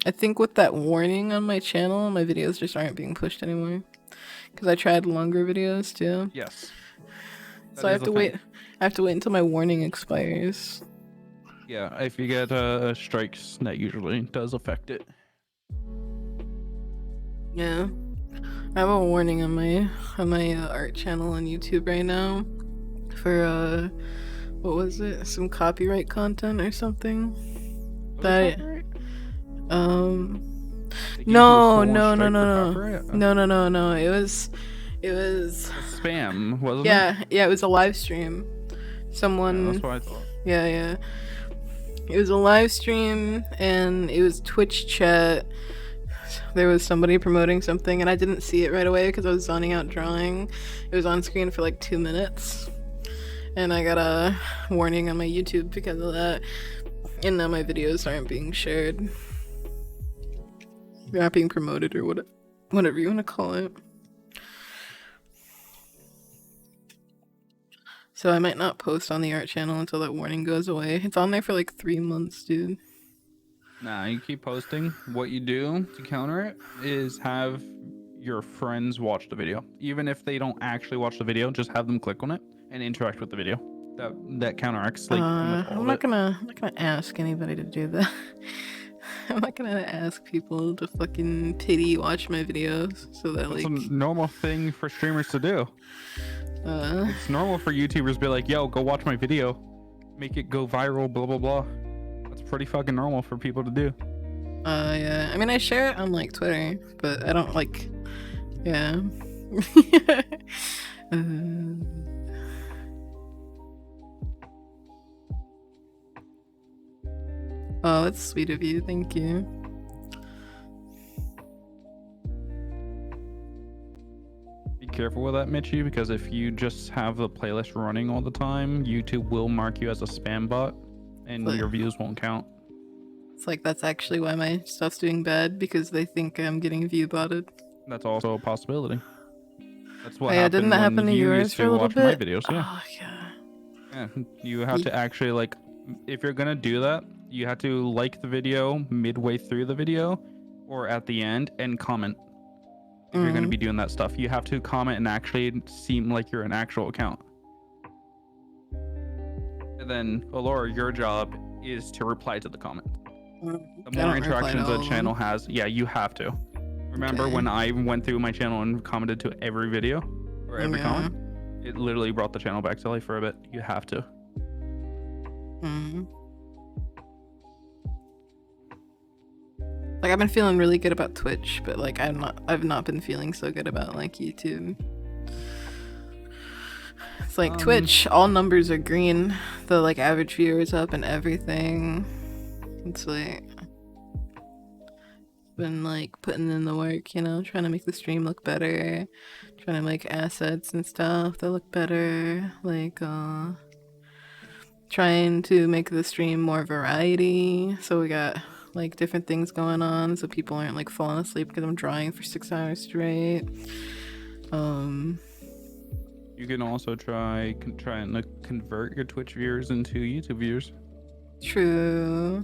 I think with that warning on my channel, my videos just aren't being pushed anymore. Because I tried longer videos too. Yes. So I have to wait. I have to wait until my warning expires. Yeah, if you get strikes, that usually does affect it. Yeah. I have a warning on my art channel on YouTube right now for what was it? Some copyright content or something. That They gave you No, a full no, no, strike no, for no, copyright? no. It was Spam, wasn't it? yeah. It was a live stream. Yeah, Someone, that's what I thought. yeah. It was a live stream, and it was Twitch chat. There was somebody promoting something, and I didn't see it right away because I was zoning out drawing. It was on screen for like 2 minutes, and I got a warning on my YouTube because of that. And now my videos aren't being shared. They're not being promoted or whatever you want to call it. So I might not post on the art channel until that warning goes away. It's on there for like 3 months, dude. Nah, you keep posting. What you do to counter it is have your friends watch the video. Even if they don't actually watch the video, just have them click on it and interact with the video. That counteracts like pretty much all I'm of not it. gonna ask anybody to do that. I'm not gonna ask people to fucking pity watch my videos so that It's like a normal thing for streamers to do. It's normal for YouTubers to be like, yo, go watch my video. Make it go viral, blah, blah, blah. That's pretty fucking normal for people to do. yeah. I mean, I share it on like Twitter, but I don't like, yeah. Oh, that's sweet of you. Thank you. Be careful with that, Mitchie, because if you just have the playlist running all the time, YouTube will mark you as a spam bot and But- your views won't count. It's like that's actually why my stuff's doing bad because they think I'm getting view botted. That's also a possibility. That's what Oh, yeah, happened didn't that when happen to you yours used for a to little watch my bit? videos. Yeah. Oh yeah. Yeah, you have to actually like, if you're gonna do that, you have to like the video midway through the video or at the end and comment. If you're gonna be doing that stuff, you have to comment and actually seem like you're an actual account. And then, Alora, your job is to reply to the comment. The I more don't reply interactions to all the of channel them. has, yeah, you have to. Remember Okay. when I went through my channel and commented to every video or every Yeah. comment? It literally brought the channel back to life for a bit. You have to. Like I've been feeling really good about Twitch, but like I've not been feeling so good about like YouTube. It's like Twitch, all numbers are green. The like average viewers up and everything. It's like been like putting in the work, you know, trying to make the stream look better, trying to make assets and stuff that look better, like trying to make the stream more variety. So we got like different things going on so people aren't like falling asleep because I'm drawing for 6 hours straight. You can also try and like, convert your Twitch viewers into YouTube viewers. True.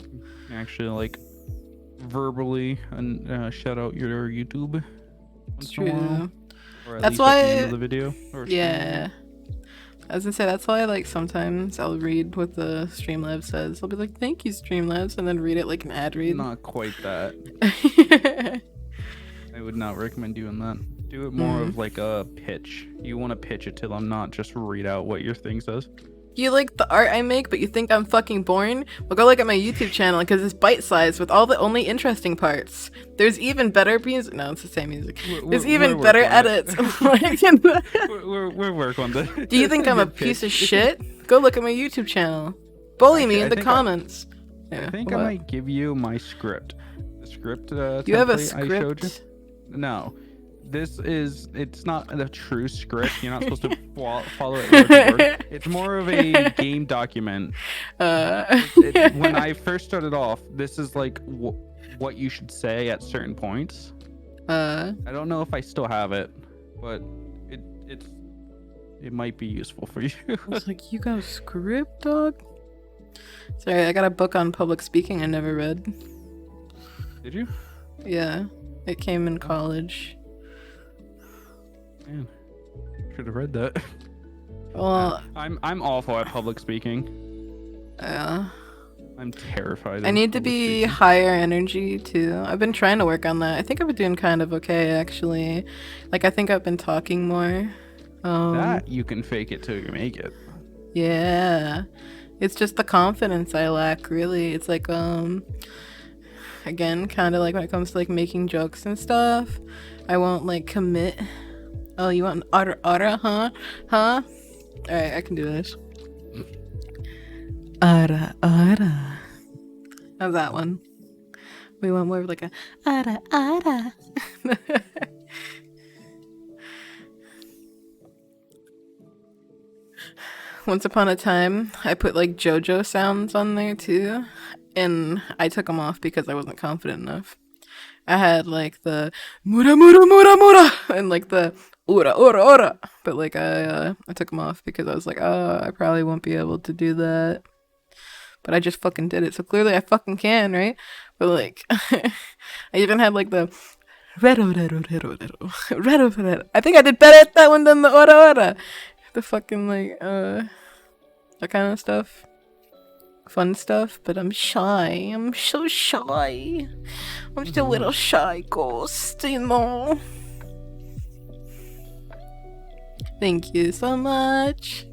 Actually, like verbally and shout out your YouTube. Once in a while, True. or at That's least at the why- end of the video. Or stream. Yeah. I was gonna say that's why like sometimes I'll read what the Streamlabs says. I'll be like, "Thank you, Streamlabs," and then read it like an ad read. Not quite that. I would not recommend doing that. Do it more of like a pitch. You want to pitch it to them, not just read out what your thing says. You like the art I make, but you think I'm fucking boring? Well, go look at my YouTube channel because it's bite-sized with all the only interesting parts. There's even better music. No, it's the same music. There's even better edits. We're work on that. Do you think I'm a piece of shit? Go look at my YouTube channel. Bully me Actually, in I the think comments. I think What? I might give you my script. The script. You have a template I showed you. script? No, it's not a true script. You're not supposed to follow it word for word. It's more of a game document. When I first started off, this is like what you should say at certain points. I don't know if I still have it, but it might be useful for you. I was like, you got a script, dog? Sorry, I got a book on public speaking I never read. Did you? Yeah, it came in college. Man, should have read that. Well, I'm awful at public speaking. yeah. I'm terrified. I of need to public be speaking. higher energy too. I've been trying to work on that. I think I've been doing kind of okay actually. Like I think I've been talking more. That you can fake it till you make it. Yeah. It's just the confidence I lack really. It's like again, kind of like when it comes to like making jokes and stuff, I won't like commit. Oh, you want an ara, huh? Huh? Alright, I can do this. Ara. How's that one? We want more of like a ara. Once upon a time, I put like JoJo sounds on there too, and I took them off because I wasn't confident enough. I had like the mura and like the ora, but like I took them off because I was like, oh, I probably won't be able to do that. But I just fucking did it, so clearly I fucking can, right? But like, I even had like the redo. I think I did better at that one than the ora. The fucking like that kind of stuff, fun stuff. But I'm shy. I'm so shy. I'm just a little shy ghost, you know. Thank you so much.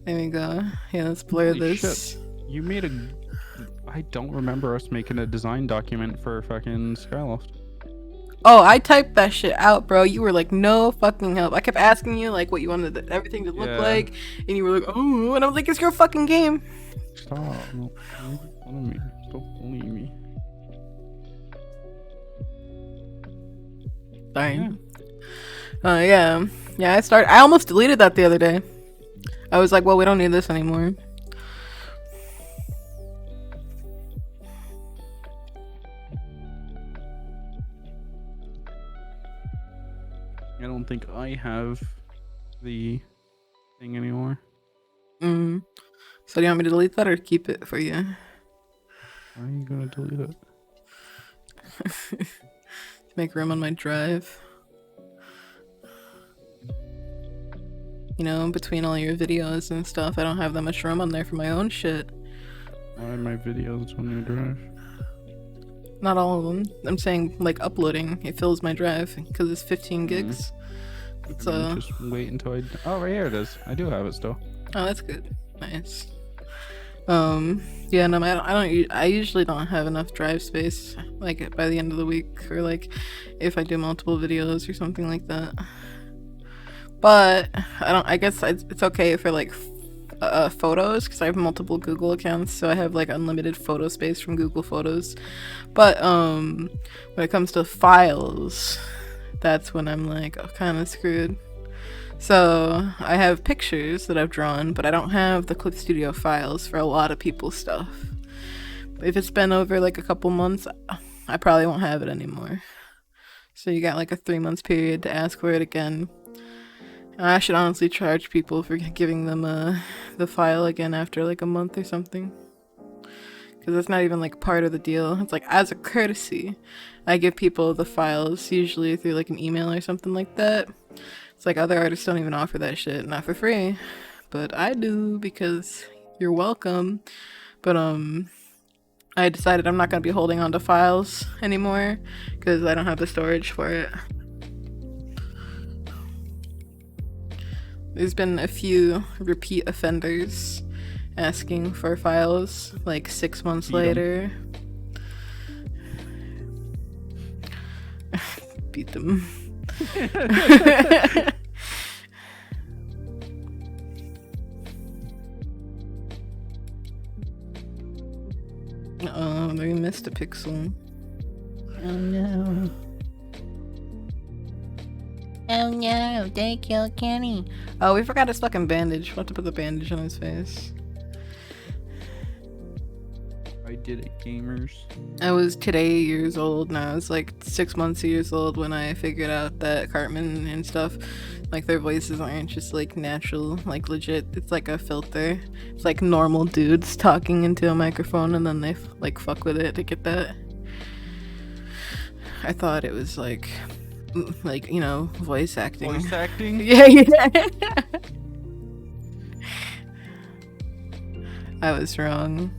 There we go. Yeah, let's blur Holy this. shit. You made a... I don't remember us making a design document for fucking Skyloft. Oh, I typed that shit out, bro. You were like, no fucking help. I kept asking you like what you wanted everything to look like, and you were like, oh, and I was like, it's your fucking game. Stop. No, don't bully me. Don't bully me. Sorry. Yeah. I almost deleted that the other day. I was like, well, we don't need this anymore. I don't think I have the thing anymore. So do you want me to delete that or keep it for you? Why are you gonna delete it? To make room on my drive. You know, between all your videos and stuff, I don't have that much room on there for my own shit. I have my videos on your drive. Not all of them. I'm saying, like, uploading. It fills my drive because it's 15 gigs. So just wait until I... Oh, right here it is. I do have it still. Oh, that's good. Nice. Yeah, no, I usually don't have enough drive space, like, by the end of the week, or, like, if I do multiple videos or something like that. But, I guess it's okay for, like, photos, because I have multiple Google accounts, so I have, like, unlimited photo space from Google Photos. But, when it comes to files, that's when I'm, like, kind of screwed. So I have pictures that I've drawn, but I don't have the Clip Studio files for a lot of people's stuff. If it's been over like a couple months, I probably won't have it anymore. So you got like a 3 months period to ask for it again. I should honestly charge people for giving them the file again after like a month or something. Because that's not even like part of the deal. It's like as a courtesy, I give people the files usually through like an email or something like that. It's like other artists don't even offer that shit, not for free, but I do because you're welcome. But I decided I'm not gonna be holding on to files anymore because I don't have the storage for it. There's been a few repeat offenders asking for files like 6 months later. Beat them. Oh, they missed a pixel. Oh no. Oh no, they killed Kenny. Oh, we forgot his fucking bandage. We'll have to put the bandage on his face. I did it, gamers. I was today years old, and I was like 6 months years old when I figured out that Cartman and stuff, like their voices aren't just like natural, like legit. It's like a filter. It's like normal dudes talking into a microphone, and then they like fuck with it to get that. I thought it was like you know, voice acting. Voice acting? Yeah. I was wrong.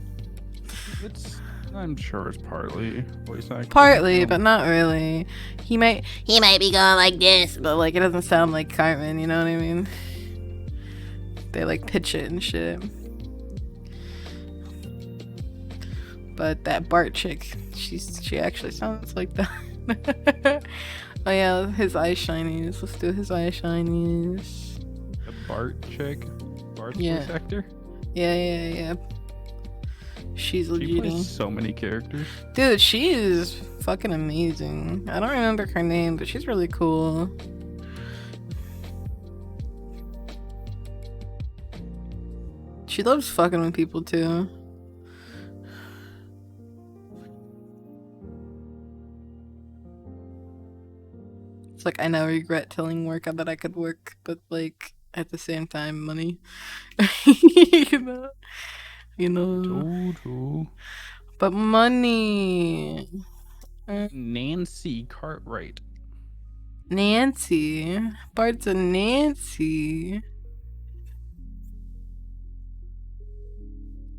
I'm sure it's partly voice acting. Partly, but not really. He might be going like this, but like it doesn't sound like Cartman, you know what I mean? They like pitch it and shit. But that Bart chick, she actually sounds like that. Oh yeah, his eye shinies. Let's do his eye shinies. The Bart chick? Bart's Yeah. voice actor? Yeah. She's She legit. plays so many characters. Dude, she is fucking amazing. I don't remember her name, but she's really cool. She loves fucking with people too. It's like I now regret telling work that I could work, but like at the same time, money. you know, Total. but money. Nancy Cartwright. Nancy, Bart's a Nancy.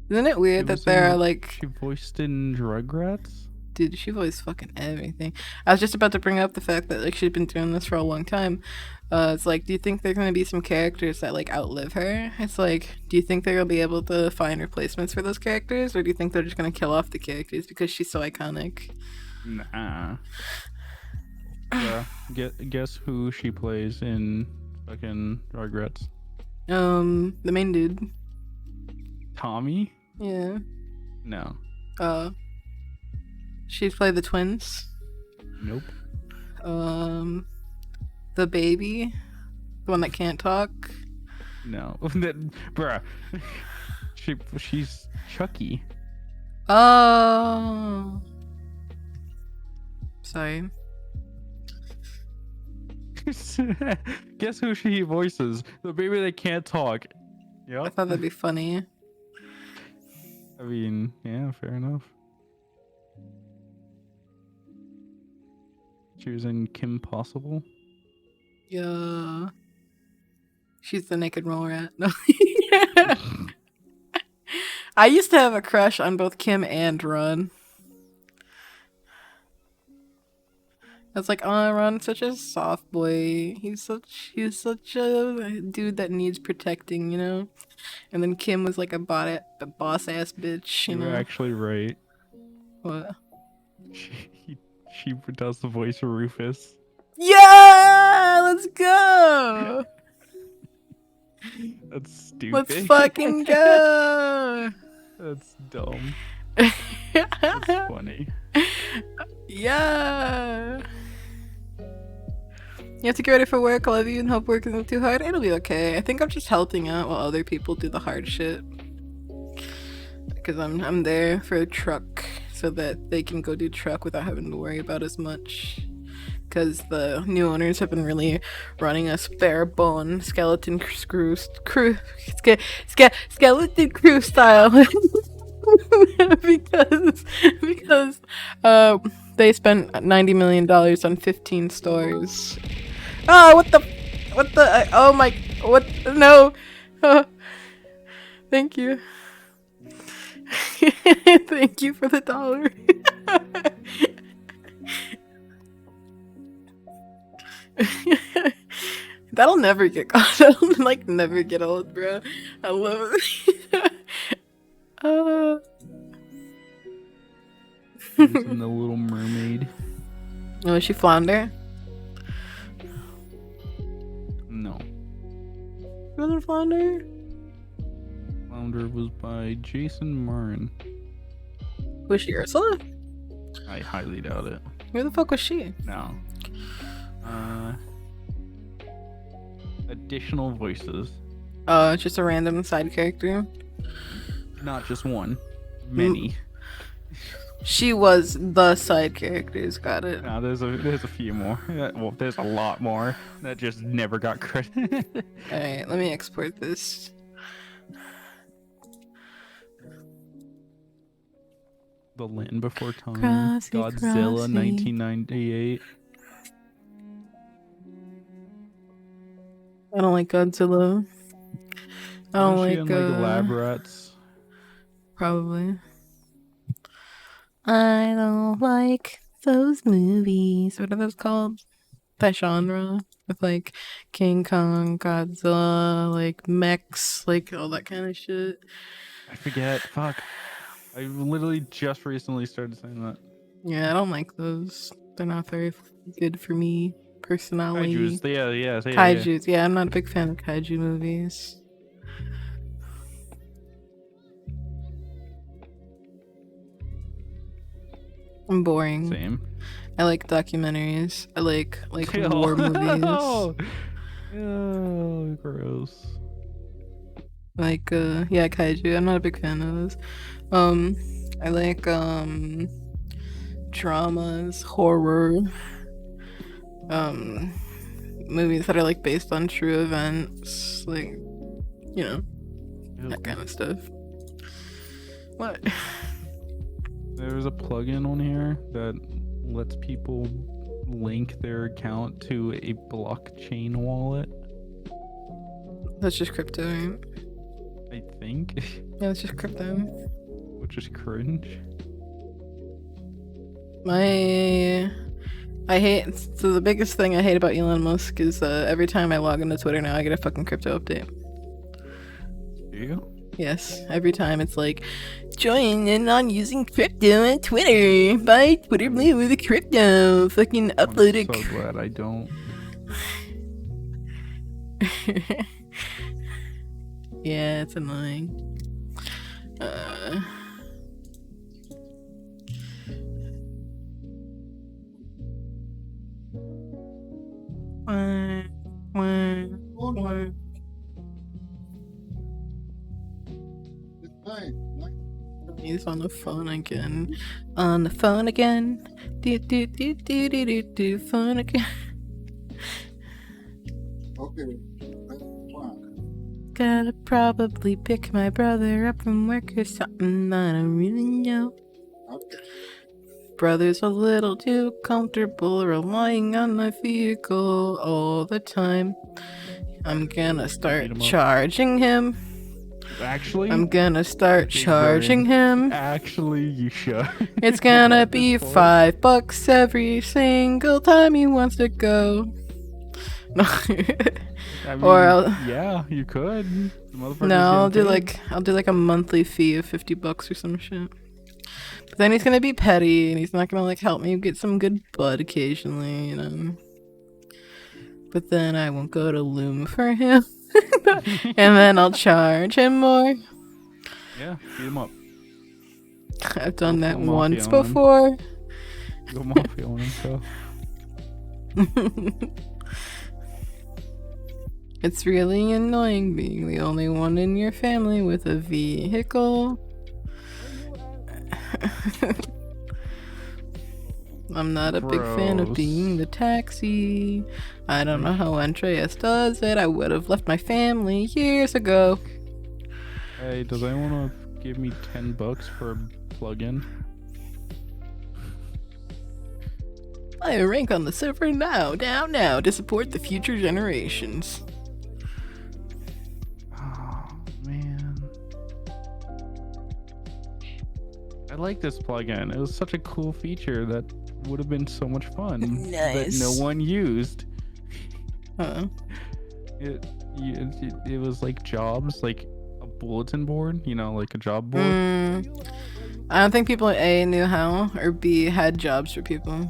Isn't it weird She that was there in- are like, She voiced in Rugrats? dude, she voiced fucking everything. I was just about to bring up the fact that like she's been doing this for a long time. It's like, do you think there's gonna be some characters that like outlive her? It's like, do you think they're gonna be able to find replacements for those characters, or do you think they're just gonna kill off the characters because she's so iconic? Nah. Yeah. Guess who she plays in fucking Rugrats? The main dude. Tommy? Yeah. No. She's played the twins. Nope. The baby, the one that can't talk. No. Bruh. She's Chucky. Oh. Sorry. Guess who she voices? The baby that can't talk. I Yep. thought that'd be funny. I mean, yeah, fair enough. She was in Kim Possible. Yeah. She's the naked mole rat. No. I used to have a crush on both Kim and Ron. I was like, oh, Ron's such a soft boy. He's such a dude that needs protecting, you know? And then Kim was like a boss ass bitch, you You were know? actually right. What? She does the voice of Rufus. Yeah! Let's go! That's stupid. Let's fucking go! That's dumb. That's funny. Yeah! You have to get ready for work. I love you and hope work isn't too hard. It'll be okay. I think I'm just helping out while other people do the hard shit. Because I'm there for a truck so that they can go do truck without having to worry about as much. Because the new owners have been really running us bare bone skeleton crew skeleton crew style. because they spent $90 million on 15 stores. Oh, what the, oh my, what, no. Thank you. Thank you for the $1. That'll never get caught. That'll like never get old, bro. I love it. She was in The Little Mermaid. Oh, is she Flounder? No. Brother Flounder? Flounder was by Jason Marin. Was she Ursula? I highly doubt it. Who the fuck was she? No. Additional voices. Just a random side character. Not just one. Many. She was the side characters. Got it. No, there's a few more. Well, there's a lot more that just never got credit. Alright, let me export this. The Land Before Time. Crossy, Godzilla, crossy. 1998. I don't like Godzilla. I don't Was she like, in, Lab Rats. Probably. I don't like those movies. What are those called? That genre with like King Kong, Godzilla, like mechs, like all that kind of shit. I forget. Fuck. I literally just recently started saying that. Yeah, I don't like those. They're not very good for me personally. Kaijus. Yeah. Kaijus. Yeah, I'm not a big fan of kaiju movies. I'm boring. Same. I like documentaries. I like war movies. Oh, gross. Like yeah, kaiju. I'm not a big fan of those. I like dramas, horror, movies that are like based on true events, like, you know, that kind of stuff. What? There's a plugin on here that lets people link their account to a blockchain wallet. That's just crypto, right? I think. Yeah, it's just crypto. Which is cringe. So the biggest thing I hate about Elon Musk is every time I log into Twitter now, I get a fucking crypto update. Do you? Yes, every time it's like, join in on using crypto on Twitter. Buy Twitter Blue with a crypto. Fucking upload it. I'm so glad I don't. Yeah, it's annoying. He's on the phone again. On the phone again. Do phone again. Okay. Gotta probably pick my brother up from work or something. I don't really know. Okay. Brother's a little too comfortable relying on my vehicle all the time. I'm gonna start charging him. Actually, I'm gonna start Big charging brain. him. Actually, you should. It's gonna be $5 every single time he wants to go. I mean, Or I'll, yeah, you could. The motherfucker's no, I'll do getting paid. like a monthly fee of $50 or some shit. But then he's gonna be petty and he's not gonna like help me get some good bud occasionally, you know. But then I won't go to Loom for him. And then I'll charge him more. Yeah, beat him up. I've done that Go mafia once on him. before. Go mafia on himself. It's really annoying being the only one in your family with a vehicle. I'm not a big fan of Gross. being the taxi. I don't know how Andreas does it. I would have left my family years ago. Hey, does anyone want to give me $10 for a plug-in? I rank on the server now, down now, to support the future generations. Oh man, I like this plugin. It was such a cool feature that would have been so much fun that no Nice. one used. Huh. It was like jobs, like a bulletin board, you know, like a job board. I don't think people A knew how, or B had jobs for people.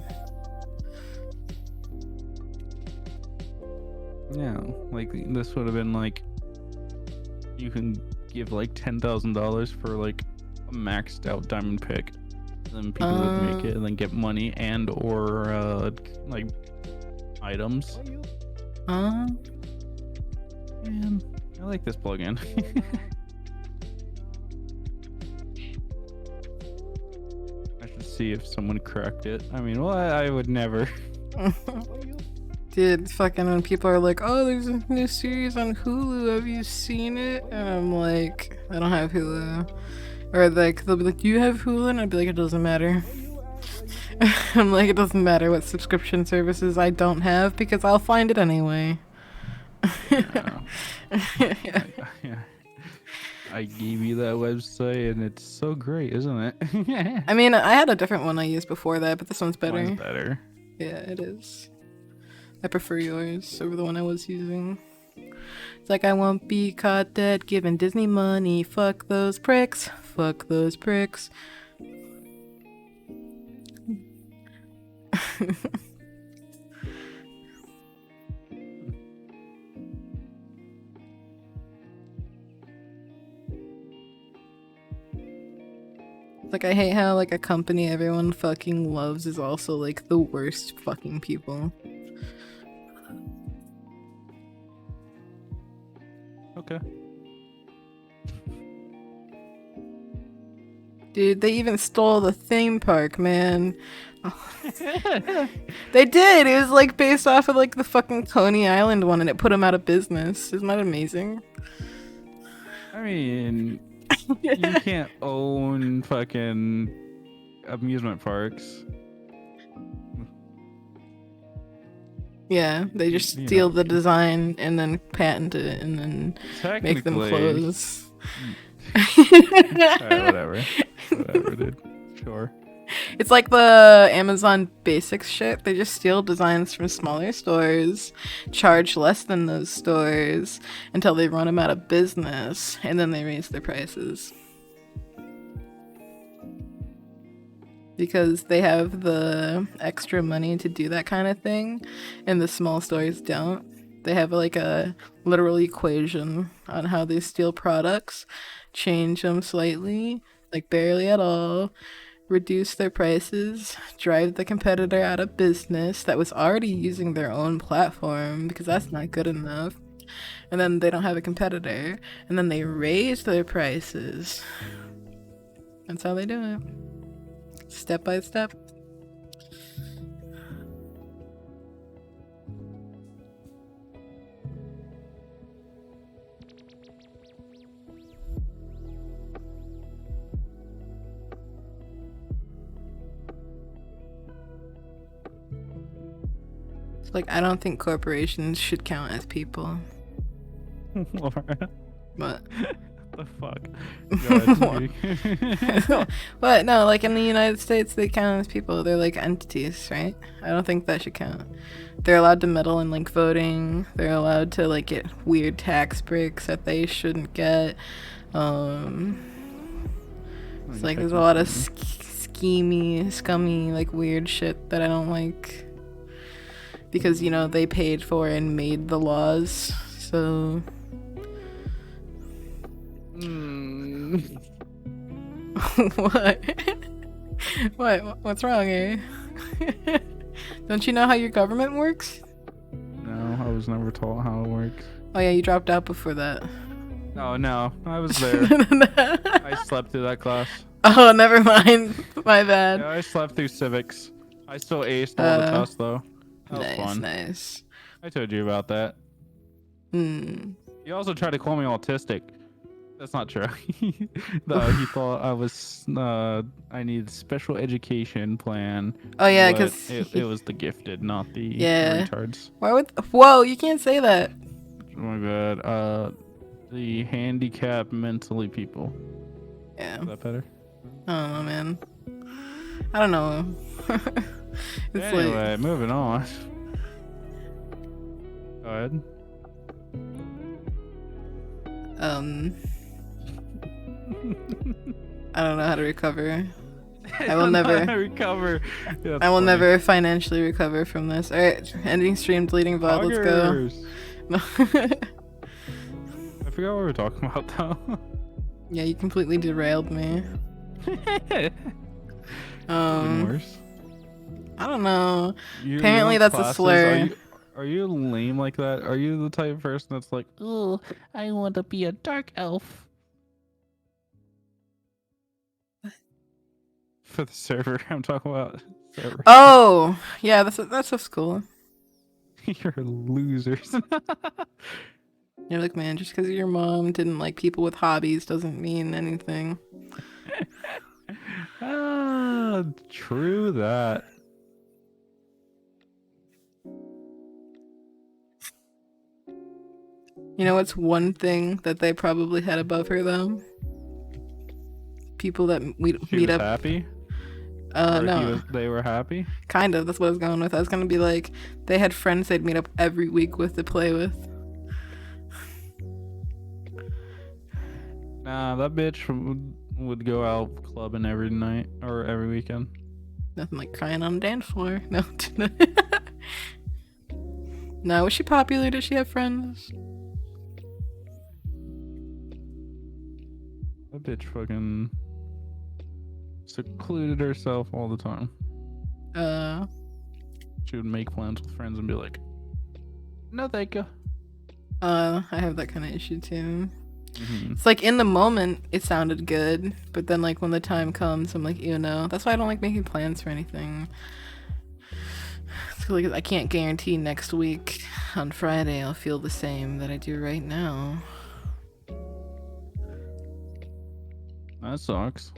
Yeah, like this would have been like, you can give like $10,000 for like a maxed out diamond pick. Then people would make it and then get money and or like items. Man, I like this plugin. I should see if someone cracked it. I mean, well, I would never. Dude, fucking when people are like, oh, there's a new series on Hulu, have you seen it? And I'm like, I don't have Hulu. Or like, they'll be like, do you have Hulu? And I'd be like, it doesn't matter. I'm like, it doesn't matter what subscription services I don't have because I'll find it anyway. I gave you that website and it's so great, isn't it? I mean, I had a different one I used before that, but this one's better. Mine's better. Yeah, it is. I prefer yours over the one I was using. It's like, I won't be caught dead giving Disney money. Fuck those pricks. fuck those pricks. Like, I hate how, like, a company everyone fucking loves is also, like, the worst fucking people. Okay. Dude, they even stole the theme park, man. They did! It was, like, based off of, like, the fucking Coney Island one, and it put them out of business. Isn't that amazing? I mean, you can't own fucking amusement parks. Yeah, they just You steal know. the design and then patent it and then make them Technically. close. Alright, whatever. Whatever, dude. Sure. It's like the Amazon Basics shit. They just steal designs from smaller stores, charge less than those stores until they run them out of business, and then they raise their prices. Because they have the extra money to do that kind of thing, and the small stores don't. They have like a literal equation on how they steal products, change them slightly, like barely at all, reduce their prices, drive the competitor out of business that was already using their own platform, because that's not good enough. And then they don't have a competitor, and then they raise their prices. That's how they do it. Step by step. It's like, I don't think corporations should count as people. Laura, But the fuck? God, dude. but no, like in the United States they count as people. They're like entities, right? I don't think that should count. They're allowed to meddle in like voting. They're allowed to like get weird tax breaks that they shouldn't get. It's like there's a lot of schemy, scummy, like weird shit that I don't like. Because, you know, they paid for and made the laws, so... What? What's wrong, eh? Don't you know how your government works? No, I was never taught how it works. Oh yeah, you dropped out before that. Oh no, I was there. I slept through that class. Oh, never mind. My bad. Yeah, I slept through civics. I still aced all the tests though. That was Nice, fun. nice. I told you about that. Hmm. You also tried to call me autistic. That's not true. No, he thought I was. I needed special education plan. Oh yeah, but because it was the gifted, not the Yeah. retards. Why would? Whoa, you can't say that. Oh my god. The handicapped mentally people. Yeah. Is that better? I don't know, man. I don't know. It's Anyway, moving on. Go ahead. I don't know how to recover. I will don't know never- how to recover. That's I will funny. never financially recover from this. Alright, ending stream, deleting VOD, let's go. Poggers. No. I forgot what we were talking about though. Yeah, you completely derailed me. Even worse. I don't know. You Apparently know that's a classes, slur. Are you lame like that? Are you the type of person that's like, oh, I want to be a dark elf? For the server, I'm talking about server. Oh, yeah, that's stuff's cool. You're losers. You're like, man, just because your mom didn't like people with hobbies doesn't mean anything. Ah, true that. You know what's one thing that they probably had above her though? People that She meet was up. happy. Or No, they were happy. kind of. That's what I was going with. I was gonna be like, they had friends they'd meet up every week with to play with. Nah, that bitch from would go out clubbing every night or every weekend. Nothing like crying on the dance floor. No. No, was she popular? Did she have friends? That bitch fucking secluded herself all the time. She would make plans with friends and be like, no thank you. I have that kind of issue too. Mm-hmm. It's like in the moment it sounded good, but then like when the time comes, I'm like, you know, that's why I don't like making plans for anything. So like I can't guarantee next week on Friday I'll feel the same that I do right now. That sucks.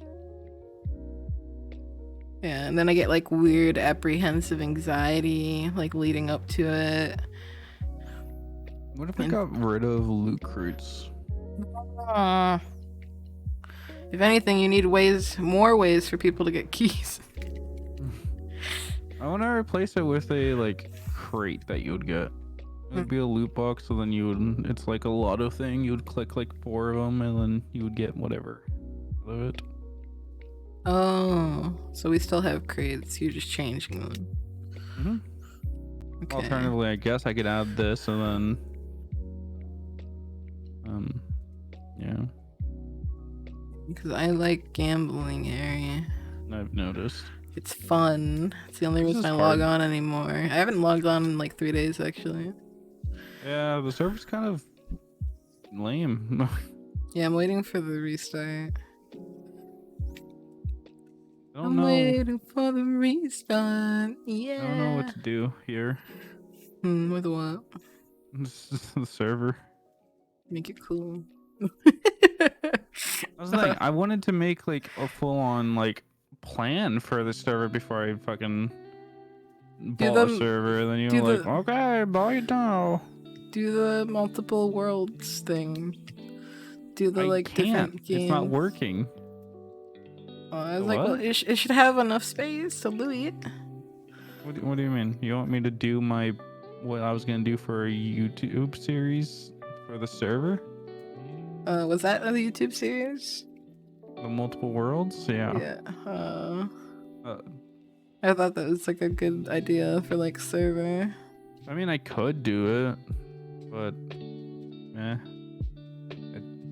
Yeah, and then I get like weird apprehensive anxiety like leading up to it. What if I got rid of loot crates? If anything, you need more ways for people to get keys. I want to replace it with a like crate that you would get. It would be a loot box, so then you would. It's like a lotto thing. You would click like 4 of them, and then you would get whatever out of it. Oh, so we still have crates. You're just changing them. Mm-hmm. Okay. Alternatively, I guess I could add this, and then, yeah. Because I like gambling area. I've noticed. It's fun. It's the only This reason is I log hard. on anymore. I haven't logged on in like 3 days actually. Yeah, the server's kind of lame. Yeah, I'm waiting for the restart. I don't I'm know. waiting for the restart. Yeah. I don't know what to do here. With what? This is the server. Make it cool. I was like, I wanted to make like a full-on like plan for the server before I fucking bought a server. And then you were like, okay, buy it now. Do the multiple worlds thing. Do the I different can't. games. It's not working. Oh, I was The like, well, what? it should have enough space to do it. What do you mean? You want me to do what I was gonna do for a YouTube series for the server? Was that a YouTube series? The multiple worlds? Yeah. Yeah. Uh, I thought that was like a good idea for like server. I mean, I could do it, but I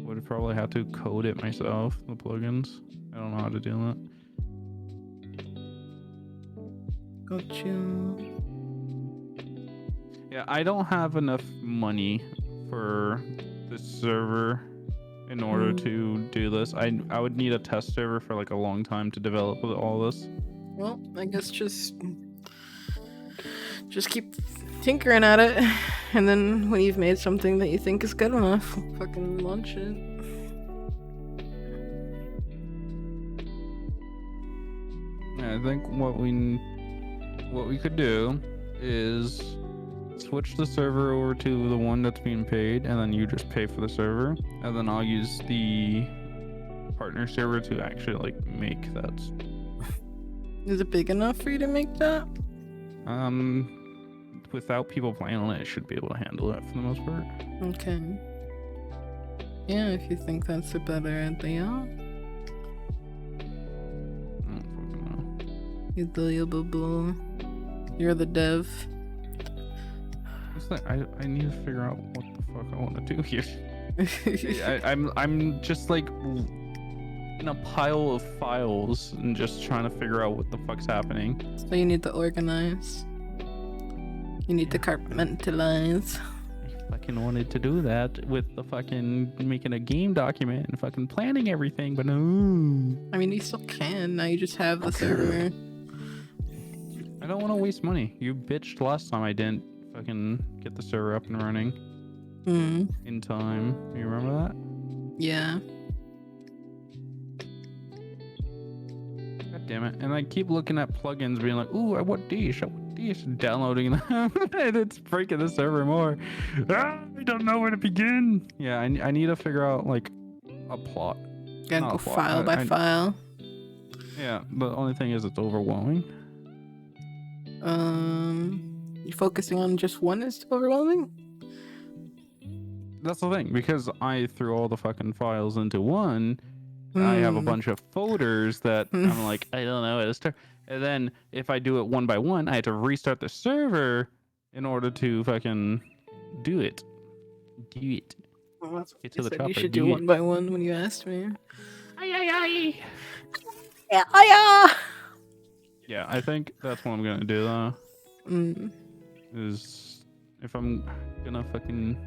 would probably have to code it myself. The plugins. I don't know how to do that. Got you. Yeah, I don't have enough money for the server in order to do this. I would need a test server for like a long time to develop all this. Well, I guess just keep tinkering at it, and then when you've made something that you think is good enough, fucking launch it. Yeah, I think what we could do is switch the server over to the one that's being paid, and then you just pay for the server, and then I'll use the partner server to actually like make that. Is it big enough for you to make that? Without people playing on it, it should be able to handle it for the most part. Okay. Yeah, if you think that's a better idea. I don't fucking know. You blah. You're the dev. It's like I need to figure out what the fuck I want to do here. I'm just like in a pile of files and just trying to figure out what the fuck's happening. So you need to organize. You need to compartmentalize. I fucking wanted to do that with the fucking making a game document and fucking planning everything, but no. I mean, you still can. Now you just have the server. I don't want to waste money. You bitched last time I didn't fucking get the server up and running in time. You remember that? Yeah. God damn it. And I keep looking at plugins being like, ooh, I want these, downloading them, and it's breaking the server more. I don't know where to begin. Yeah, I need to figure out like a plot. Gotta Not go a plot. file by file. Yeah, the only thing is it's overwhelming. You focusing on just one is overwhelming? That's the thing, because I threw all the fucking files into one, I have a Hmm. bunch of folders that I'm like, I don't know how to start. And then if I do it one by one, I have to restart the server in order to fucking do it. Do it. Well, that's what Get you to the said you chopper. should do one by one when you asked me. Aye, aye, aye. Yeah, yeah. Yeah, I think that's what I'm gonna do though. Mm. Is if I'm gonna fucking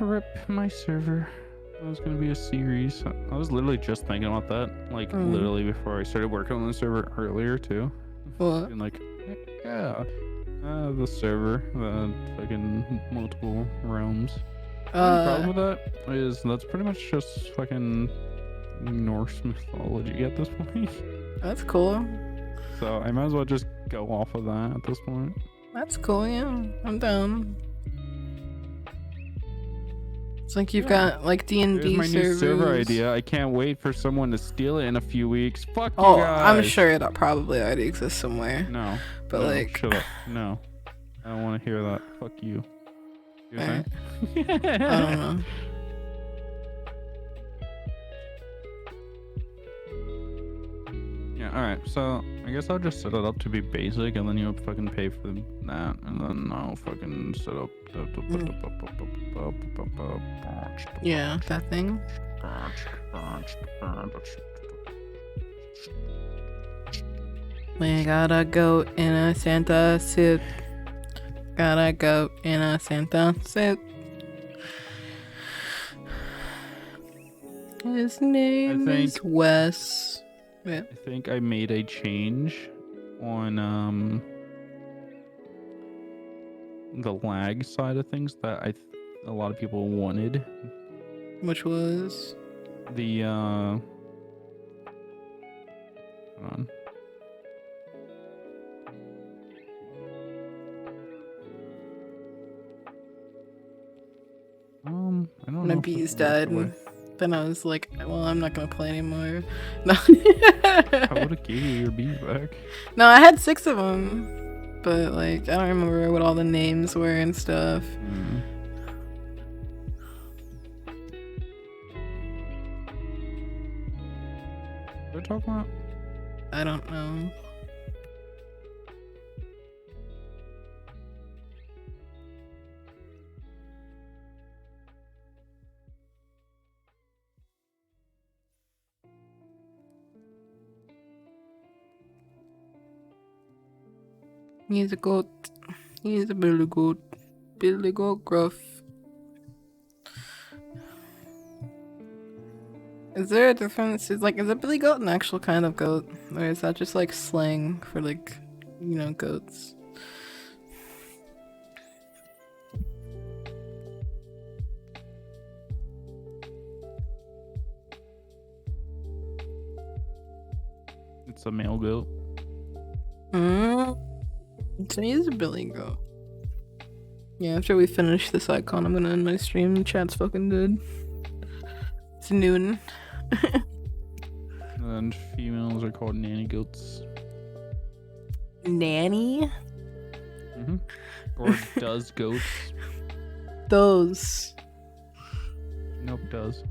rip my server. That was gonna be a series. I was literally just thinking about that, like literally before I started working on the server earlier too. What? And like, yeah, the server, the fucking multiple realms. The only problem with that is that's pretty much just fucking Norse mythology at this point. That's cool. So I might as well just go off of that at this point. That's cool, yeah. I'm down. It's like you've Yeah. got like D&D Here's my servers. new server idea. I can't wait for someone to steal it in a few weeks. Fuck you Oh, guys. I'm sure it probably already exists somewhere. No. But no, like, shut up. No. I don't want to hear that. Fuck you. You Alright. saying? I don't know. Yeah, alright. So I guess I'll just set it up to be basic and then you'll fucking pay for that and then I'll fucking set up Yeah, that thing. We got a goat in a Santa suit. Got a goat in a Santa suit. His name is think- Wes. Yeah. I think I made a change on the lag side of things that a lot of people wanted. Which was The hold on. I don't my know. if bees this works died. the way- And then I was like, well, I'm not gonna play anymore. No. I would have gave you your bees back. No, I had 6 of them, but like I don't remember what all the names were and stuff. Mm. What are we talking about? I don't know. He's a goat. He's a billy goat. Billy goat gruff. Is there a difference? Is a billy goat an actual kind of goat? Or is that just like slang for like, goats? It's a male goat. So he's a billy goat. Yeah, after we finish this icon, I'm gonna end my stream. Chat's fucking dead. It's noon. And females are called nanny goats. Nanny? Mm-hmm. Or does goats. Those. Nope, does.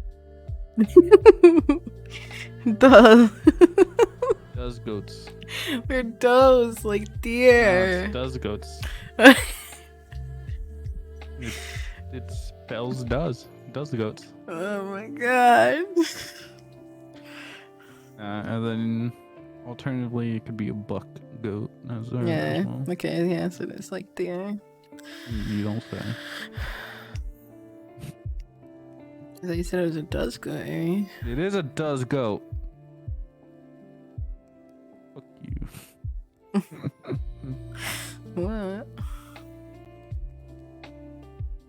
Duh. Does goats. We're does, like No, deer. it's does goats. It spells does. Does the goats. Oh my god. And then alternatively, it could be a buck goat as well. Yeah. As well. Okay, yeah, so it's like deer. You don't say. I thought you said it was a does goat, eh? It is a does goat. Fuck you. What?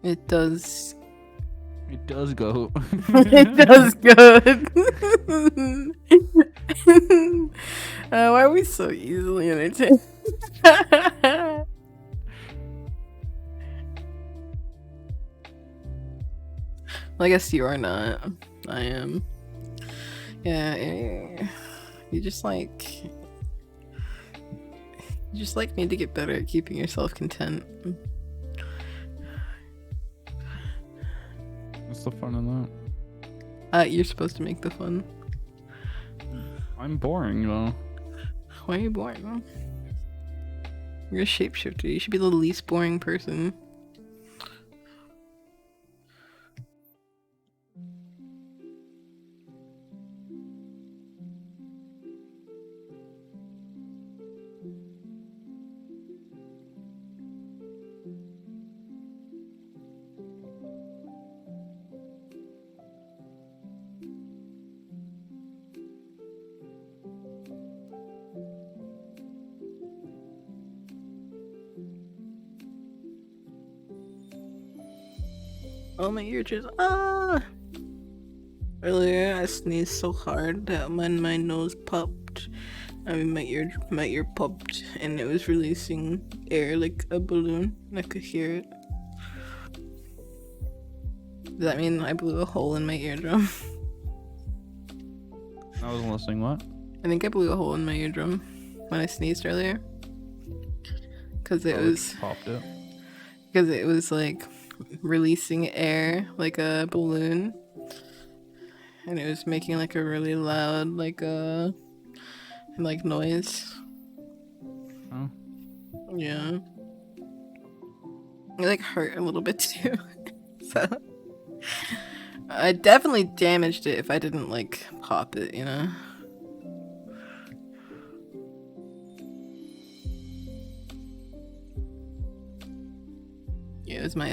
It does. It does goat. It does good. Why are we so easily entertained? Well, I guess you are not. I am. Yeah, you just need to get better at keeping yourself content. What's the fun in that? You're supposed to make the fun. I'm boring though. Why are you boring? You're a shapeshifter. You should be the least boring person. Oh, my ear just Earlier, I sneezed so hard that my nose popped. I mean, my ear popped, and it was releasing air like a balloon. And I could hear it. Does that mean I blew a hole in my eardrum? I wasn't listening. What? I think I blew a hole in my eardrum when I sneezed earlier. Cause it was popped it. Because it was like releasing air like a balloon, and it was making like a really loud like noise. Oh. Yeah. It like hurt a little bit too. So I definitely damaged it if I didn't like pop it, you know. Yeah, it was my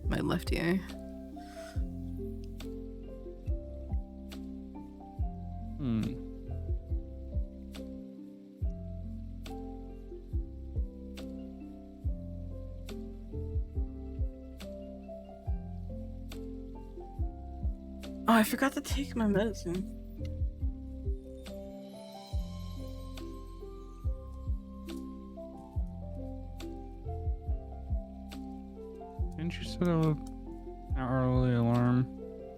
my left ear. Oh, I forgot to take my medicine. Didn't you set an hourly alarm?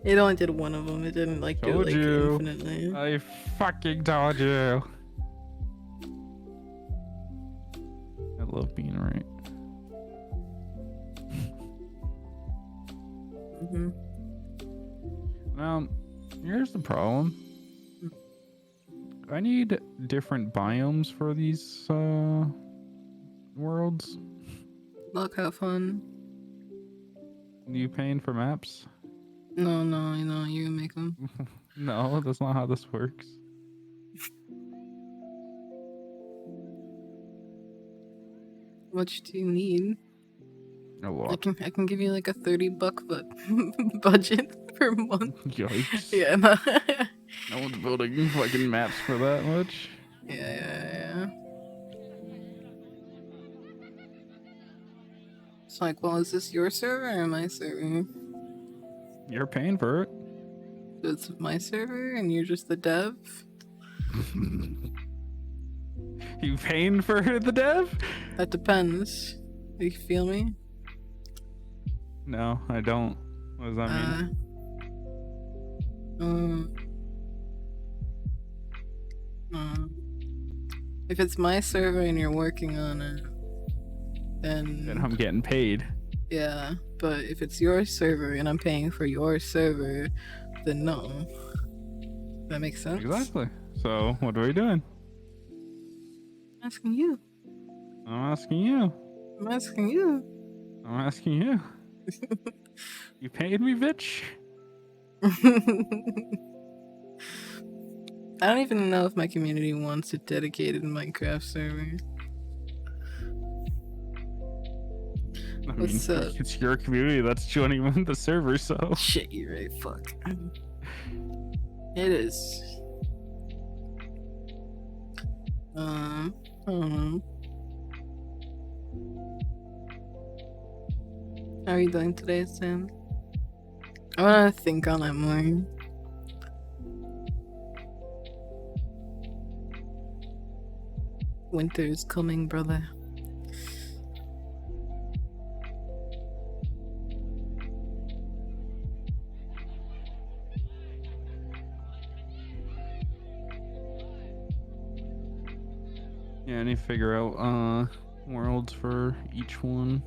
It only did one of them. It didn't like do Told like you. infinitely. I fucking told you. I love being right. Mm-hmm. Now, here's the problem. I need different biomes for these worlds. Look, have fun. You paying for maps? No, you know, you make them. No, that's not how this works. How much do you need? A lot. I can give you like a $30 budget per month. Yikes. Yeah, no. No one's building fucking maps for that much. Yeah. It's like, well, is this your server or my server? You're paying for it. So it's my server and you're just the dev? You paying for the dev? That depends. Do you feel me? No, I don't. What does that mean? If it's my server and you're working on it, Then I'm getting paid. yeah. But if it's your server and I'm paying for your server, then no. That makes sense? Exactly. So, what are we doing? I'm asking you. I'm asking you. I'm asking you. I'm asking you. You paid me, bitch? I don't even know if my community wants a dedicated Minecraft server. I mean, What's up? it's your community that's joining the server, so. Shit, you're right. Fuck. It is. I don't know. How are you doing today, Sam? I wanna think on it more. Winter is coming, brother. Yeah, I need to figure out worlds for each one.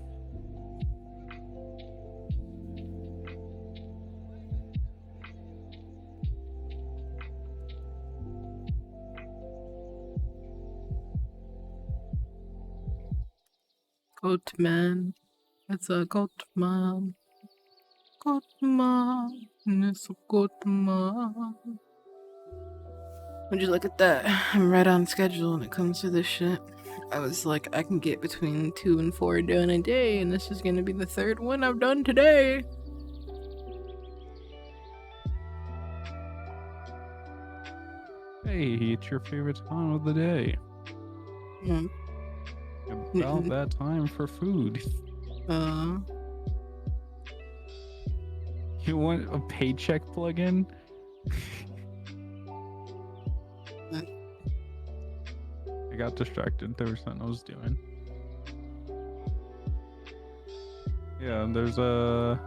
Goat man. It's a goat man. Goat man. It's a goat man. Would you look at that? I'm right on schedule when it comes to this shit. I was like, I can get between 2 and 4 done a day, and this is gonna be the 3rd one I've done today. Hey, it's your favorite time of the day. Mm. About that time for food. You want a paycheck plugin? I got distracted. There was something I was doing. Yeah, there's a...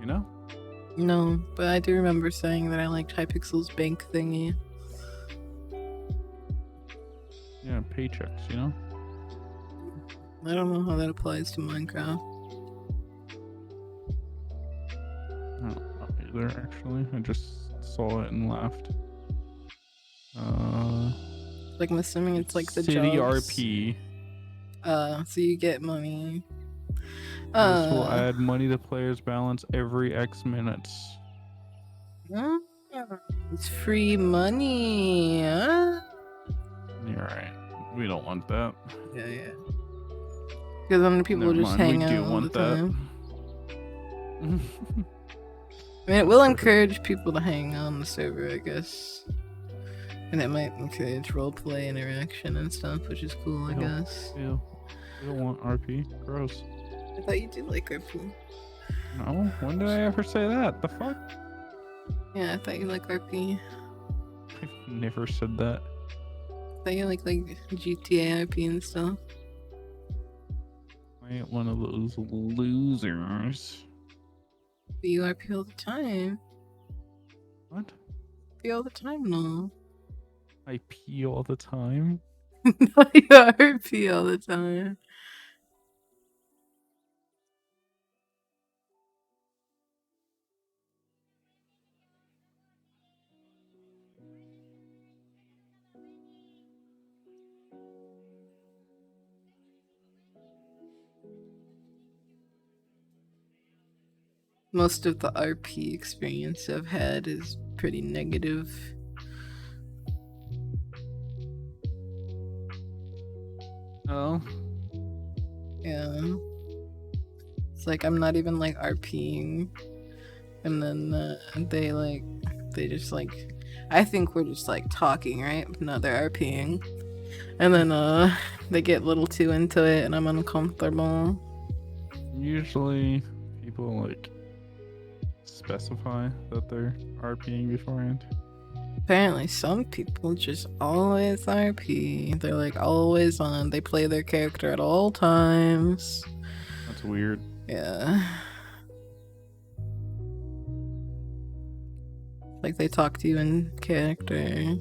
You know? No, but I do remember saying that I liked Hypixel's bank thingy. Yeah, paychecks, you know? I don't know how that applies to Minecraft. I don't know either, actually. I just saw it and laughed. Like, I'm assuming it's like the City jobs. RP. So you get money. This will add money to players' balance every X minutes. It's free money. You're right. We don't want that. Yeah. Because then people Never just mind, hang we out do all the want that. time. I mean, it will encourage people to hang on the server, I guess. And it might encourage roleplay interaction and stuff, which is cool, I guess. Ew. We don't want RP. Gross. I thought you did like RP. No? When did I ever say that? The fuck? Yeah, I thought you liked RP. I've never said that. I thought you liked like GTA RP and stuff. I ain't one of those losers. But you RP all the time. What? RP all the time, no. I pee all the time? No, you RP all the time. Most of the RP experience I've had is pretty negative. Oh. Yeah. It's like I'm not even like RPing. And then they just like, I think we're just like talking, right? No, they're RPing. And then they get a little too into it and I'm uncomfortable. Usually people like specify that they're RPing beforehand. Apparently some people just always RP. They're like always on. They play their character at all times. That's weird. Yeah. Like they talk to you in character.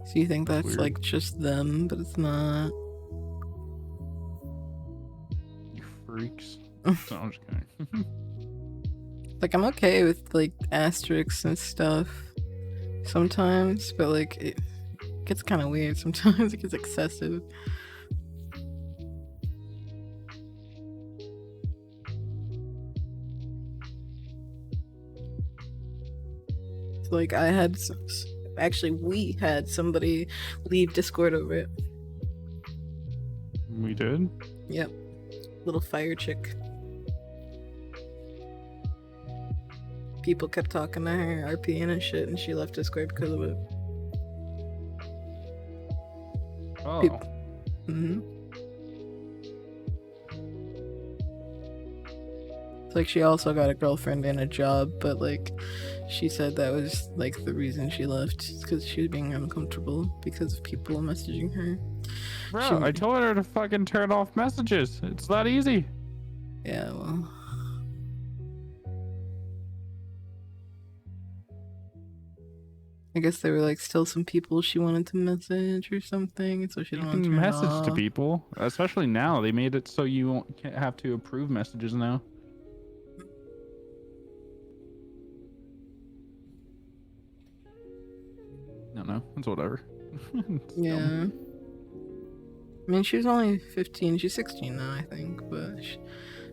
So you think that's Weird. like just them, but it's not. You freaks. No, I'm just kidding. Like I'm okay with like asterisks and stuff sometimes, but like it gets kind of weird sometimes. It gets excessive. So, like I had actually we had somebody leave Discord over it. We did? Yep. Little fire chick. People kept talking to her, RPing and shit, and she left Discord because of it. Oh. Mm-hmm. It's like she also got a girlfriend and a job, but like she said that was like the reason she left, because she was being uncomfortable because of people messaging her. Bro, I told her to fucking turn off messages. It's that easy. Yeah, well. I guess there were like still some people she wanted to message or something, so she You didn't want to can turn message to off. people, especially now. They made it so you can't have to approve messages now. No, it's whatever. It's Yeah. dumb. I mean, she was only 15. She's 16 now, I think, but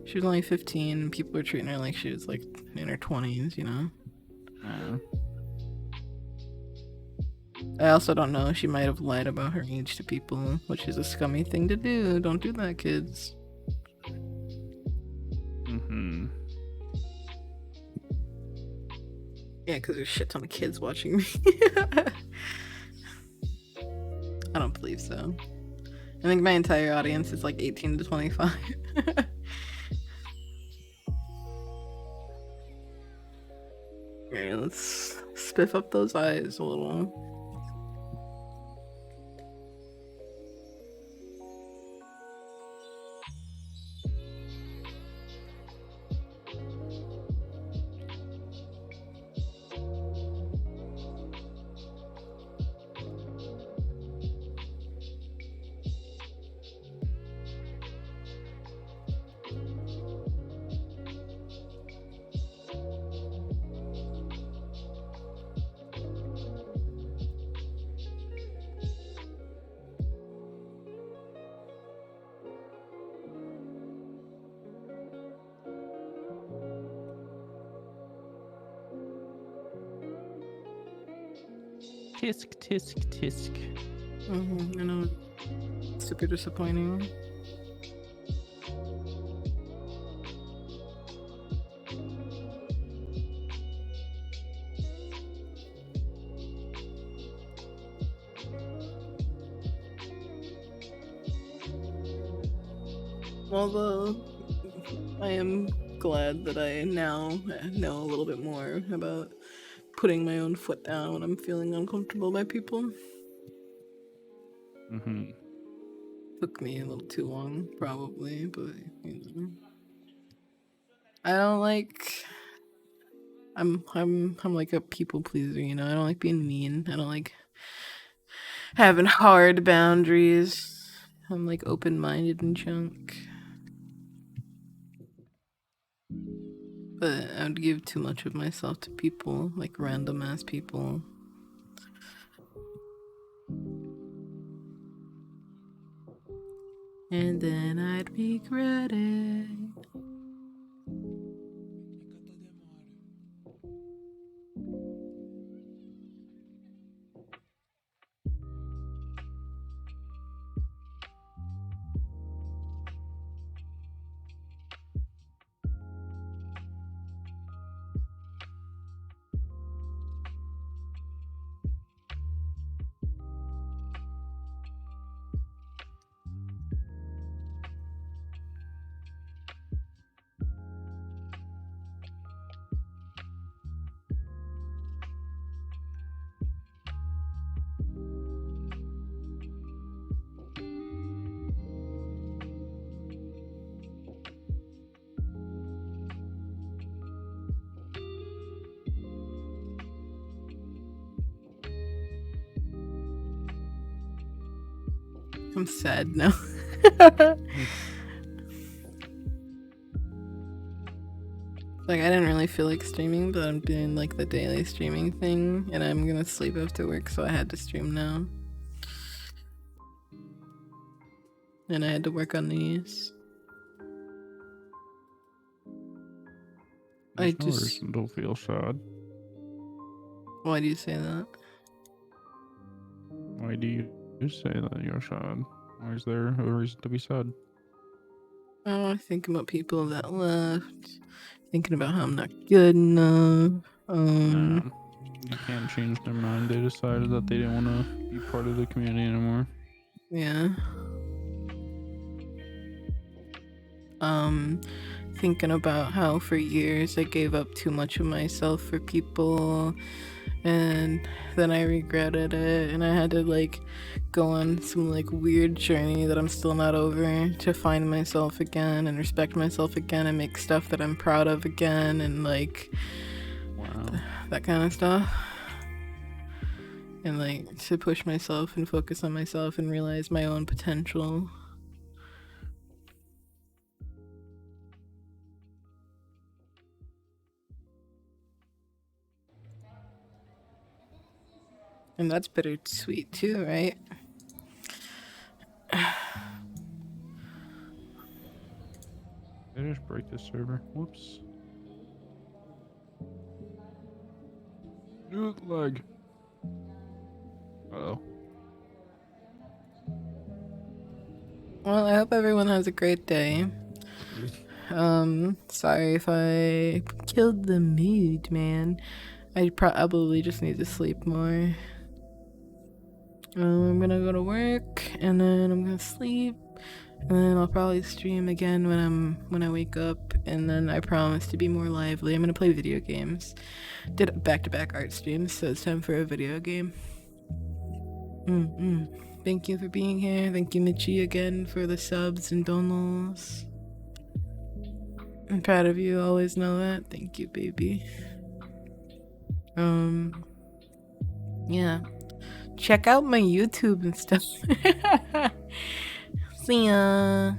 she was only 15, and people were treating her like she was like in her 20s, you know? Yeah. I also don't know. She might have lied about her age to people, which is a scummy thing to do. Don't do that, kids. Mm-hmm. Yeah, because there's shit ton of kids watching me. I don't believe so. I think my entire audience is like 18 to 25. Alright, let's spiff up those eyes a little. Tisk, tisk, tisk. I know. Super disappointing. Although I am glad that I now know a little bit more about putting my own foot down when I'm feeling uncomfortable by people. Mm-hmm. Took me a little too long, probably, but you know. I don't like. I'm like a people pleaser, you know. I don't like being mean. I don't like having hard boundaries. I'm like open-minded and junk. But I would give too much of myself to people, like random ass people. And then I'd regret it. I'm sad now. Like, I didn't really feel like streaming, but I'm doing like the daily streaming thing, and I'm gonna sleep after work, so I had to stream now. And I had to work on these. I There's no just. reason to feel sad. Why do you say that? Why do you say that you're sad? Why is there a reason to be sad? Oh, I think about people that left. Thinking about how I'm not good enough. Nah, you can't change their mind. They decided that they didn't want to be part of the community anymore. Yeah. Thinking about how for years I gave up too much of myself for people, and then I regretted it, and I had to like go on some like weird journey that I'm still not over to find myself again and respect myself again and make stuff that I'm proud of again, and like Wow. that kind of stuff. And like to push myself and focus on myself and realize my own potential. And that's bittersweet too, right? just break this server? Whoops. Lag. Uh-oh. Well, I hope everyone has a great day. Sorry if I killed the mood, man. I probably just need to sleep more. I'm gonna go to work, and then I'm gonna sleep, and then I'll probably stream again when I wake up, and then I promise to be more lively. I'm gonna play video games. Did back-to-back art streams, so it's time for a video game. Thank you for being here. Thank you, Michi, again for the subs and donos. I'm proud of you. Always know that. Thank you, baby. Yeah. Check out my YouTube and stuff. See ya.